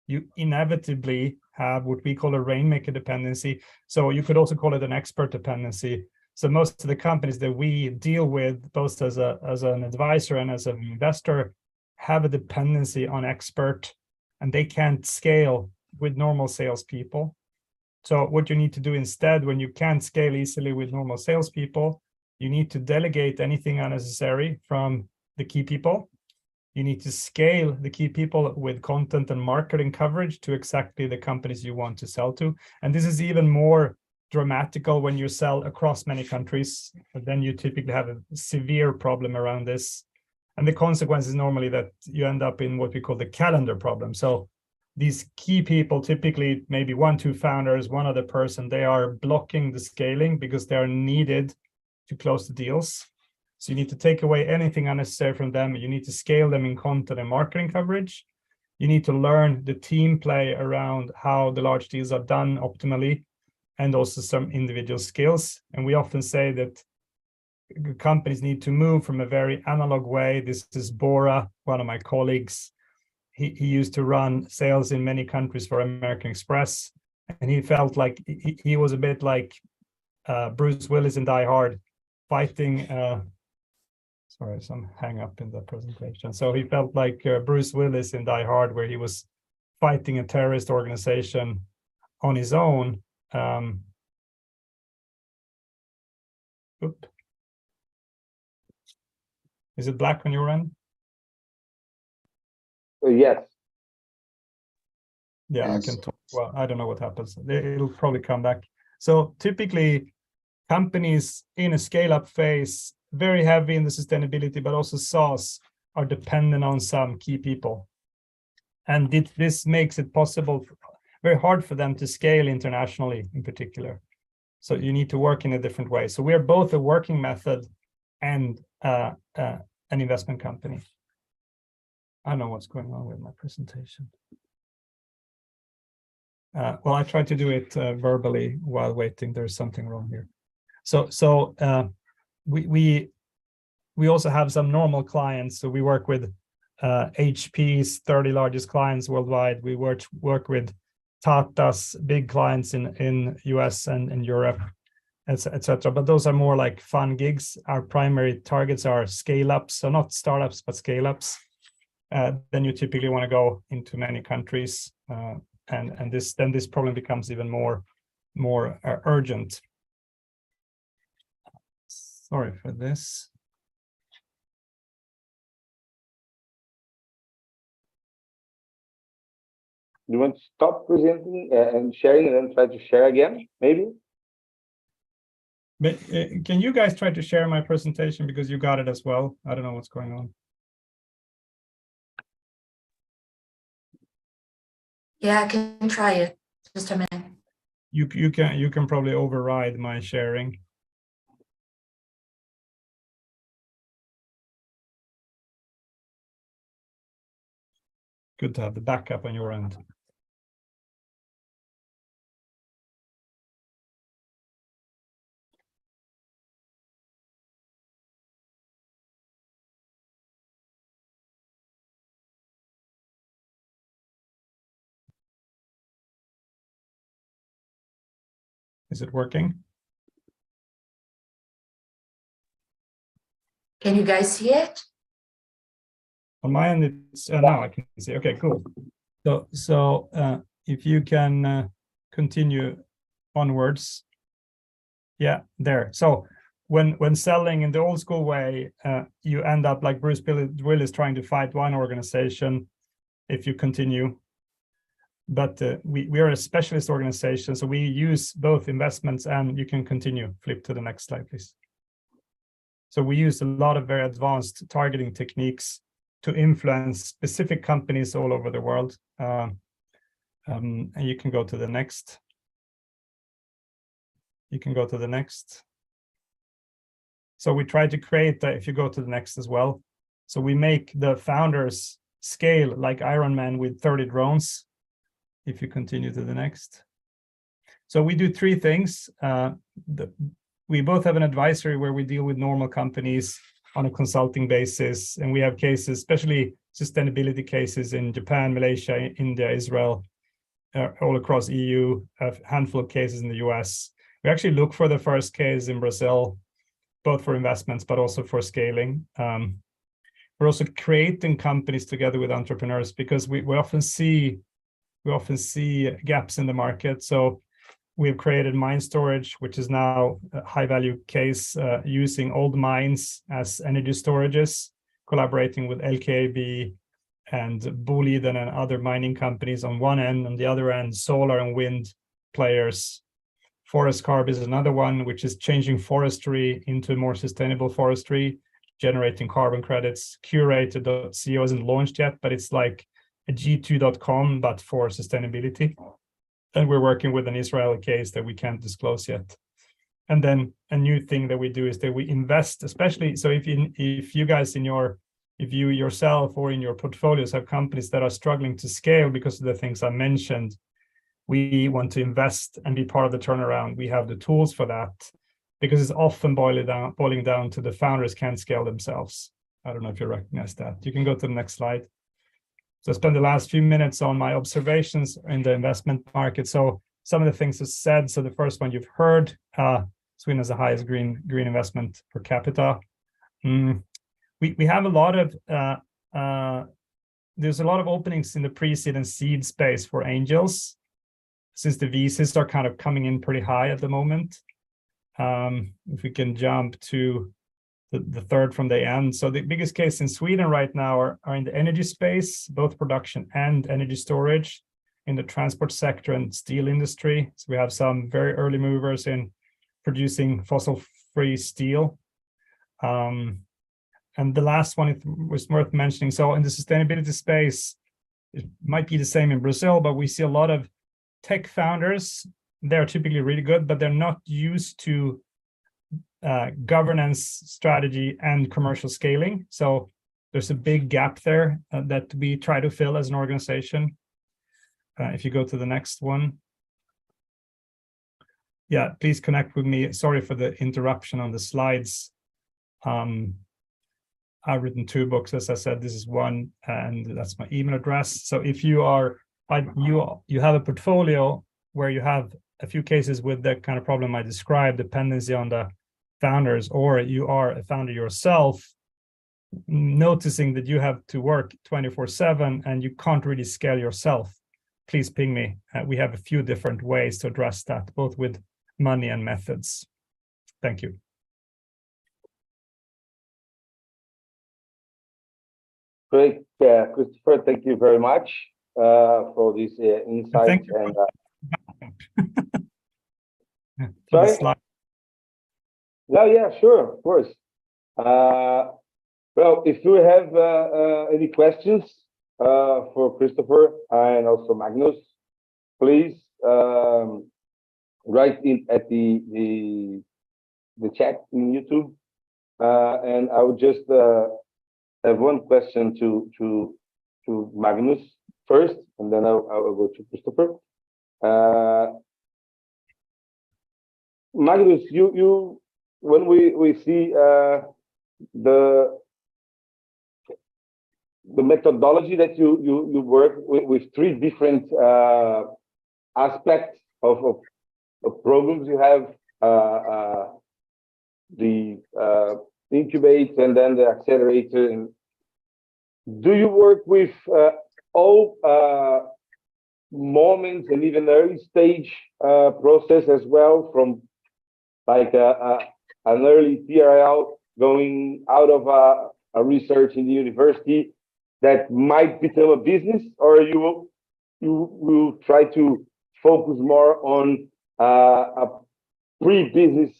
I: you inevitably have what we call a rainmaker dependency. So you could also call it an expert dependency. So most of the companies that we deal with, both as an advisor and as an investor, have a dependency on expert, and they can't scale with normal salespeople. So what you need to do instead, when you can't scale easily with normal salespeople, you need to delegate anything unnecessary from the key people. You need to scale the key people with content and marketing coverage to exactly the companies you want to sell to. And this is even more dramatical when you sell across many countries. Then you typically have a severe problem around this. And the consequence is normally that you end up in what we call the calendar problem. So these key people, typically maybe 1-2 founders, one other person, they are blocking the scaling because they are needed to close the deals. So you need to take away anything unnecessary from them. You need to scale them in content and marketing coverage. You need to learn the team play around how the large deals are done optimally, and also some individual skills. And we often say that companies need to move from a very analog way. This is Bora, one of my colleagues. He used to run sales in many countries for American Express, and he felt like he was a bit like Bruce Willis in Die Hard, fighting. Sorry, some hang up in the presentation. So he felt like Bruce Willis in Die Hard, where he was fighting a terrorist organization on his own. Is it black on your end?
A: Yes.
I: Yeah,
E: Yes.
I: I can talk. Well, I don't know what happens. It'll probably come back. So typically, companies in a scale-up phase, very heavy in the sustainability, but also SaaS, are dependent on some key people. And this makes it possible, very hard for them to scale internationally in particular. So you need to work in a different way. So we are both a working method and an investment company. I don't know what's going on with my presentation. Well, I tried to do it verbally while waiting. There's something wrong here. So we also have some normal clients. So we work with HP's 30 largest clients worldwide. We work with Tata's big clients in US and in Europe, etc. But those are more like fun gigs. Our primary targets are scale-ups, so not startups, but scale-ups. Then you typically want to go into many countries, and this problem becomes even more urgent. Sorry for this.
A: You want to stop presenting and sharing, and then try to share again, maybe?
I: But, can you guys try to share my presentation, because you got it as well? I don't know what's going on.
D: Yeah, I can try it. Just a minute.
I: You can probably override my sharing. Good to have the backup on your end. Is it working?
D: Can you guys see it?
I: On my end, it's now I can see. Okay, cool. So if you can continue onwards. Yeah, there. So when selling in the old school way, you end up like Bruce Willis trying to fight one organization if you continue. But we are a specialist organization, so we use both investments and you can continue. Flip to the next slide, please. So we use a lot of very advanced targeting techniques to influence specific companies all over the world. And you can go to the next. You can go to the next. So we try to create, if you go to the next as well. So we make the founders scale like Iron Man with 30 drones. If you continue to the next. So we do three things. We both have an advisory where we deal with normal companies on a consulting basis. And we have cases, especially sustainability cases in Japan, Malaysia, India, Israel, all across EU, a handful of cases in the US. We actually look for the first case in Brazil, both for investments, but also for scaling. We're also creating companies together with entrepreneurs because we often see gaps in the market. So we've created mine storage, which is now a high value case using old mines as energy storages, collaborating with LKAB and Boliden and other mining companies on one end. On the other end, solar and wind players. Forest Carb is another one, which is changing forestry into more sustainable forestry, generating carbon credits. Curator.co isn't launched yet, but it's like a G2.com, but for sustainability. And we're working with an Israeli case that we can't disclose yet. And then a new thing that we do is that we invest, especially, so if you guys if you yourself or in your portfolios have companies that are struggling to scale because of the things I mentioned, we want to invest and be part of the turnaround. We have the tools for that because it's often boiling down to the founders can't scale themselves. I don't know if you recognize that. You can go to the next slide. So I spent the last few minutes on my observations in the investment market. So some of the things I said. So the first one you've heard, Sweden has the highest green investment per capita. We have a lot of there's a lot of openings in the pre-seed and seed space for angels, since the VCs are kind of coming in pretty high at the moment. If we can jump to the third from the end. So the biggest case in Sweden right now are in the energy space, both production and energy storage, in the transport sector and steel industry. So we have some very early movers in producing fossil-free steel. And the last one was worth mentioning. So in the sustainability space, it might be the same in Brazil, but we see a lot of tech founders. They're typically really good, but they're not used to governance, strategy, and commercial scaling. So there's a big gap there that we try to fill as an organization. If you go to the next one. Yeah, please connect with me. Sorry for the interruption on the slides. I've written 2 books, as I said. This is one, and that's my email address. So if you are, you have a portfolio where you have a few cases with the kind of problem I described, dependency on the founders, or you are a founder yourself, noticing that you have to work 24/7 and you can't really scale yourself, please ping me. We have a few different ways to address that, both with money and methods. Thank you.
A: Great, Christopher, thank you very much for these insights. And sorry? Yeah, sure, of course. Well, if you have any questions for Christopher and also Magnus, please write in at the chat in YouTube, and I would just have one question to Magnus first, and then I will go to Christopher. Magnus, you when we see the methodology that you work with 3 different aspects of programs you have, the incubate and then the accelerator. And do you work with all moments and even early stage process as well, from like an early TRL going out of a research in the university that might become a business, or you will try to focus more on a pre-business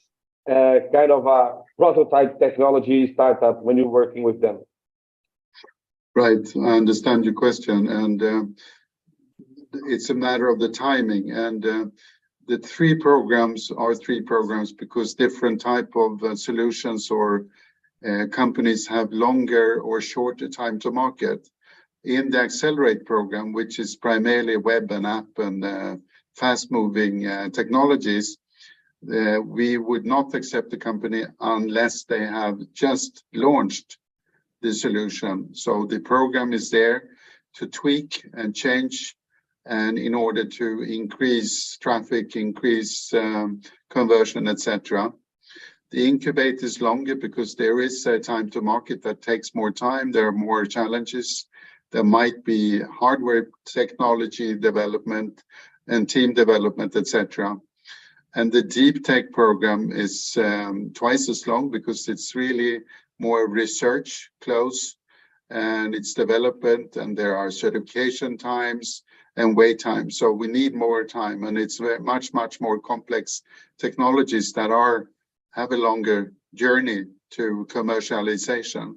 A: kind of a prototype technology startup when you're working with them?
E: Right, I understand your question, and it's a matter of the timing. And the three programs are three programs because different type of solutions or companies have longer or shorter time to market. In the Accelerate program, which is primarily web and app and fast-moving technologies, we would not accept the company unless they have just launched the solution. So the program is there to tweak and change, and in order to increase traffic, increase conversion, etc. The incubate is longer because there is a time to market that takes more time. There are more challenges. There might be hardware technology development and team development, etc. And the deep tech program is twice as long because it's really more research close, and it's development, and there are certification times and wait time. So we need more time, and it's very much more complex technologies that have a longer journey to commercialization.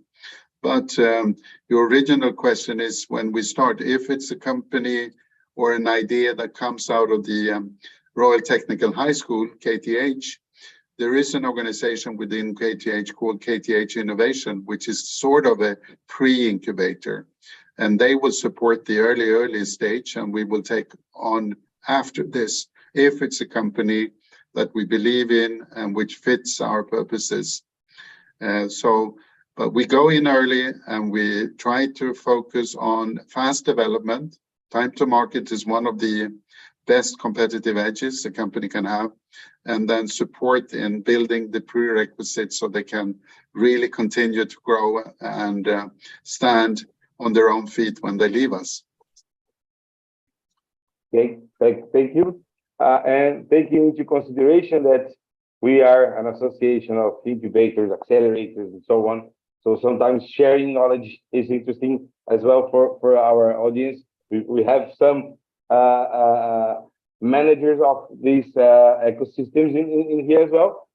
E: But your original question is, when we start, if it's a company or an idea that comes out of the Royal Technical High School, KTH, there is an organization within KTH called KTH Innovation, which is sort of a pre-incubator. And they will support the early stage, and we will take on after this, if it's a company that we believe in and which fits our purposes. But we go in early and we try to focus on fast development. Time to market is one of the best competitive edges a company can have, and then support in building the prerequisites so they can really continue to grow and stand on their own feet when they leave us.
A: Okay, thank you. And taking into consideration that we are an association of incubators, accelerators, and so on, so sometimes sharing knowledge is interesting as well for our audience. We have some managers of these ecosystems in here as well.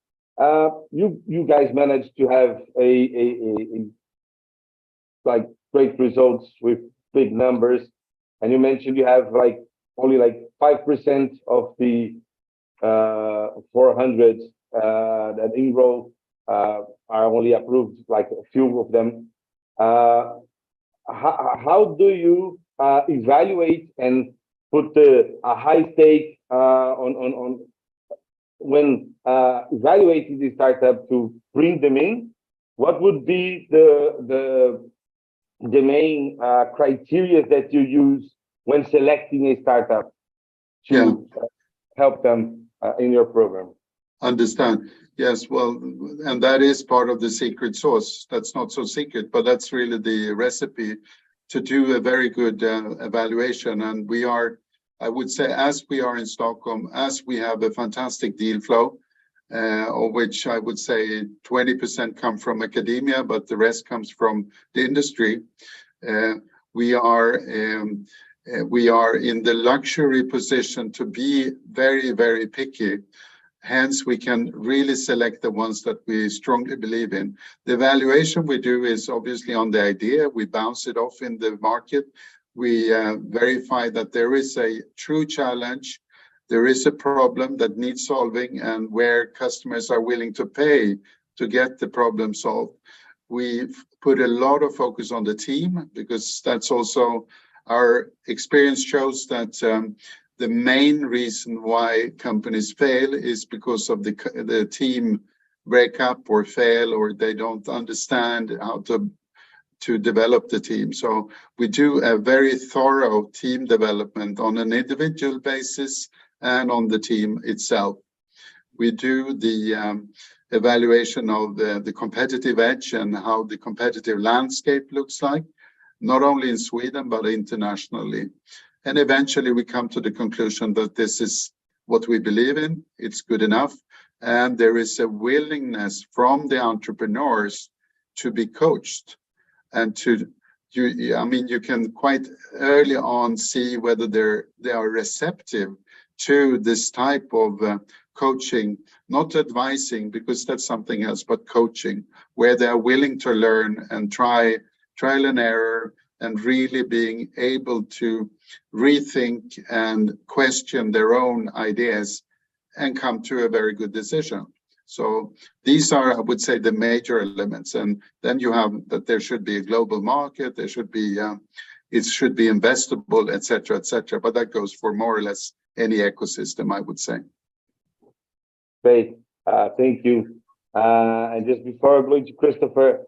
A: You guys managed to have a like great results with big numbers, and you mentioned you have like only like 5% of the 400 that enroll are only approved, like a few of them. How do you evaluate and put a high stake on when evaluating the startup to bring them in? What would be the main criteria that you use when selecting a startup to help them in your program?
E: Understand. Yes, well, and that is part of the secret sauce. That's not so secret, but that's really the recipe to do a very good evaluation. And we are, I would say, as we are in Stockholm, as we have a fantastic deal flow, of which I would say 20% come from academia, but the rest comes from the industry. We are in the luxury position to be very, very picky. Hence, we can really select the ones that we strongly believe in. The evaluation we do is obviously on the idea. We bounce it off in the market. We verify that there is a true challenge. There is a problem that needs solving, and where customers are willing to pay to get the problem solved. We put a lot of focus on the team, because that's also our experience shows that the main reason why companies fail is because of the team break up or fail, or they don't understand how to develop the team. So we do a very thorough team development on an individual basis and on the team itself. We do the evaluation of the competitive edge and how the competitive landscape looks like, not only in Sweden, but internationally. And eventually we come to the conclusion that this is what we believe in, it's good enough, and there is a willingness from the entrepreneurs to be coached and you can quite early on see whether they are receptive to this type of coaching, not advising, because that's something else, but coaching, where they are willing to learn and trial and error, and really being able to rethink and question their own ideas and come to a very good decision. So these are, I would say, the major elements. And then you have that there should be a global market, there should be, it should be investable, et cetera, but that goes for more or less any ecosystem, I would say.
A: Great, thank you. And just before going to Christopher,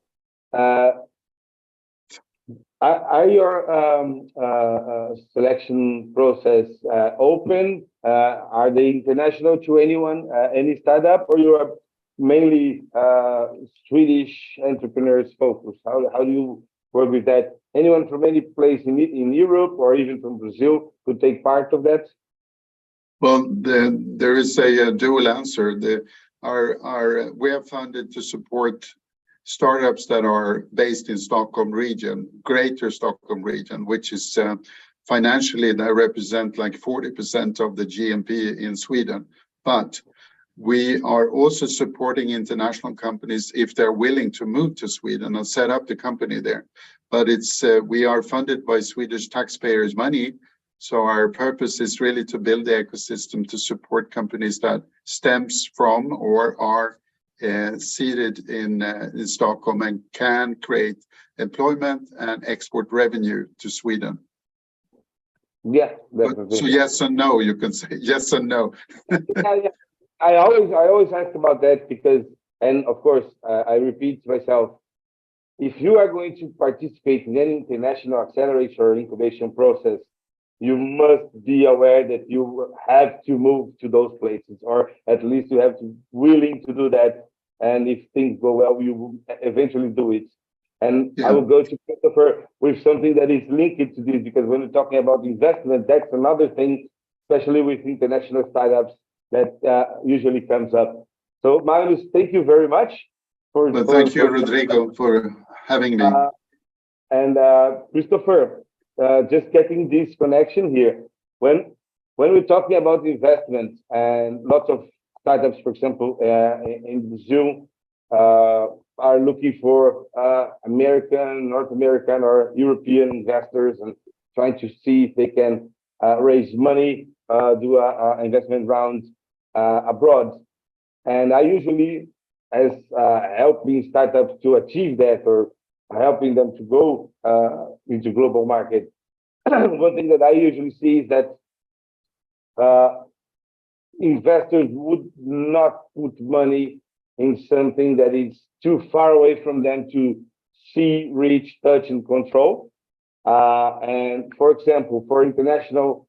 A: are your selection process open? Are they international to anyone, any startup, or you are mainly Swedish entrepreneurs focused? How do you work with that? Anyone from any place in Europe or even from Brazil could take part of that?
E: Well, there is a dual answer. We are funded to support startups that are based in Stockholm region, greater Stockholm region, which is financially, they represent like 40% of the GNP in Sweden. But we are also supporting international companies if they're willing to move to Sweden and set up the company there. But it's we are funded by Swedish taxpayers' money. So our purpose is really to build the ecosystem to support companies that stems from or are seated in Stockholm and can create employment and export revenue to Sweden.
A: Yeah, definitely.
E: So yes and no, you can say yes and no.
A: Yeah. I always ask about that because, and of course, I repeat myself, if you are going to participate in any international acceleration or incubation process, you must be aware that you have to move to those places, or at least you have to be willing to do that. And if things go well, you will eventually do it. And yeah. I will go to Christopher with something that is linked to this, because when we're talking about investment, that's another thing, especially with international startups, that usually comes up. So Magnus, thank you very much.
E: Thank you, Rodrigo, for having me.
A: And Christopher, just getting this connection here. When we're talking about investment, and lots of startups, for example, in Brazil, are looking for American, North American, or European investors and trying to see if they can raise money, do an investment round abroad. And I usually, as helping startups to achieve that or helping them to go into global market, one thing that I usually see is that investors would not put money in something that is too far away from them to see, reach, touch, and control. And for example, for international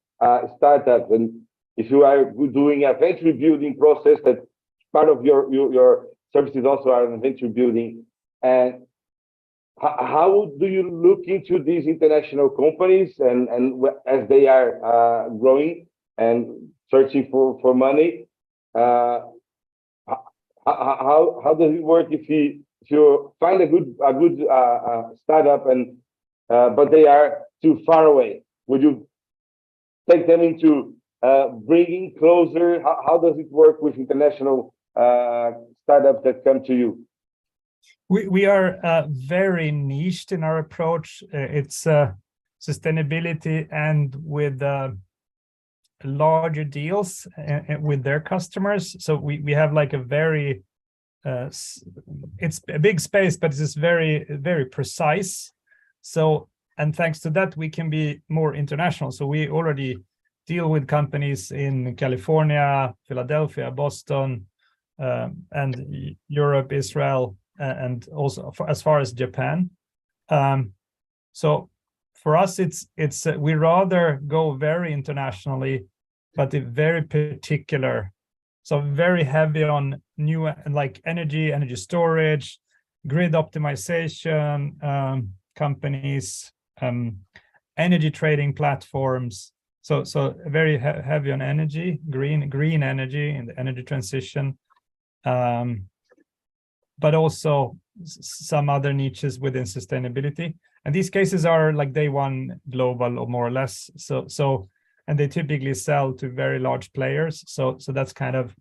A: startups, and if you are doing a venture building process, that part of your services also are in venture building. And how do you look into these international companies and as they are growing and searching for money? How does it work if you find a good startup and but they are too far away? Would you take them into bringing closer? How does it work with international startups that come to you?
I: We are very niched in our approach. It's sustainability and with larger deals with their customers. So we have like a very, it's a big space, but it's very, very precise. So, and thanks to that, we can be more international. So we already deal with companies in California, Philadelphia, Boston, and Europe, Israel, and also as far as Japan. So for us, it's we rather go very internationally but very particular. So very heavy on new like energy storage, grid optimization companies, energy trading platforms. So very heavy on energy, green energy and the energy transition, but also some other niches within sustainability. And these cases are like day one global or more or less. So and they typically sell to very large players. So that's kind of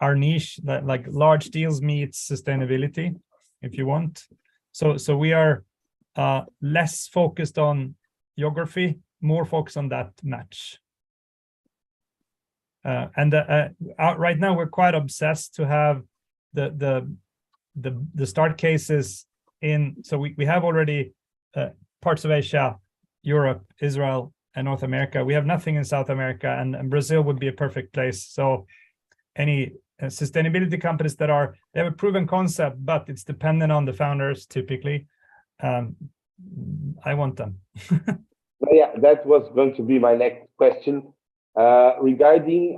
I: our niche, that like large deals meets sustainability, if you want. So we are less focused on geography, more focused on that match. Right now we're quite obsessed to have the start cases in. So we have already parts of Asia, Europe, Israel, and North America. We have nothing in South America, and Brazil would be a perfect place. So any sustainability companies they have a proven concept, but it's dependent on the founders typically. I want them.
A: Yeah, that was going to be my next question regarding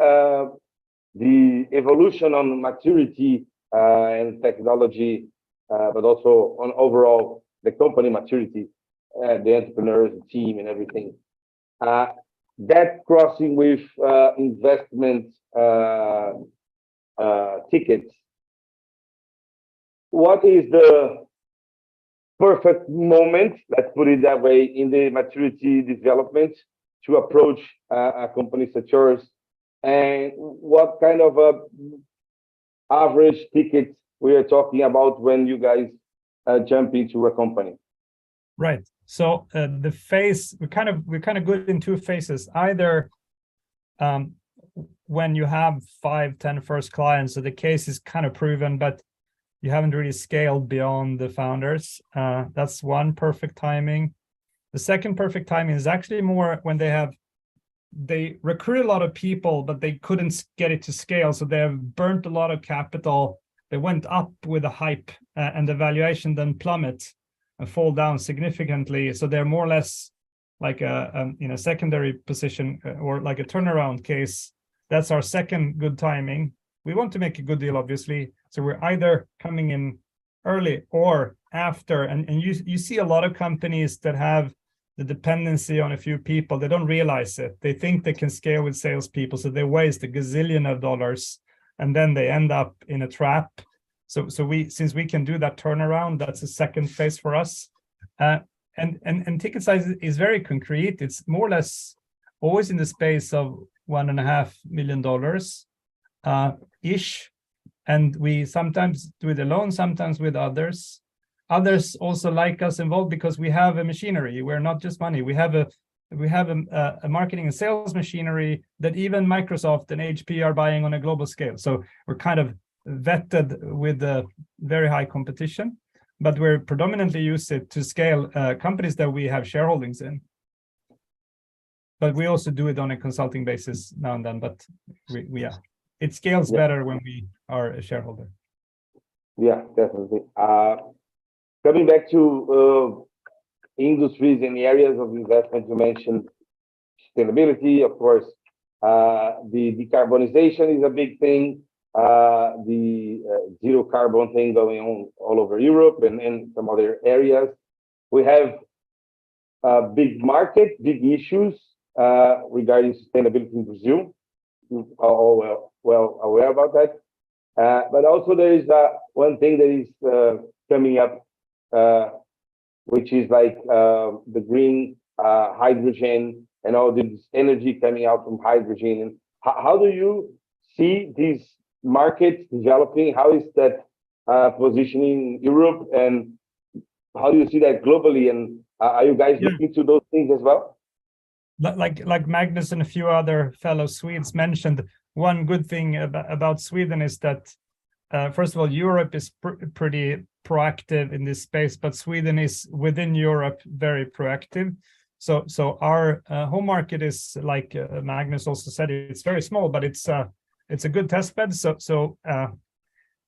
A: the evolution on maturity and technology, but also on overall the company maturity, the entrepreneurs, the team, and everything. That crossing with investment tickets. What is the perfect moment, let's put it that way, in the maturity development to approach a company such yours, and what kind of a average ticket we are talking about when you guys jump into a company?
I: Right. So the phase, we're kind of good in two phases. Either when you have 5-10 first clients, so the case is kind of proven, but you haven't really scaled beyond the founders. That's one perfect timing. The second perfect timing is actually more when they recruit a lot of people, but they couldn't get it to scale. So they have burnt a lot of capital. They went up with a hype and the valuation then plummet and fall down significantly. So they're more or less like a secondary position or like a turnaround case. That's our second good timing. We want to make a good deal, obviously. So we're either coming in early or after. And you see a lot of companies that have the dependency on a few people. They don't realize it. They think they can scale with salespeople. So they waste a gazillion of dollars and then they end up in a trap. So since we can do that turnaround, that's a second phase for us. And ticket size is very concrete. It's more or less always in the space of $1.5 million ish. And we sometimes do it alone, sometimes with others. Others also like us involved because we have a machinery. We're not just money. We have a marketing and sales machinery that even Microsoft and HP are buying on a global scale. So we're kind of vetted with a very high competition, but we're predominantly use it to scale companies that we have shareholdings in. But we also do it on a consulting basis now and then, but it scales better when we are a shareholder.
A: Yeah, definitely. Coming back to industries and areas of investment, you mentioned sustainability, of course. The decarbonization is a big thing. The zero carbon thing going on all over Europe and some other areas. We have a big market, big issues regarding sustainability in Brazil. You're all well aware about that. But also there is one thing that is coming up, which is like the green hydrogen and all this energy coming out from hydrogen. And how do you see these markets developing? How is that positioning in Europe, and how do you see that globally? And are you guys looking to those things as well?
I: Like Magnus and a few other fellow Swedes mentioned, one good thing about Sweden is that first of all, Europe is pretty proactive in this space, but Sweden is within Europe very proactive. So our home market is, like Magnus also said, it's very small, but it's a good test bed. So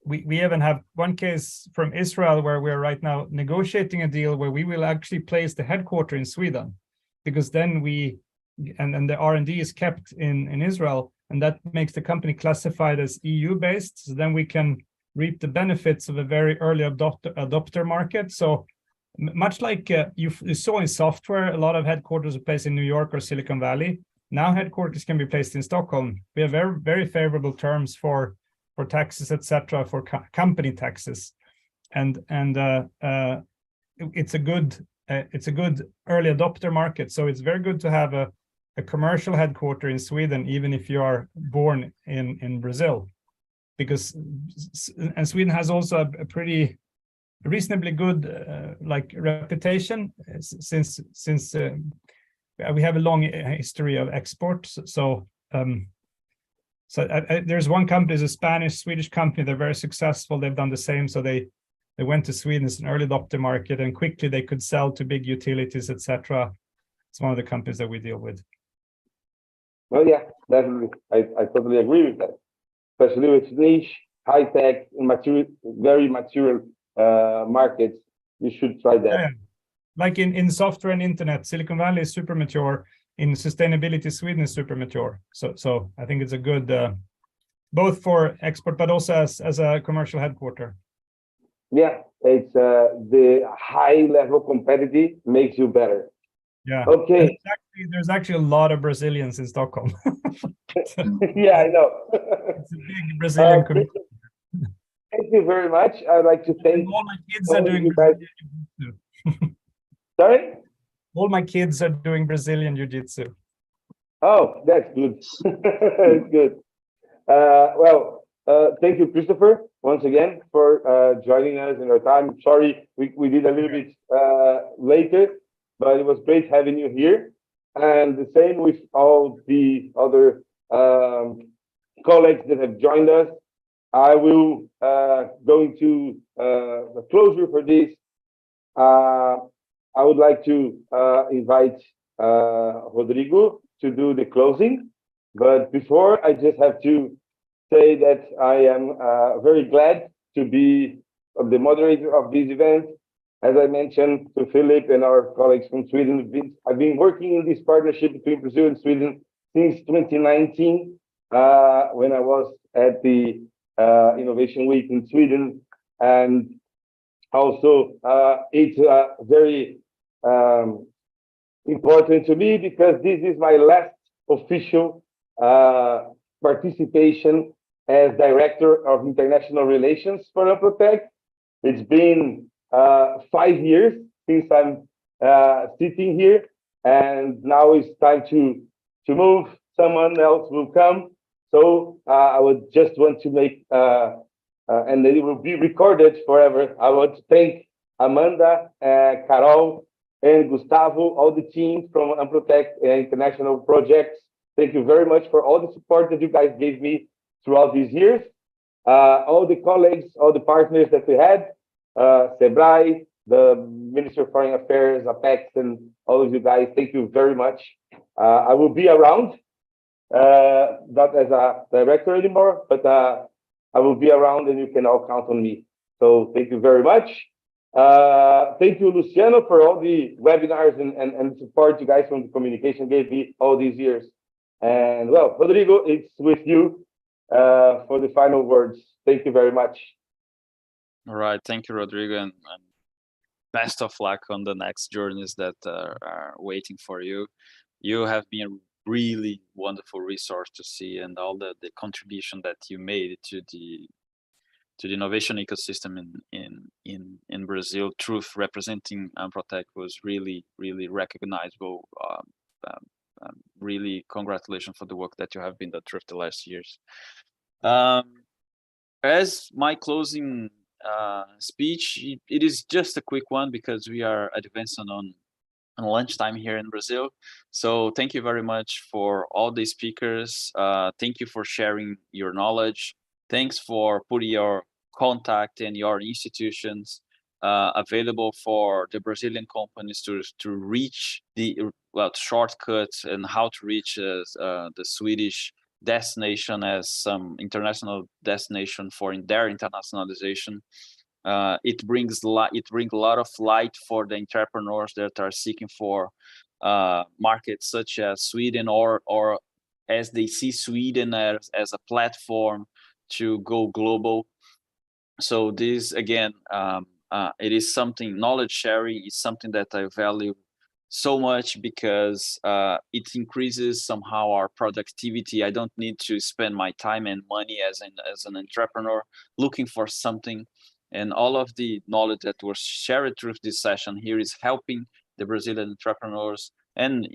I: we even have one case from Israel where we're right now negotiating a deal where we will actually place the headquarters in Sweden, because then we and the R&D is kept in Israel, and that makes the company classified as EU based. So then we can reap the benefits of a very early adopter market. So much like you saw in software, a lot of headquarters are placed in New York or Silicon Valley. Now headquarters can be placed in Stockholm. We have very, very favorable terms for taxes, etc., for company taxes, and it's a good early adopter market. So it's very good to have a commercial headquarter in Sweden, even if you are born in Brazil, because and Sweden has also a pretty reasonably good like reputation since we have a long history of export. So there's one company, it's a Spanish-Swedish company. They're very successful. They've done the same. So they went to Sweden as an early adopter market, and quickly they could sell to big utilities, etc. It's one of the companies that we deal with.
A: Well, yeah, definitely. I totally agree with that. Especially with niche, high tech, mature, very mature markets, you should try that.
I: Yeah. Like in software and internet, Silicon Valley is super mature. In sustainability, Sweden is super mature. So I think it's a good both for export, but also as a commercial headquarter.
A: Yeah, it's the high level competitive makes you better.
I: Yeah.
A: Okay.
I: There's actually a lot of Brazilians in Stockholm.
A: Yeah, I know.
I: It's a big Brazilian community.
A: Thank you very much. I'd like to thank
I: all my kids are doing
A: Brazilian jiu-jitsu. Sorry?
I: All my kids are doing Brazilian jiu-jitsu.
A: Oh, that's good. That's good. Thank you, Christopher, once again for joining us in our time. Sorry, we did a little bit later, but it was great having you here. And the same with all the other colleagues that have joined us. I will go into the closure for this. I would like to invite Rodrigo to do the closing. But before, I just have to say that I am very glad to be the moderator of this event. As I mentioned to Filip and our colleagues from Sweden, I've been working in this partnership between Brazil and Sweden since 2019, when I was at the Innovation Week in Sweden. And also, it's very important to me because this is my last official participation as Director of International Relations for Anprotec. It's been 5 years since I'm sitting here, and now it's time to move. Someone else will come. So I would just want to make, and it will be recorded forever. I want to thank Amanda, Carol, and Gustavo, all the team from Anprotec International Projects. Thank you very much for all the support that you guys gave me throughout these years. All the colleagues, all the partners that we had, Sebrae, the Minister of Foreign Affairs, Apex, and all of you guys, thank you very much. I will be around, not as a director anymore, but I will be around and you can all count on me. So thank you very much. Thank you, Luciano, for all the webinars and support you guys from the communication gave me all these years. And well, Rodrigo, it's with you for the final words. Thank you very much.
B: All right, thank you, Rodrigo, and best of luck on the next journeys that are waiting for you. You have been a really wonderful resource to see, and all the contribution that you made to the innovation ecosystem in Brazil, truth representing Anprotec was really, really recognizable. Really, congratulations for the work that you have been done through the last years. As my closing speech, it is just a quick one because we are advancing on lunchtime here in Brazil. So thank you very much for all the speakers. Thank you for sharing your knowledge. Thanks for putting your contact and your institutions available for the Brazilian companies to reach the shortcuts and how to reach the Swedish destination as some international destination for their internationalization. It brings a lot of light for the entrepreneurs that are seeking for markets such as Sweden, or as they see Sweden as a platform to go global. So this, again, it is something, knowledge sharing is something that I value so much, because it increases somehow our productivity. I don't need to spend my time and money as an entrepreneur looking for something. And all of the knowledge that was shared through this session here is helping the Brazilian entrepreneurs, and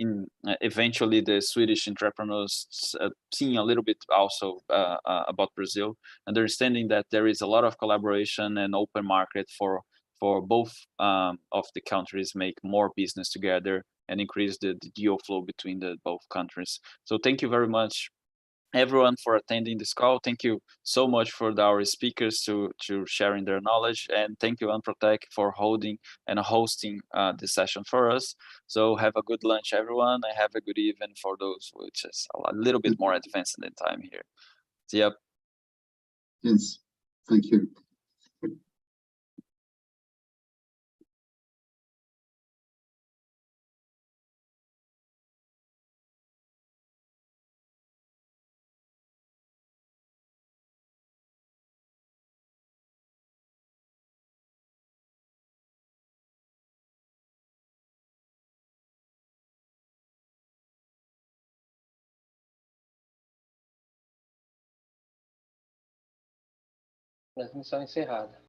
B: eventually the Swedish entrepreneurs, seeing a little bit also about Brazil, understanding that there is a lot of collaboration and open market for both of the countries, make more business together and increase the deal flow between the both countries. So thank you very much, everyone, for attending this call. Thank you so much for our speakers to sharing their knowledge, and thank you Anprotec for holding and hosting this session for us. So have a good lunch, everyone, and have a good evening for those which is a little bit more advanced in the time here. See ya.
E: Yes, thank you.
F: Transmissão encerrada.